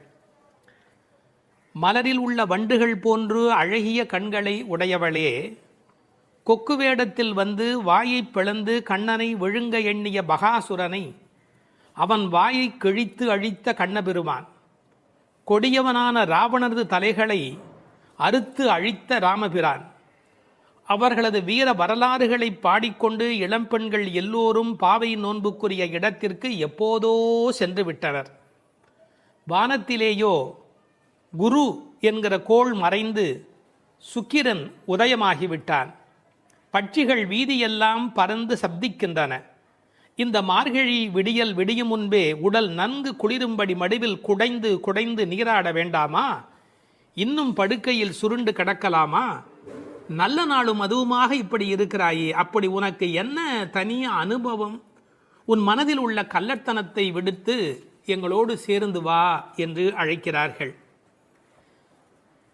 Speaker 2: மலரில் உள்ள வண்டுகள் போன்று அழகிய கண்களை உடையவளே, கொக்கு வேடத்தில் வந்து வாயை பிளந்து கண்ணனை விழுங்க எண்ணிய பகாசுரனை அவன் வாயை கிழித்து அழித்த கண்ணபெருமான், கொடியவனான ராவணனது தலைகளை அறுத்து அழித்த ராமபிரான், அவர்களது வீர வரலாறுகளை பாடிக்கொண்டு இளம்பெண்கள் எல்லோரும் பாவை நோன்புக்குரிய இடத்திற்கு எப்போதோ சென்று விட்டனர். வானத்திலேயோ குரு என்கிற கோள் மறைந்து சுக்கிரன் உதயமாகிவிட்டான். பட்சிகள் வீதியெல்லாம் பறந்து சப்திக்கின்றன. இந்த மார்கழி விடியல் விடியும் முன்பே உடல் நன்கு குளிரும்படி மடிவில் குடைந்து குடைந்து நீராட வேண்டாமா? இன்னும் படுக்கையில் சுருண்டு கிடக்கலாமா? நல்ல நாளும் அதுவுமாக இப்படி இருக்கிறாயே, அப்படி உனக்கு என்ன தனிய அனுபவம்? உன் மனதில் உள்ள கள்ளத்தனத்தை விடுத்து எங்களோடு சேர்ந்து வா என்று அழைக்கிறார்கள்.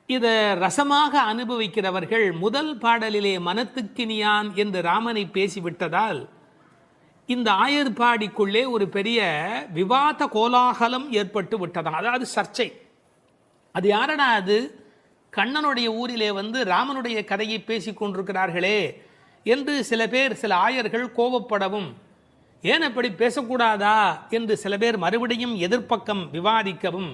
Speaker 2: இதை ரசமாக அனுபவிக்கிறவர்கள் முதல் பாடலிலே மனத்துக்கினியான் என்று ராமனை பேசிவிட்டதால் இந்த ஆயர்பாடிக்குள்ளே ஒரு பெரிய விவாத கோலாகலம் ஏற்பட்டு விட்டதாம். அதாவது சர்ச்சை. அது யாரடா அது? கண்ணனுடைய ஊரிலே வந்து ராமனுடைய கதையை பேசி கொண்டிருக்கிறார்களே என்று சில பேர், சில ஆயர்கள் கோபப்படவும், ஏன் அப்படி பேசக்கூடாதா என்று சில பேர் மறுபடியும் எதிர்ப்பக்கம் விவாதிக்கவும்,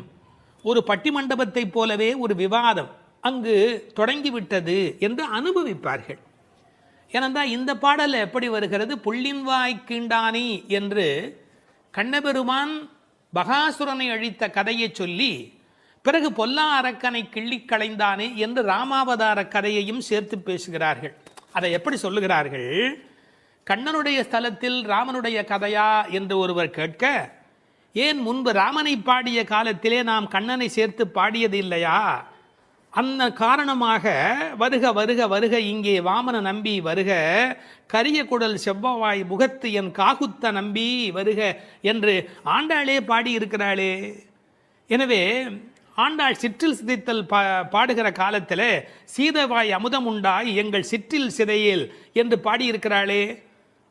Speaker 2: ஒரு பட்டிமண்டபத்தைப் போலவே ஒரு விவாதம் அங்கு தொடங்கிவிட்டது என்று அனுபவிப்பார்கள். ஏனென்றால் இந்த பாடல் எப்படி வருகிறது? புள்ளின் வாய் கீண்டானி என்று கண்ணபெருமான் பகாசுரனை அழித்த கதையை சொல்லி, பிறகு பொல்லா அரக்கனை கிள்ளி களைந்தானே என்று ராமாவதார கதையையும் சேர்த்து பேசுகிறார்கள். அதை எப்படி சொல்லுகிறார்கள்? கண்ணனுடைய ஸ்தலத்தில் ராமனுடைய கதையா என்று ஒருவர் கேட்க, ஏன் முன்பு ராமனை பாடிய காலத்திலே நாம் கண்ணனை சேர்த்து பாடியது இல்லையா? அந்த காரணமாக வருக வருக வருக இங்கே வாமன நம்பி வருக, கரிய குடல் செவ்வவாய் முகத்து என் காகுத்த நம்பி வருக என்று ஆண்டாளே பாடியிருக்கிறாளே. எனவே ஆண்டாள் சிற்றில் சிதைத்தல் பாடுகிற காலத்தில் சீதவாய் அமுதம் உண்டாய் எங்கள் சிற்றில் சிதையில் என்று பாடியிருக்கிறாளே.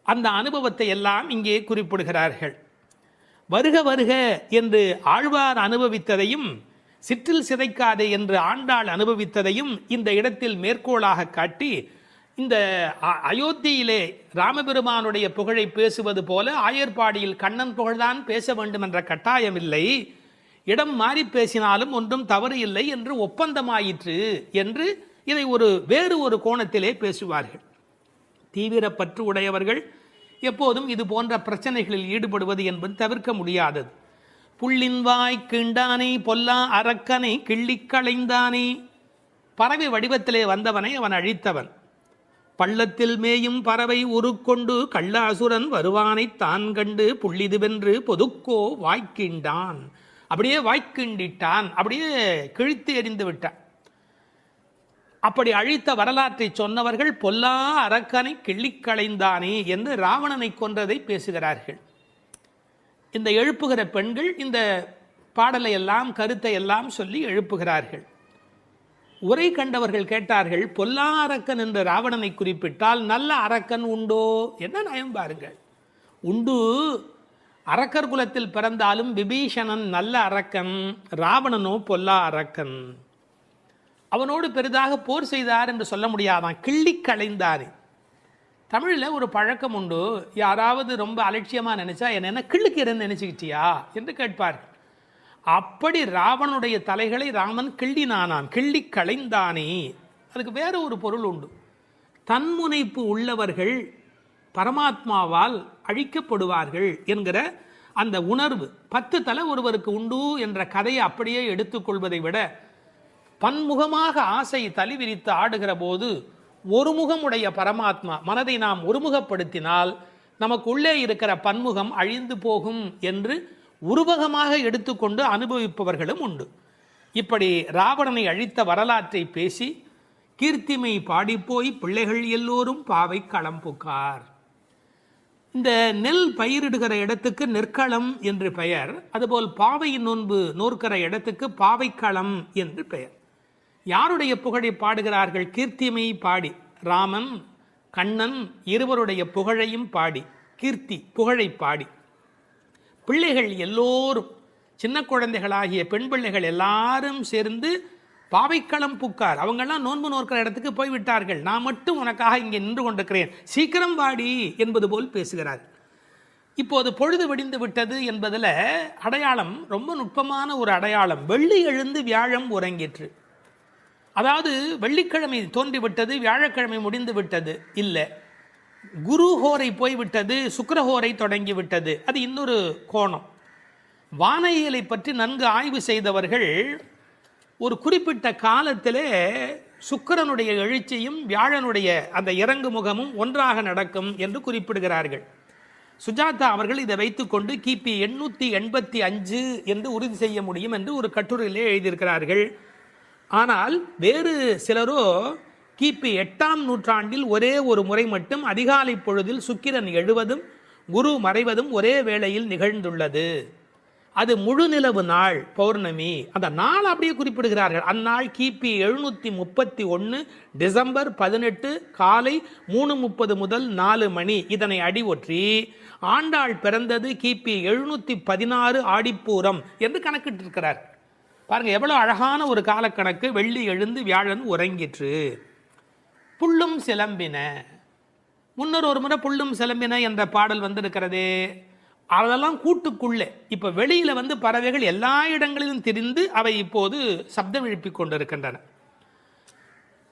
Speaker 2: அந்த அனுபவத்தை எல்லாம் இங்கே குறிப்பிடுகிறார்கள். வருக வருக என்று ஆழ்வார் அனுபவித்ததையும் சிற்றில் சிதைக்காதே என்று ஆண்டாள் அனுபவித்ததையும் இந்த இடத்தில் மேற்கோளாக காட்டி, இந்த அயோத்தியிலே ராமபெருமானுடைய புகழை பேசுவது போல ஆயர்பாடியில் கண்ணன் புகழ்தான் பேச வேண்டும் என்ற கட்டாயம் இல்லை, இடம் மாறி பேசினாலும் ஒன்றும் தவறு இல்லை என்று ஒப்பந்தமாயிற்று என்று இதை வேறு ஒரு கோணத்திலே பேசுவார்கள். தீவிர பற்று உடையவர்கள் எப்போதும் இது போன்ற பிரச்சனைகளில் ஈடுபடுவது என்பது தவிர்க்க முடியாதது. புள்ளின் வாய் கிண்டானே பொல்லா அரக்கனை கிள்ளி களைந்தானே, பறவை வடிவத்திலே வந்தவனை அவன் அழித்தவன். பள்ளத்தில் மேயும் பறவை உருக்கொண்டு கள்ளாசுரன் வருவானை தான் கண்டு புள்ளிதுவென்று பொதுக்கோ வாய்க்கிண்டான், அப்படியே வாய்க்கிண்டிட்டான், அப்படியே கிழித்து எறிந்து விட்டான். அப்படி அழித்த வரலாற்றை சொன்னவர்கள் பொல்லா அரக்கனை கிள்ளிக்களைந்தானே என்று ராவணனை கொன்றதை பேசுகிறார்கள். இந்த எழுப்புகிற பெண்கள் இந்த பாடலை எல்லாம் கருத்தை எல்லாம் சொல்லி எழுப்புகிறார்கள். உரை கண்டவர்கள் கேட்டார்கள், பொல்லா அரக்கன் என்று ராவணனை குறிப்பிட்டால் நல்ல அரக்கன் உண்டோ? என்ன நயம் பாருங்கள். உண்டு, அரக்கர் குலத்தில் பிறந்தாலும் விபீஷணன் நல்ல அரக்கன், ராவணனோ பொல்லா அரக்கன். அவனோடு பெரிதாக போர் செய்தார் என்று சொல்ல முடியாதான், கிள்ளி களைந்தார். தமிழில் ஒரு பழக்கம் உண்டு, யாராவது ரொம்ப அலட்சியமாக நினைச்சா என்ன கிள்ளுக்கிறன்னு நினைச்சுக்கிட்டியா என்று கேட்பார்கள். அப்படி ராவனுடைய தலைகளை ராமன் கிள்ளினானான், கிள்ளி களைந்தானே. அதுக்கு வேற ஒரு பொருள் உண்டு. தன்முனைப்பு உள்ளவர்கள் பரமாத்மாவால் அழிக்கப்படுவார்கள் என்கிற அந்த உணர்வு 10 தலை ஒருவருக்கு உண்டு என்ற கதையை அப்படியே எடுத்துக்கொள்வதை விட, பன்முகமாக ஆசை தலி விரித்து ஆடுகிற போது ஒரு முகமுடைய பரமாத்மா மனதை நாம் ஒருமுகப்படுத்தினால் நமக்கு உள்ளே இருக்கிற பன்முகம் அழிந்து போகும் என்று உருவகமாக எடுத்துக்கொண்டு அனுபவிப்பவர்களும் உண்டு. இப்படி ராவணனை அழித்த வரலாற்றை பேசி கீர்த்திமை பாடிப்போய் பிள்ளைகள் எல்லோரும் பாவை களம் புக்கார். இந்த நெல் பயிரிடுகிற இடத்துக்கு நெற்களம் என்று பெயர், அதுபோல் பாவை நோன்பு நோற்கிற இடத்துக்கு பாவைக்களம் என்று பெயர். யாருடைய புகழை பாடுகிறார்கள்? கீர்த்திமை பாடி, ராமன் கண்ணன் இருவருடைய புகழையும் பாடி, கீர்த்தி புகழை பாடி பிள்ளைகள் எல்லோரும், சின்ன குழந்தைகளாகிய பெண் பிள்ளைகள் எல்லாரும் சேர்ந்து பாவைக்களம் புக்கார். அவங்கெல்லாம் நோன்பு நோக்கிற இடத்துக்கு போய்விட்டார்கள், நான் மட்டும் உனக்காக இங்கே நின்று கொண்டிருக்கிறேன், சீக்கிரம் வாடி என்பது போல் பேசுகிறார். இப்போது பொழுது விடிந்து விட்டது என்பதில் அடையாளம் ரொம்ப நுட்பமான ஒரு அடையாளம். வெள்ளி எழுந்து வியாழம் உறங்கிற்று. அதாவது வெள்ளிக்கிழமை தோன்றிவிட்டது, வியாழக்கிழமை முடிந்து விட்டது இல்லை, குரு ஹோரை போய்விட்டது, சுக்கிரஹோரை தொடங்கிவிட்டது. அது இன்னொரு கோணம். வானியலை பற்றி நன்கு ஆய்வு செய்தவர்கள் ஒரு குறிப்பிட்ட காலத்திலே சுக்கிரனுடைய எழுச்சியும் வியாழனுடைய அந்த இறங்கு முகமும் ஒன்றாக நடக்கும் என்று குறிப்பிடுகிறார்கள். சுஜாதா அவர்கள் இதை வைத்துக்கொண்டு கிபி 885 என்று உறுதி செய்ய முடியும் என்று ஒரு கட்டுரையிலே எழுதியிருக்கிறார்கள். ஆனால் வேறு சிலரோ கிபி 8ஆம் நூற்றாண்டில் ஒரே ஒரு முறை மட்டும் அதிகாலை பொழுதில் சுக்கிரன் எழுவதும் குரு மறைவதும் ஒரே வேளையில் நிகழ்ந்துள்ளது. அது முழு நிலவு நாள், பௌர்ணமி. அந்த நாள் அப்படியே குறிப்பிடுகிறார்கள். அந்நாள் கிபி 731 டிசம்பர் 18 காலை 3:30 முதல் 4 மணி. இதனை அடி ஒற்றி ஆண்டாள் பிறந்தது கிபி 716 ஆடிப்பூரம் என்று கணக்கிட்டிருக்கிறார். பாருங்க எவ்வளவு அழகான ஒரு காலக்கணக்கு. வெள்ளி எழுந்து வியாழன் உறங்கிற்று. புள்ளும் சிலம்பின. முன்னர் ஒரு முறை புள்ளும் சிலம்பின என்ற பாடல் வந்திருக்கிறதே, அதெல்லாம் கூட்டுக்குள்ளே. இப்போ வெளியில் பறவைகள் எல்லா இடங்களிலும் திரிந்து அவை இப்போது சப்தம் எழுப்பிக் கொண்டிருக்கின்றன.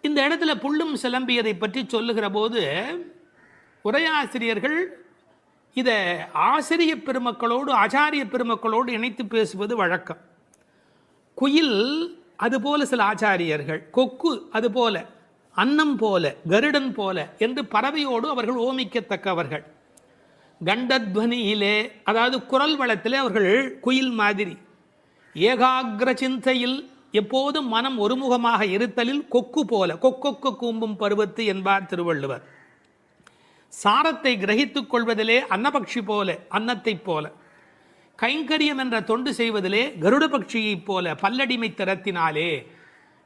Speaker 2: இந்த இடத்துல புள்ளும் சிலம்பியதை பற்றி சொல்லுகிற போது உரையாசிரியர்கள் இதை ஆசிரிய பெருமக்களோடு ஆச்சாரிய பெருமக்களோடு இணைத்து பேசுவது வழக்கம். குயில் அதுபோல சில ஆச்சாரியர்கள், கொக்கு அதுபோல, அன்னம் போல, கருடன் போல என்று பறவையோடு அவர்கள் ஓமிக்கத்தக்கவர்கள். கண்டத்வனியிலே, அதாவது குரல் வளத்திலே அவர்கள் குயில் மாதிரி. ஏகாகிர சிந்தையில், எப்போதும் மனம் ஒருமுகமாக இருத்தலில் கொக்கு போல, கொக்கொக்கு கூம்பும் பருவத்து என்பார் திருவள்ளுவர். சாரத்தை கிரகித்துக் கொள்வதிலே அன்னபக்ஷி போல, அன்னத்தைப் போல. கைங்கரியம் என்ற தொண்டு செய்வதிலே கருட பட்சியைப் போல, பல்லடிமை திறத்தினாலே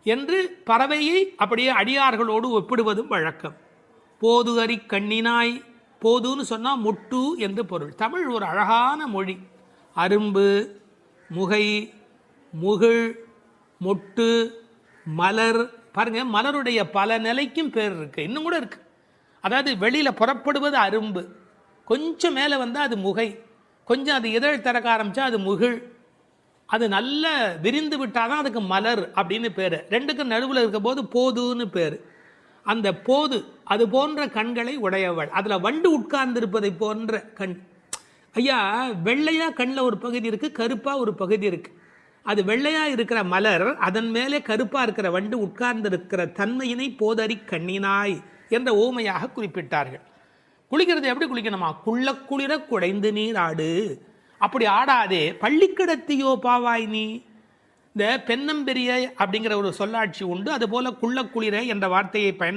Speaker 2: என்று பறவையை அப்படியே அடியார்களோடு ஒப்பிடுவதும் வழக்கம். போது அறி கண்ணினாய், போதுன்னு சொன்னால் முட்டு என்று பொருள். தமிழ் ஒரு அழகான மொழி. அரும்பு, முகை, முகிழ், மொட்டு, மலர். பாருங்க, மலருடைய பல நிலைக்கும் பேர் இருக்கு, இன்னும் கூட இருக்கு. அதாவது வெளியில் புறப்படுவது அரும்பு, கொஞ்சம் மேலே வந்தால் அது முகை, கொஞ்சம் அது இதழ் திறக்க ஆரம்பித்தா அது முகிழ், அது நல்ல விரிந்து விட்டால் தான் அதுக்கு மலர் அப்படின்னு பேர். ரெண்டுக்கும் நடுவில் இருக்க போது போதுன்னு பேர். அந்த போது அது போன்ற கண்களை உடையவள். அதில் வண்டு உட்கார்ந்திருப்பதை போன்ற கண். ஐயா, வெள்ளையாக கண்ணில் ஒரு பகுதி இருக்குது, கருப்பாக ஒரு பகுதி இருக்குது. அது வெள்ளையாக இருக்கிற மலர், அதன் மேலே கருப்பாக இருக்கிற வண்டு உட்கார்ந்திருக்கிற தன்மையினை போதறி கண்ணினாய் என்ற ஓமையாக குறிப்பிட்டார்கள். குளிக்கிறது எப்படி குளிக்கணுமா? குள்ள குளிர குடைந்து நீர் ஆடு. அப்படி ஆடாதே, பள்ளிக்கிடத்தியோ பாவாய் நீ. இந்த பெண்ணம்பெரிய அப்படிங்கிற ஒரு சொல்லாட்சி உண்டு. அதுபோல குள்ள குளிர என்ற வார்த்தையை பயன்படுத்த